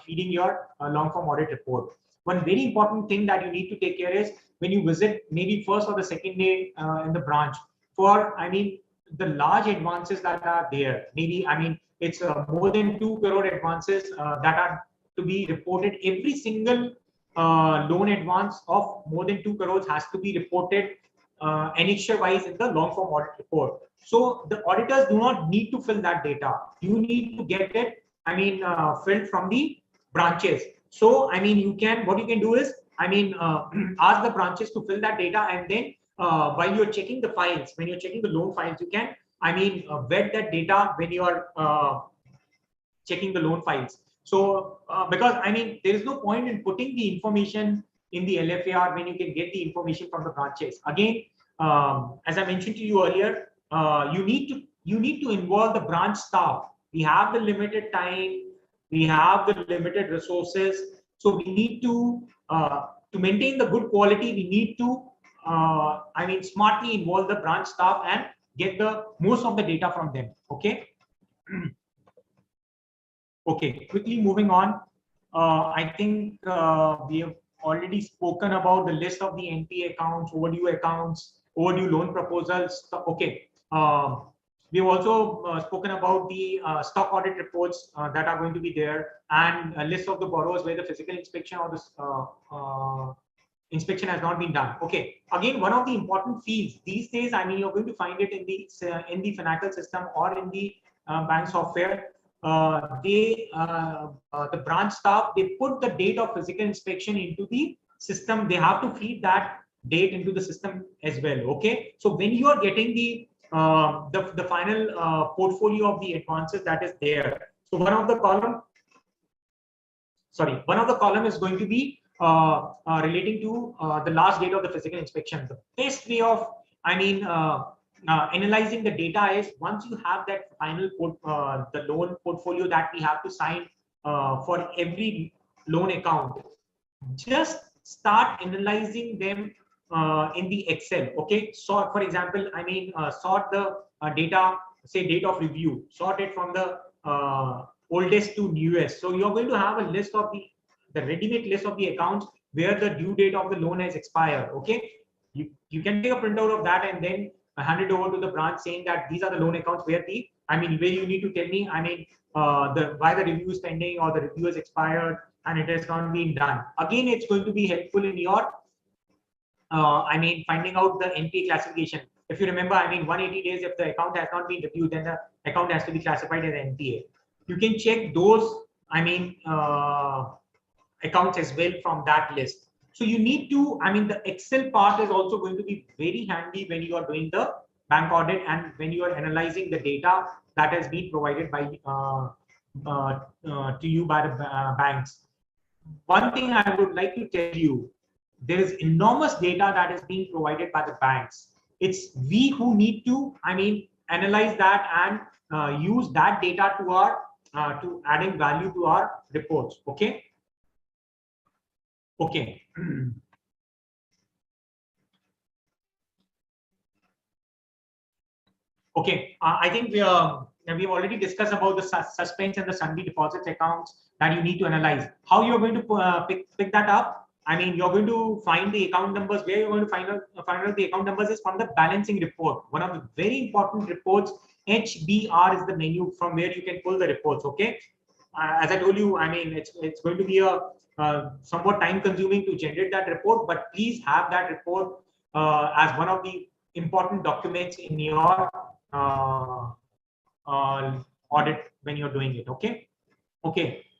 feeding your long form audit report. One very important thing that you need to take care is when you visit maybe first or the second day in the branch, for, I mean, the large advances that are there, maybe, I mean, it's more than 2 crore advances that are to be reported. Every single loan advance of more than 2 crores has to be reported annexure wise in the long form audit report. So the auditors do not need to fill that data. You need to get it, I mean, filled from the branches. So, I mean, you can, what you can do is, I mean, ask the branches to fill that data, and then while you're checking the files, when you're checking the loan files, you can, I mean, vet that data when you are checking the loan files. So, because, I mean, there is no point in putting the information in the LFAR when you can get the information from the branches. Again, as I mentioned to you earlier, you need to involve the branch staff. We have the limited time. We have the limited resources, so we need to maintain the good quality. We need to, I mean, smartly involve the branch staff and get the most of the data from them. Okay. Okay. Quickly moving on. I think we have already spoken about the list of the NPA accounts, overdue loan proposals. Okay. We've also spoken about the stock audit reports that are going to be there, and a list of the borrowers where the physical inspection or the inspection has not been done. Okay. Again, one of the important fields these days, I mean, you're going to find it in the financial system or in the bank software. The branch staff, they put the date of physical inspection into the system. They have to feed that date into the system as well. Okay. So when you are getting the final portfolio of the advances that is there. So one of the column is going to be relating to the last date of the physical inspection. The best way of, I mean, analyzing the data is once you have that final the loan portfolio that we have to sign for every loan account, just start analyzing them in the Excel. Okay, so for example, I mean, sort the data, say date of review, sort it from the oldest to newest. So you're going to have a list of the ready-made list of the accounts where the due date of the loan has expired. Okay, you can take a printout of that and then hand it over to the branch saying that these are the loan accounts where where you need to tell me, I mean, why the review is pending or the review has expired and it has not been done. Again, it's going to be helpful in your I mean, finding out the NPA classification. If you remember, I mean, 180 days, if the account has not been reviewed, then the account has to be classified as NPA. You can check those, I mean, accounts as well from that list. So you need to, I mean, the Excel part is also going to be very handy when you are doing the bank audit and when you are analyzing the data that has been provided by to you by the banks. One thing I would like to tell you, there is enormous data that is being provided by the banks. It's we who need to, I mean, analyze that and use that data to our to adding value to our reports. Okay. Okay. Okay, I think we've already discussed about the suspense and the sundry deposits accounts that you need to analyze. How you're going to pick that up? I mean, you're going to find the account numbers. Where you're going to find out the account numbers is from the balancing report. One of the very important reports, HBR, is the menu from where you can pull the reports. Okay, as I told you, I mean, it's going to be a somewhat time consuming to generate that report, but please have that report as one of the important documents in your audit when you're doing it. Okay,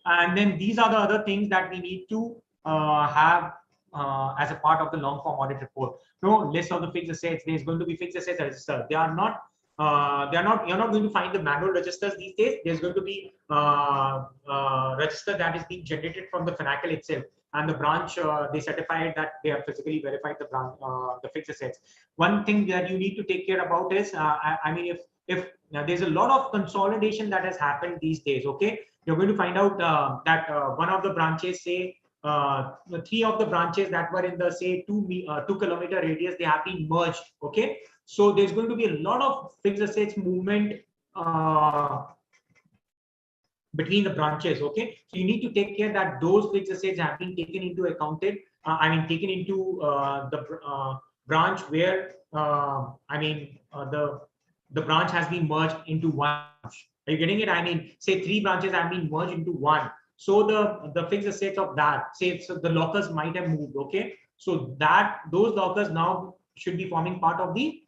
and then these are the other things that we need to have as a part of the long form audit report. No list of the fixed assets. There's going to be fixed assets register. You're not going to find the manual registers these days. There's going to be register that is being generated from the Finacle itself, and the branch they certified that they have physically verified the branch, the fixed assets. One thing that you need to take care about is I mean, if there's a lot of consolidation that has happened these days, okay, you're going to find out that one of the branches, say 3 of the branches that were in the, say, 2 kilometer radius, they have been merged. Okay, so there's going to be a lot of fixed assets movement between the branches. Okay, so you need to take care that those fixed assets have been taken into accounted. Taken into the branch where I mean the branch has been merged into one. Are you getting it? I mean, say 3 branches have been merged into one. So the fixed assets of that, say, so the lockers might have moved. Okay, so that those lockers now should be forming part of the,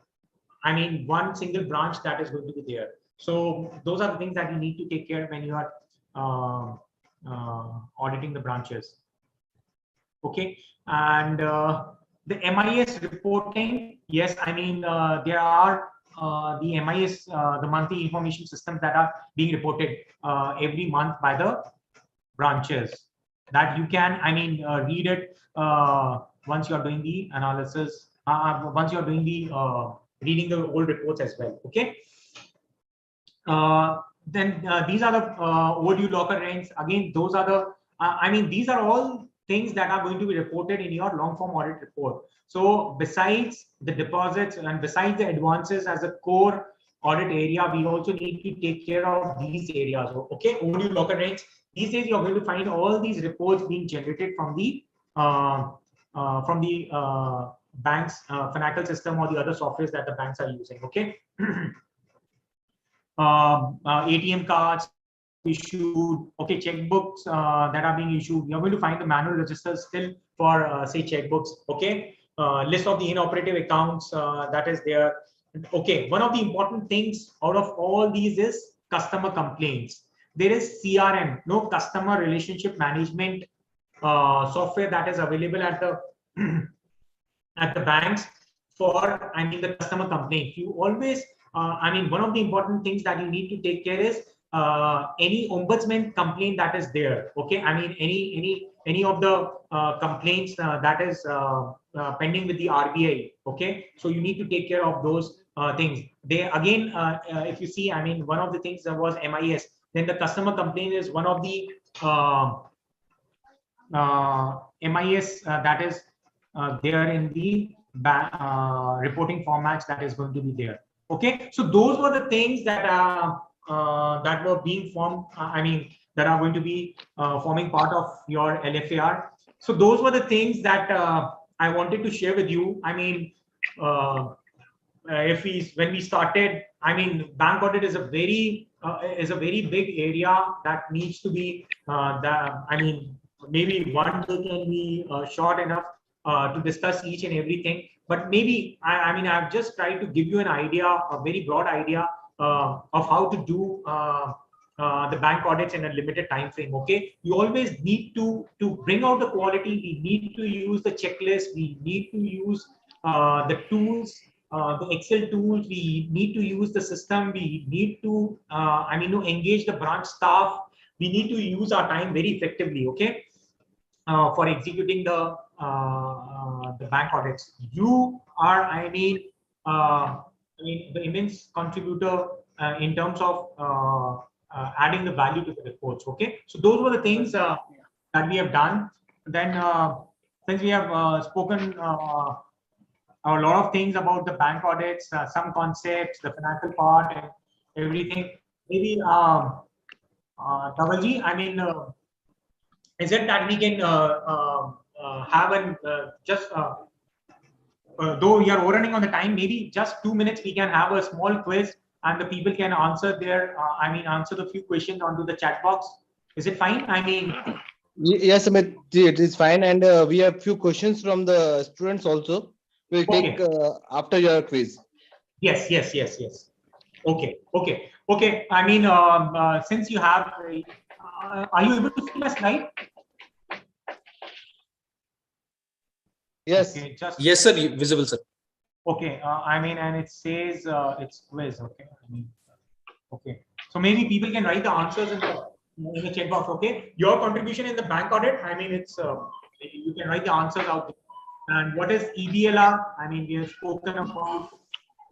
I mean, one single branch that is going to be there. So those are the things that you need to take care of when you are auditing the branches. Okay, and the MIS reporting, yes, I mean there are the MIS, the monthly information systems that are being reported every month by the branches, that you can, I mean, read it once you are doing the analysis, once you are doing the reading the old reports as well. Okay, then these are the overdue locker rents. Again, those are the I mean, these are all things that are going to be reported in your long form audit report. So besides the deposits and besides the advances as a core audit area, we also need to take care of these areas. Okay, overdue locker rents. These days you're going to find all these reports being generated from the bank's Finacle system or the other softwares that the banks are using. Okay, ATM cards issued, okay, checkbooks that are being issued. You're going to find the manual registers still for say checkbooks. Okay, list of the inoperative accounts that is there. Okay, one of the important things out of all these is customer complaints. There is CRM, no customer relationship management software that is available at the banks for, I mean, the customer complaint. You always I mean, one of the important things that you need to take care is any ombudsman complaint that is there. Okay, I mean, any of the complaints that is pending with the RBI. Okay, so you need to take care of those things. They again, if you see, I mean, one of the things that was MIS. Then the customer complaint is one of the MIS that is there in the reporting formats that is going to be there. Okay, so those were the things that that were being formed. I mean, that are going to be forming part of your LFAR. So those were the things that I wanted to share with you. I mean, when we started, I mean, bank audit is a very big area that needs to be. I mean, maybe one day can be short enough to discuss each and everything. But maybe, I mean, I've just tried to give you an idea, a very broad idea of how to do the bank audits in a limited time frame. Okay, you always need to bring out the quality. We need to use the checklist. We need to use the tools, the Excel tools. We need to use the system. We need to, I mean, to engage the branch staff. We need to use our time very effectively. Okay, for executing the bank audits. You are, I mean, the immense contributor in terms of adding the value to the reports. Okay, so those were the things that we have done. Then since we have spoken a lot of things about the bank audits, some concepts, the financial part, and everything. Maybe Dhavalji, I mean, is it that we can have an though we are overrunning on the time, maybe just 2 minutes we can have a small quiz and the people can answer their, answer the few questions onto the chat box. Is it fine? I mean, yes, Amit, it is fine, and we have few questions from the students also. We'll take after your quiz. Yes. Okay. I mean, since you have, are you able to see my slide? Yes. Okay, Yes, sir. Visible, sir. Okay. I mean, and it says it's quiz. Okay. I mean, okay. So maybe people can write the answers in the chat box. Okay. Your contribution in the bank audit. I mean, it's you can write the answers out there. And what is EBLR? I mean, we have spoken about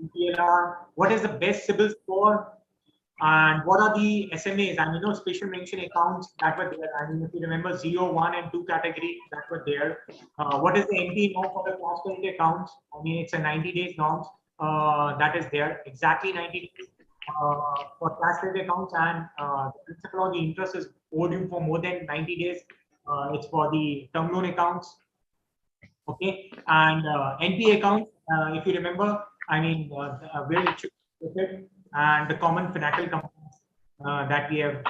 EBLR. What is the best CIBIL score? And what are the SMAs? I mean, special mention accounts that were there. I mean, if you remember 0, 1, and 2 category that were there. What is the NP norm for the class credit accounts? I mean, it's a 90 days norms that is there. Exactly 90 days for class credit accounts, and the principal of the interest is overdue for more than 90 days. It's for the term loan accounts. Okay, and NPA account, if you remember, I mean, where it should be located, and the common financial companies that we have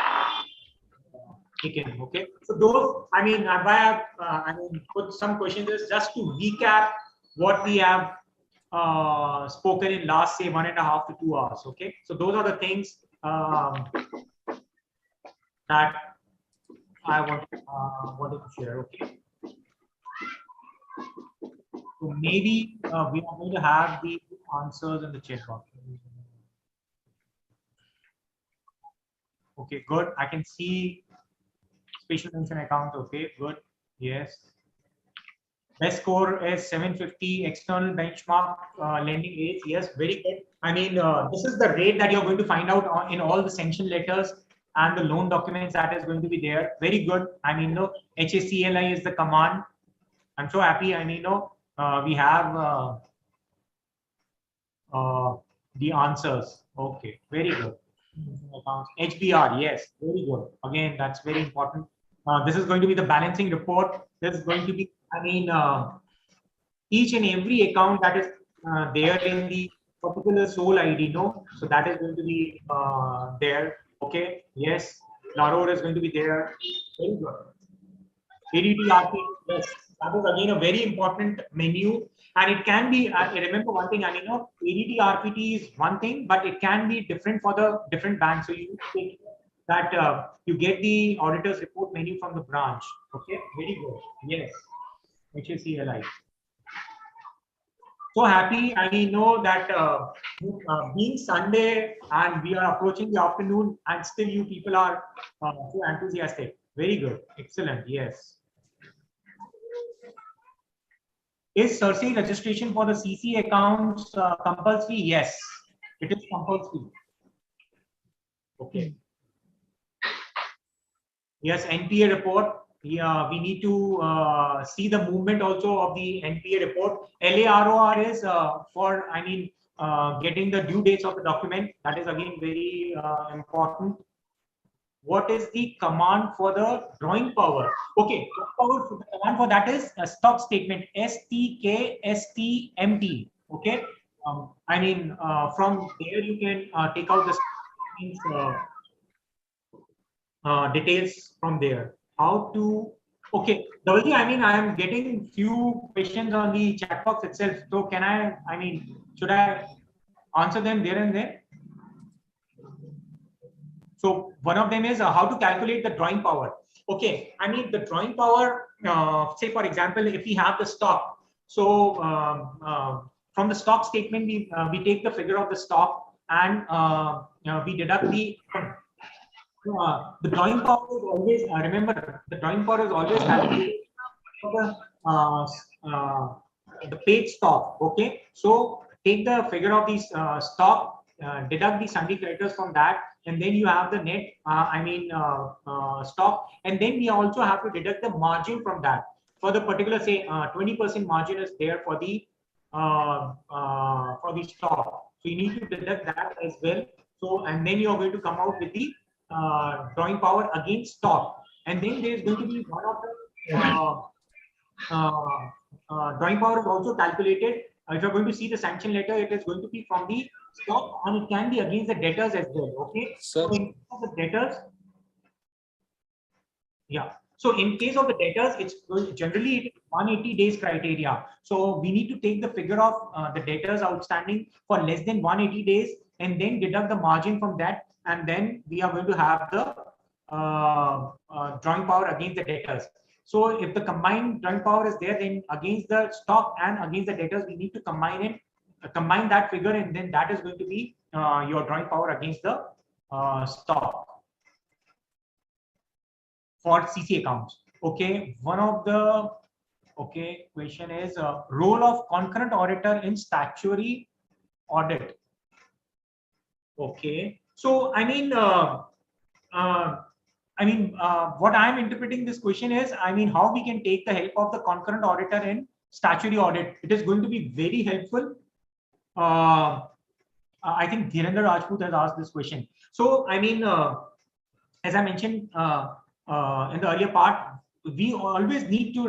taken. Okay, so those, I mean, I mean, put some questions is just to recap what we have spoken in last, say, 1.5 to 2 hours. Okay, so those are the things that I wanted to share. Okay. So maybe we are going to have the answers in the chat box. Okay, good. I can see special mention account. Okay, good. Yes. Best score is 750. External benchmark lending rates. Yes, very good. I mean, this is the rate that you're going to find out in all the sanction letters and the loan documents that is going to be there. Very good. I mean, HACLI is the command. I'm so happy. I mean, we have the answers. Okay, very good. HBR, yes, very good. Again, that's very important. This is going to be the balancing report. This is going to be, I mean, each and every account that is there in the particular sole ID, so that is going to be there. Okay, yes, Laror is going to be there. Very good. ADTRP, yes, that is again a very important menu, and it can be. Remember one thing, I mean, ADTRPT is one thing, but it can be different for the different banks. So you take that you get the auditor's report menu from the branch. Okay, very good. Yes, HACLI. So happy. I know that being Sunday and we are approaching the afternoon, and still you people are so enthusiastic. Very good. Excellent. Yes. Is CIRC registration for the CC accounts compulsory? Yes, it is compulsory. Okay. Yes, NPA report. Yeah, we need to see the movement also of the NPA report. LAROR is for, I mean, getting the due dates of the document. That is again very important. What is the command for the drawing power? Okay, the command for that is a stock statement, STKSTMT. Okay, I mean, from there you can take out the details from there. How to, okay, Dhaval, I mean, I am getting few questions on the chat box itself. So can I mean, should I answer them there and then? So one of them is how to calculate the drawing power. Okay, I mean the drawing power, say for example, if we have the stock, so from the stock statement, we take the figure of the stock and we deduct the drawing power is always, remember, the drawing power is always calculated for the paid stock. Okay, so take the figure of the stock, deduct the sundry creditors from that, and then you have the net, stock, and then we also have to deduct the margin from that. For the particular, say, 20% margin is there for the for the stock. So you need to deduct that as well. So, and then you are going to come out with the drawing power against stock. And then there is going to be one of the drawing power is also calculated. If you're going to see the sanction letter, it is going to be from the stock, and it can be against the debtors as well. Okay. Sir. So in case of the debtors, yeah. So in case of the debtors, it's generally it is 180 days criteria. So we need to take the figure of the debtors outstanding for less than 180 days, and then deduct the margin from that, and then we are going to have the drawing power against the debtors. So if the combined drawing power is there, then against the stock and against the debtors, we need to combine that figure, and then that is going to be your drawing power against the stock for CC accounts. Okay, one of the question is role of concurrent auditor in statutory audit. Okay, so I mean what I'm interpreting this question is, I mean, how we can take the help of the concurrent auditor in statutory audit. It is going to be very helpful. I think Dhirendra Rajput has asked this question. So I mean, as I mentioned in the earlier part, we always need to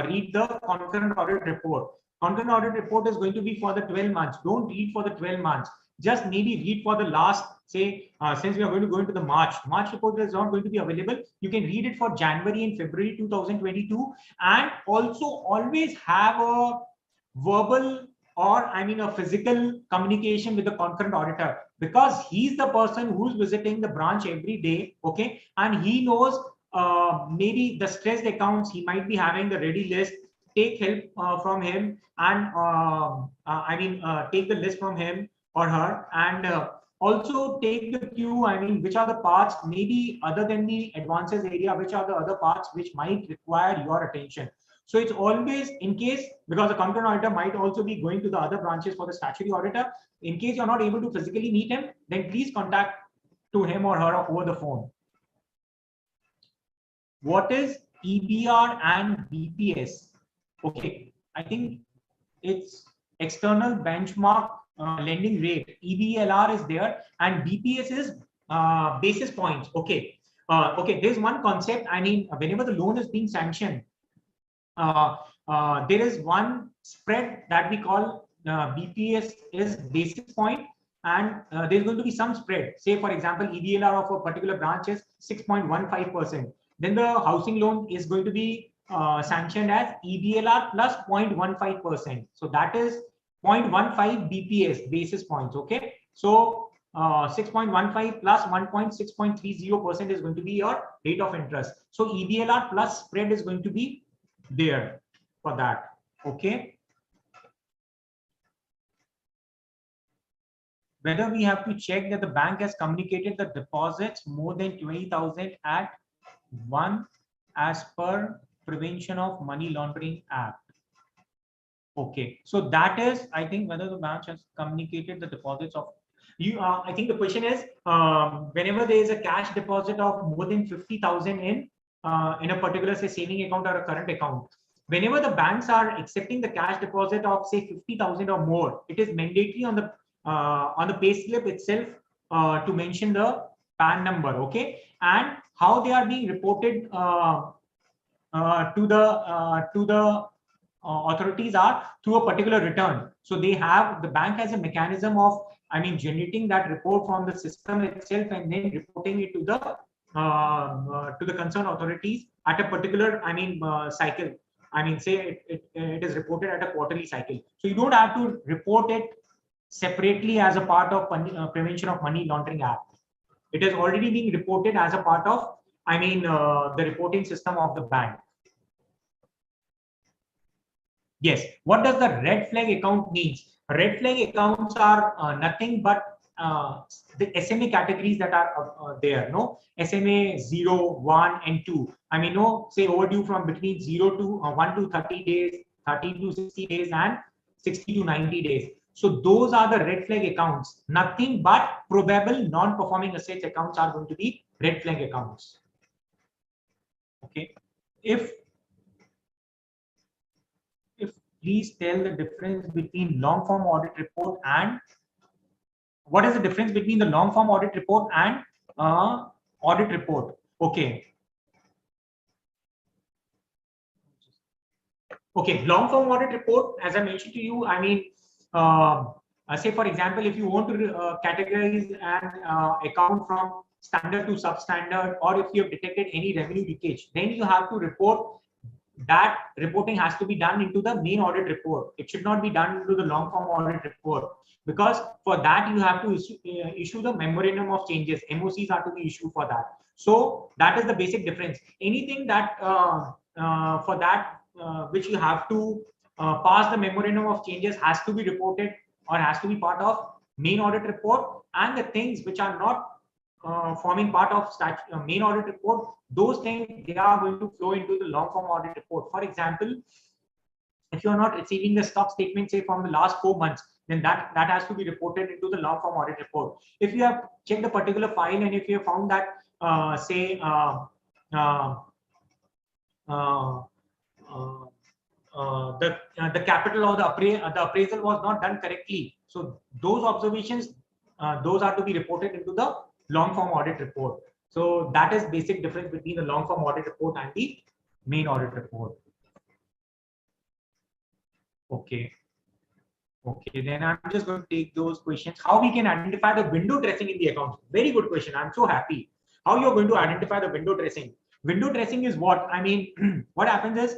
read the concurrent audit report. Concurrent audit report is going to be for the 12 months. Don't read for the 12 months. Just maybe read for the last, say, since we are going to go into the March report is not going to be available. You can read it for January and February 2022, and also always have a verbal or I mean a physical communication with the concurrent auditor, because he's the person who's visiting the branch every day. Okay, and he knows maybe the stressed accounts he might be having the ready list. Take help from him, and take the list from him or her, and also take the cue. I mean, which are the parts, maybe other than the advances area, which are the other parts which might require your attention. So it's always, in case, because the concurrent auditor might also be going to the other branches for the statutory auditor. In case you're not able to physically meet him, then please contact to him or her over the phone. What is EBR and BPS? Okay, I think it's external benchmark lending rate. EBLR is there, and BPS is basis points. Okay, there's one concept. I mean, whenever the loan is being sanctioned, there is one spread that we call BPS is basis point, and there's going to be some spread. Say, for example, EBLR of a particular branch is 6.15%. Then the housing loan is going to be sanctioned as EBLR plus 0.15%. So that is 0.15 BPS basis points. Okay, so 6.15 plus 1.630% is going to be your rate of interest. So EBLR plus spread is going to be there for that. Okay, whether we have to check that the bank has communicated the deposits more than 20,000 at 1 as per Prevention of Money Laundering Act. Okay, so that is, I think, whether the bank has communicated the deposits of you. I think the question is whenever there is a cash deposit of more than 50,000 in a particular, say, saving account or a current account, whenever the banks are accepting the cash deposit of, say, 50,000 or more, it is mandatory on the pay slip itself to mention the PAN number. Okay, and how they are being reported to the authorities are through a particular return. So they have, the bank has a mechanism of, I mean, generating that report from the system itself and then reporting it to the concerned authorities at a particular, I mean, cycle. I mean, say it is reported at a quarterly cycle. So you don't have to report it separately as a part of Prevention of Money Laundering Act. It is already being reported as a part of, I mean, the reporting system of the bank. Yes. What does the red flag account means? Red flag accounts are nothing but the SMA categories that are there. No, SMA 0, 1, and 2. I mean, no, say overdue from between 0 to 1 to 30 days, 30 to 60 days, and 60 to 90 days. So those are the red flag accounts. Nothing but probable non-performing assets accounts are going to be red flag accounts. Okay. If please tell the difference between long form audit report and what is the difference between the long form audit report and audit report? Okay. Okay, long form audit report, as I mentioned to you, I mean, say for example, if you want to categorize an account from standard to substandard, or if you have detected any revenue leakage, then you have to report. That reporting has to be done into the main audit report. It should not be done into the long form audit report, because for that you have to issue the memorandum of changes. MOCs are to be issued for that. So that is the basic difference. Anything that for that which you have to pass the memorandum of changes has to be reported or has to be part of main audit report, and the things which are not forming part of main audit report, those things they are going to flow into the long form audit report. For example, if you are not receiving the stock statement, say from the last 4 months, then that has to be reported into the long form audit report. If you have checked a particular file and if you have found that say the capital or the appraisal was not done correctly, so those observations those are to be reported into the long form audit report. So that is basic difference between the long form audit report and the main audit report. Okay. Okay, then I'm just going to take those questions. How we can identify the window dressing in the account? Very good question. I'm so happy. How you're going to identify the window dressing? Window dressing is what? I mean, what happens is,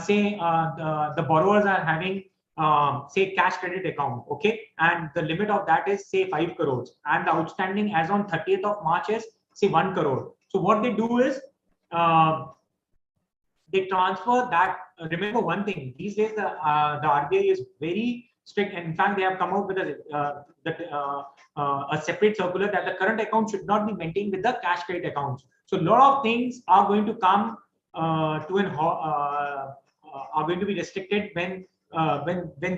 say the borrowers are having say cash credit account, okay, and the limit of that is say 5 crores, and the outstanding as on 30th of March is say 1 crore. So what they do is they transfer that. Remember one thing, these days the RBI is very strict, and in fact they have come out with a separate circular that the current account should not be maintained with the cash credit accounts. So a lot of things are going to come are going to be restricted when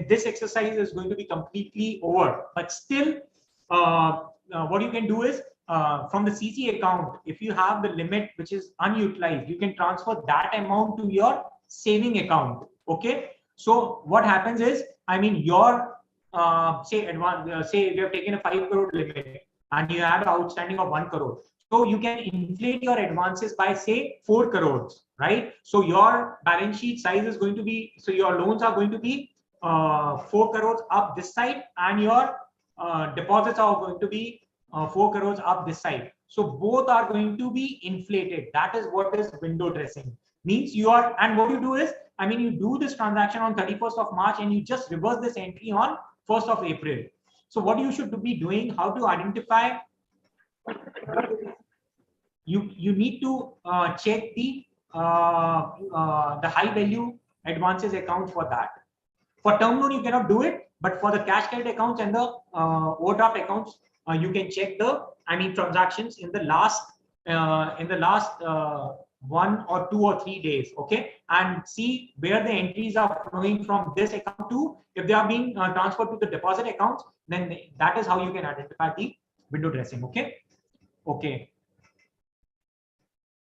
this exercise is going to be completely over. But still, what you can do is from the CC account, if you have the limit which is unutilized, you can transfer that amount to your saving account. Okay. So what happens is, I mean, your say advance, say you have taken a 5 crore limit and you have an outstanding of 1 crore. So you can inflate your advances by say 4 crores, right? So your balance sheet size is going to be, so your loans are going to be 4 crores up this side, and your deposits are going to be 4 crores up this side. So both are going to be inflated. That is what is window dressing. Means you are, and what you do is, I mean, you do this transaction on 31st of March and you just reverse this entry on 1st of April. So what you should be doing, how to identify, you need to check the high value advances accounts for that. For term loan, you cannot do it, but for the cash credit accounts and the overdraft accounts, you can check the, I mean, transactions in the last 1 or 2 or 3 days, okay, and see where the entries are flowing from this account to, if they are being transferred to the deposit accounts, then that is how you can identify the window dressing. Okay. Okay.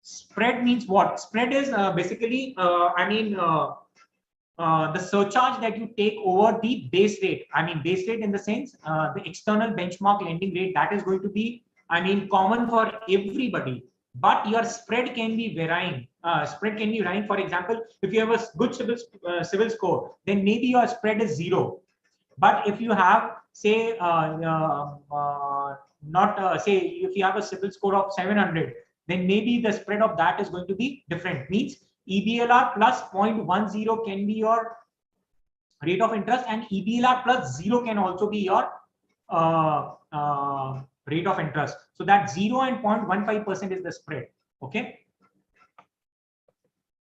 Spread means what? Spread is basically, I mean, the surcharge that you take over the base rate. I mean, base rate in the sense, the external benchmark lending rate, that is going to be, I mean, common for everybody. But your spread can be varying. Spread can be varying. For example, if you have a good civil score, then maybe your spread is 0. But if you have, say, say if you have a civil score of 700, then maybe the spread of that is going to be different. Means EBLR plus 0.10 can be your rate of interest, and EBLR plus 0 can also be your rate of interest. So that 0 and 0.15% is the spread. Okay.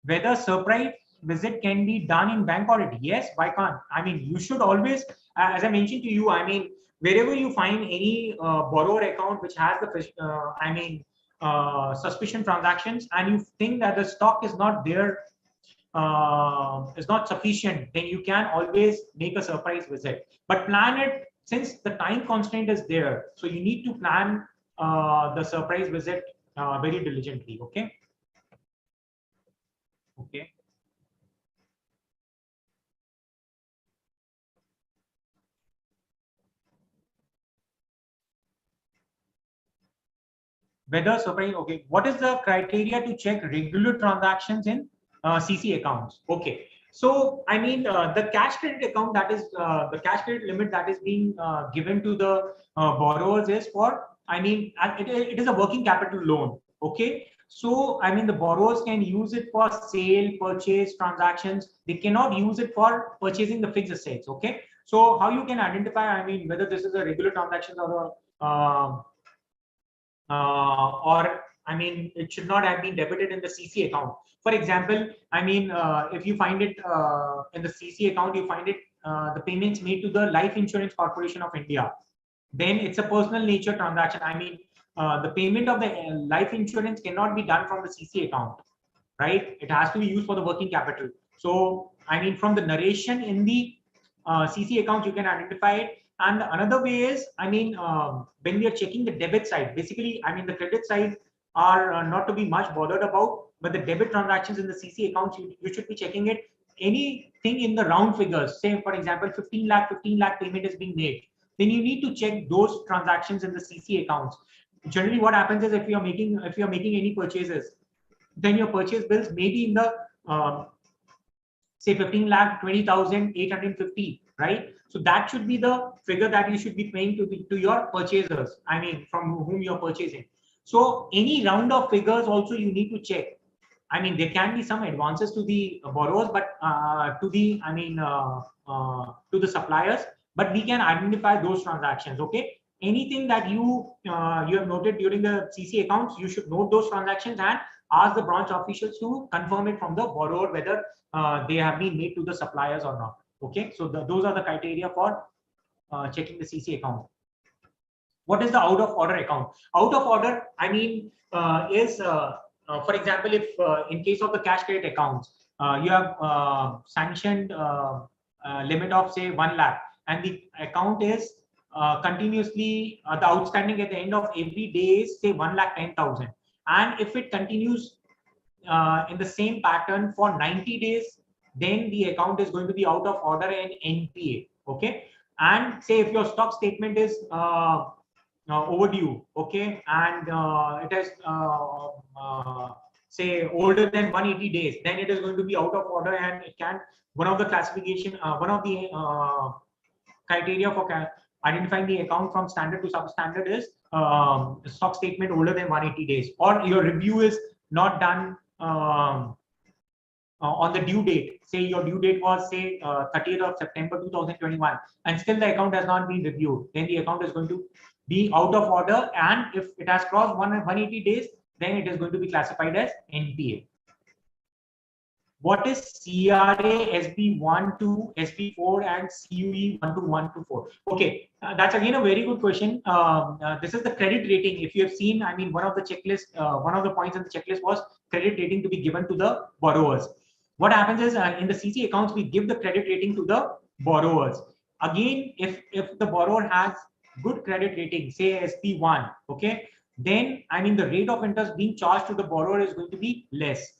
Whether surprise visit can be done in bank audit? Yes, why can't? I mean, you should always, as I mentioned to you, I mean, wherever you find any borrower account which has the, I mean, suspicion transactions, and you think that the stock is not there, is not sufficient, then you can always make a surprise visit. But plan it, since the time constraint is there, so you need to plan the surprise visit very diligently. Okay. Okay. whether okay, what is the criteria to check regular transactions in CC accounts? Okay, so I mean the cash credit account, that is the cash credit limit that is being given to the borrowers is for, I mean it is a working capital loan. Okay, so I mean the borrowers can use it for sale, purchase transactions. They cannot use it for purchasing the fixed assets. Okay, so how you can identify, I mean, whether this is a regular transaction or a or I mean, it should not have been debited in the CC account. For example, I mean, if you find it in the CC account, you find it the payments made to the Life Insurance Corporation of India, then it's a personal nature transaction. I mean, the payment of the life insurance cannot be done from the CC account, right? It has to be used for the working capital. So, I mean, from the narration in the CC account, you can identify it. And another way is, I mean, when we are checking the debit side, basically, I mean, the credit side are not to be much bothered about, but the debit transactions in the CC accounts, you should be checking it. Anything in the round figures, say, for example, 15 lakh payment is being made, then you need to check those transactions in the CC accounts. Generally, what happens is if you are making any purchases, then your purchase bills may be in the say 15 lakh 20,850, right? So that should be the figure that you should be paying to your purchasers, I mean, from whom you're purchasing. So any round of figures also you need to check. I mean, there can be some advances to the borrowers, but to the, I mean, to the suppliers, but we can identify those transactions. Okay, anything that you have noted during the CC accounts, you should note those transactions and ask the branch officials to confirm it from the borrower whether they have been made to the suppliers or not. Okay, so those are the criteria for checking the CC account. What is the out of order account? Out of order, I mean, is for example, if in case of the cash credit accounts, you have sanctioned limit of say 1 lakh, and the account is continuously the outstanding at the end of every day is say 1,10,000, and if it continues in the same pattern for 90 days, then the account is going to be out of order and NPA. Okay, and say if your stock statement is overdue, okay, and it is say older than 180 days, then it is going to be out of order, and it can, one of the classification, one of the criteria for identifying the account from standard to substandard is stock statement older than 180 days, or your review is not done on the due date. Say your due date was say 30th of September 2021, and still the account has not been reviewed, then the account is going to be out of order, and if it has crossed 180 days, then it is going to be classified as NPA. What is CRA, SB1 to SB4 and CUE 1 to 1 to 4? Okay, that's again a very good question. This is the credit rating. If you have seen, I mean, one of the checklist, one of the points in the checklist was credit rating to be given to the borrowers. What happens is in the CC accounts, we give the credit rating to the borrowers. Again, if the borrower has good credit rating, say SB1, okay, then I mean the rate of interest being charged to the borrower is going to be less.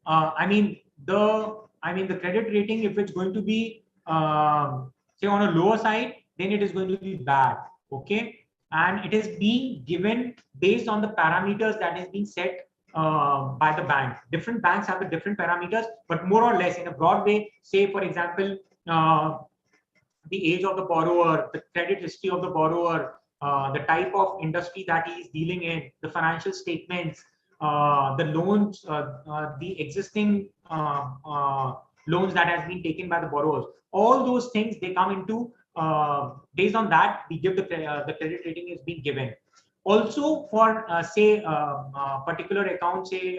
I mean the credit rating, if it's going to be say on a lower side, then it is going to be bad. Okay, and it is being given based on the parameters that is being set by the bank. Different banks have the different parameters, but more or less in a broad way, say for example, the age of the borrower, the credit history of the borrower, the type of industry that he is dealing in, the financial statements, the loans, the existing loans that has been taken by the borrowers. All those things, they come into, based on that, we give the credit rating is being given. Also for say particular account, say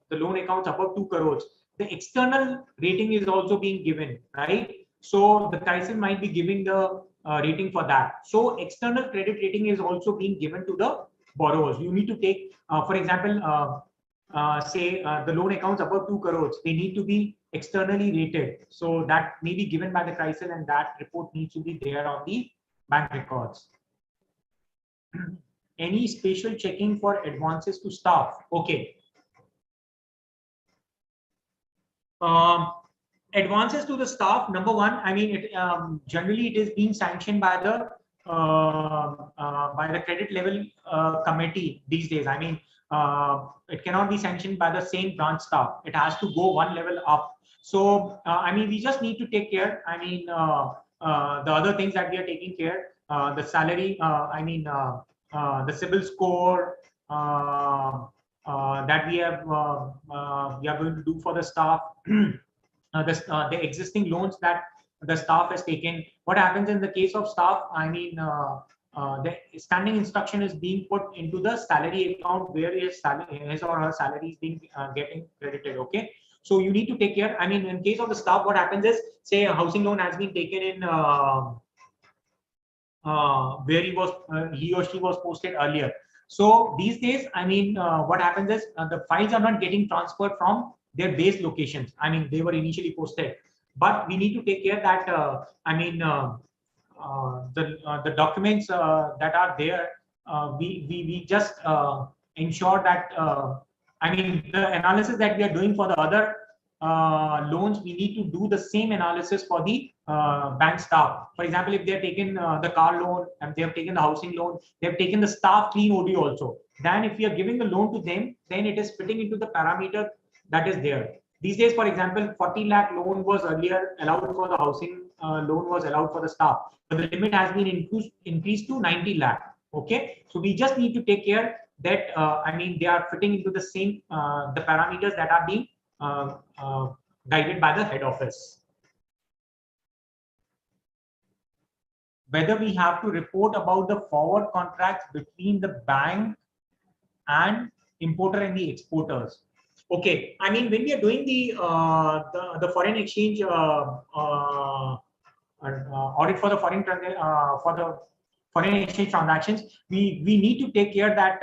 the loan accounts above 2 crores, the external rating is also being given, right? So the CICASA might be giving the rating for that. So external credit rating is also being given to the borrowers. You need to take, for example, say the loan accounts above 2 crores, they need to be externally rated. So that may be given by the CICASA, and that report needs to be there on the bank records. Any special checking for advances to staff? Okay. Advances to the staff, number one, I mean, it generally it is being sanctioned by the by the credit level committee these days. I mean, it cannot be sanctioned by the same branch staff. It has to go one level up. So, I mean, we just need to take care. I mean, the other things that we are taking care, the salary, the CIBIL score that we are going to do for the staff, the existing loans that the staff has taken. What happens in the case of staff? I mean, the standing instruction is being put into the salary account where his or her salary is being getting credited. Okay, so you need to take care. I mean, in case of the staff, what happens is, say a housing loan has been taken in where he or she was posted earlier. So these days, I mean, what happens is the files are not getting transferred from their base locations. I mean, they were initially posted, but we need to take care that the documents that are there, we just ensure that I mean, the analysis that we are doing for the other loans, we need to do the same analysis for the bank staff. For example, if they have taken the car loan and they have taken the housing loan, they have taken the staff clean OD also. Then if we are giving the loan to them, then it is fitting into the parameter that is there. These days, for example, 40 lakh loan was earlier allowed for the housing loan was allowed for the staff, but the limit has been increased to 90 lakh. Okay, so we just need to take care that I mean, they are fitting into the same the parameters that are being guided by the head office. Whether we have to report about the forward contracts between the bank and importer and the exporters. Okay, I mean, when we are doing the foreign exchange audit for the foreign exchange transactions, we need to take care that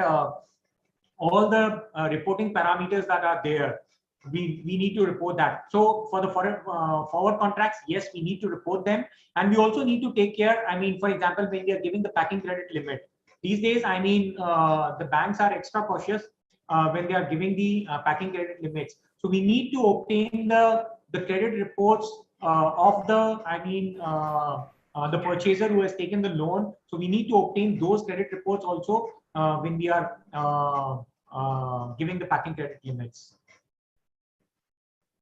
all the reporting parameters that are there, we need to report that. So for the forward contracts, yes, we need to report them, and we also need to take care. I mean, for example, when we are giving the packing credit limit these days, I mean, the banks are extra cautious when they are giving the packing credit limits. So we need to obtain the credit reports of the the purchaser who has taken the loan. So we need to obtain those credit reports also when we are giving the packing credit limits.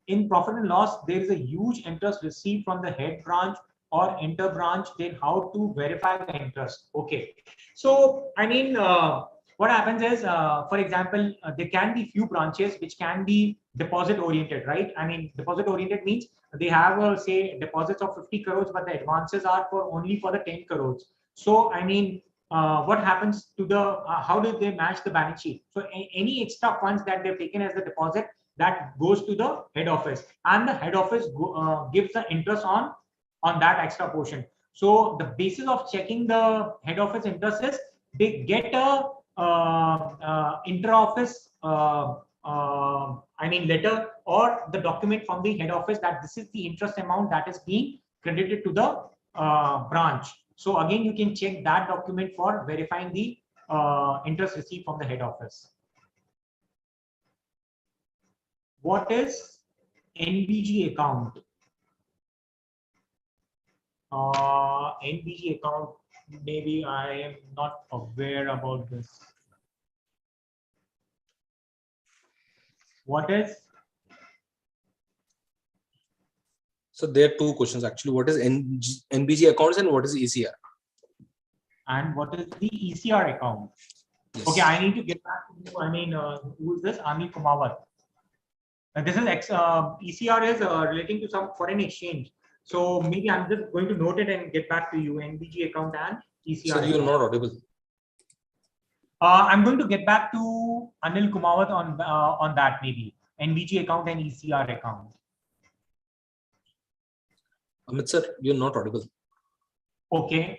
In profit and loss, there is a huge interest received from the head branch or inter branch. Then how to verify the interest? Okay, so I mean, what happens is, for example, there can be few branches which can be deposit oriented, right? I mean, deposit oriented means they have say deposits of 50 crores, but the advances are only for the 10 crores. So I mean, what happens to the how do they match the balance sheet? So any extra funds that they've taken as the deposit, that goes to the head office, and the head office gives the interest on that extra portion. So the basis of checking the head office interest is they get a inter-office letter or the document from the head office that this is the interest amount that is being credited to the branch. So again, you can check that document for verifying the interest received from the head office. What is NBG account? NBG account, maybe I am not aware about this. What is? So there are two questions actually. What is NBG accounts and what is ECR? And what is the ECR account? Yes. Okay, I need to get back to you. I mean, who is this? Anil Kumar. This is ECR is relating to some foreign exchange. So maybe I'm just going to note it and get back to you. NBG account and ECR. So you're not audible. I'm going to get back to Anil Kumar on that, maybe NBG account and ECR account. Amit sir, you're not audible. Okay.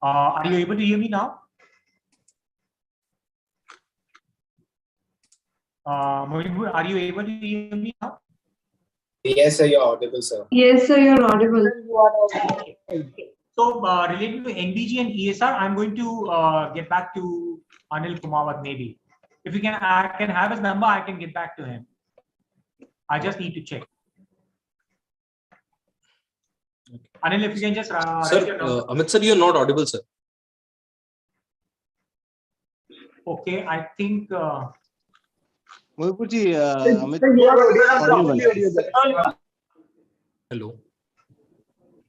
Are you able to hear me now? Mohibur, are you able to hear me now? Yes, sir, you're audible, sir. Yes, sir, you're audible. Okay. So related to NBG and ESR, I'm going to get back to Anil Kumar maybe. If you can, I can have his number. I can get back to him. I just need to check. Anil, if you can just write Sir, your number. Amit sir, you're not audible, sir. Okay, I think. Mohipurji, Amit, Hello.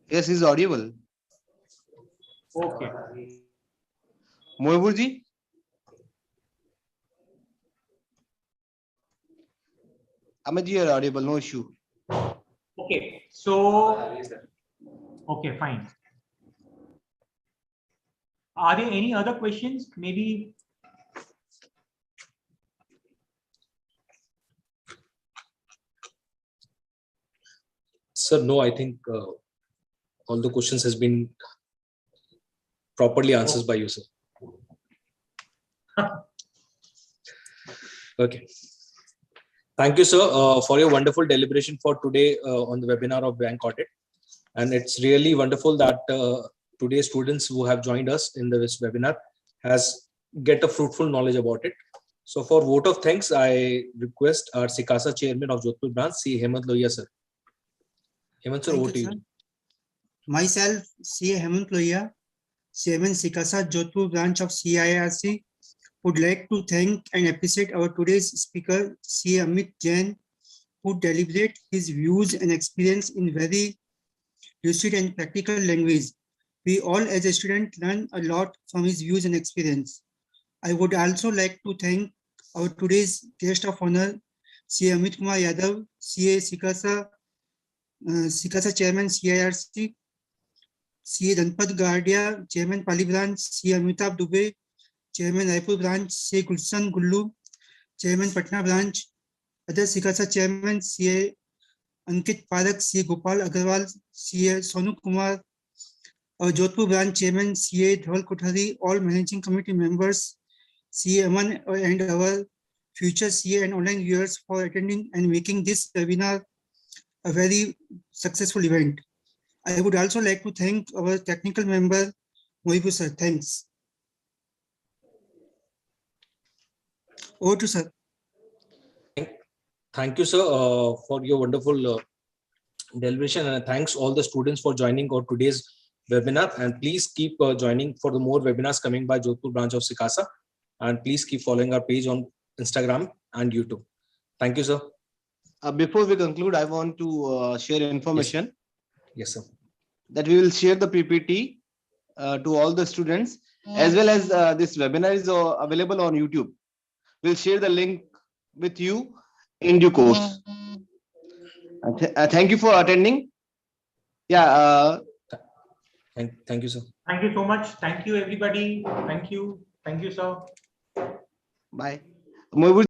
yes, he's audible. Okay. Mohipurji? Amit, you are audible, no issue. Okay. So. Okay, fine. Are there any other questions? Maybe. Sir, no, I think all the questions has been properly answered by you, sir. Okay. Thank you, sir, for your wonderful deliberation for today on the webinar of Bank Audit. And it's really wonderful that today's students who have joined us in this webinar has get a fruitful knowledge about it. So for vote of thanks, I request our CICASA chairman of Jodhpur branch, C. Hemant Lohiya, sir. Hemant sir, over to you. Myself, C. Hemant Lohiya, Chairman CICASA Jodhpur branch of CIRC, would like to thank and appreciate our today's speaker, C. Amit Jain, who deliberate his views and experience in very lucid and practical language. We all as a student learn a lot from his views and experience. I would also like to thank our today's guest of honor, C. Amit Kumar Yadav, CA CICASA, CICASA Chairman CIRC, C. Dhanpad Gardia, Chairman Pali branch, C. Amitabh Dubey, Chairman Raipur branch, C. Gulshan Gullu, Chairman Patna branch, other CICASA Chairman, C. Ankit Parak, C. Gopal Agarwal, C. Sonu Kumar, our Jodhpur branch Chairman, C. Dhaval Kothari, all managing committee members, C. Aman, and our future CA and online viewers for attending and making this webinar a very successful event. I would also like to thank our technical member, Mohipur sir. Thanks. Over to sir. Thank you, sir, for your wonderful deliberation, and thanks all the students for joining our today's webinar. And please keep joining for the more webinars coming by Jodhpur branch of CICASA. And please keep following our page on Instagram and YouTube. Thank you, sir. Before we conclude, I want to share information. Yes, sir. That we will share the PPT to all the students, as well as this webinar is available on YouTube. We'll share the link with you in due course. Thank you for attending. Yeah. Thank you, sir. Thank you so much. Thank you, everybody. Thank you. Thank you, sir. Bye.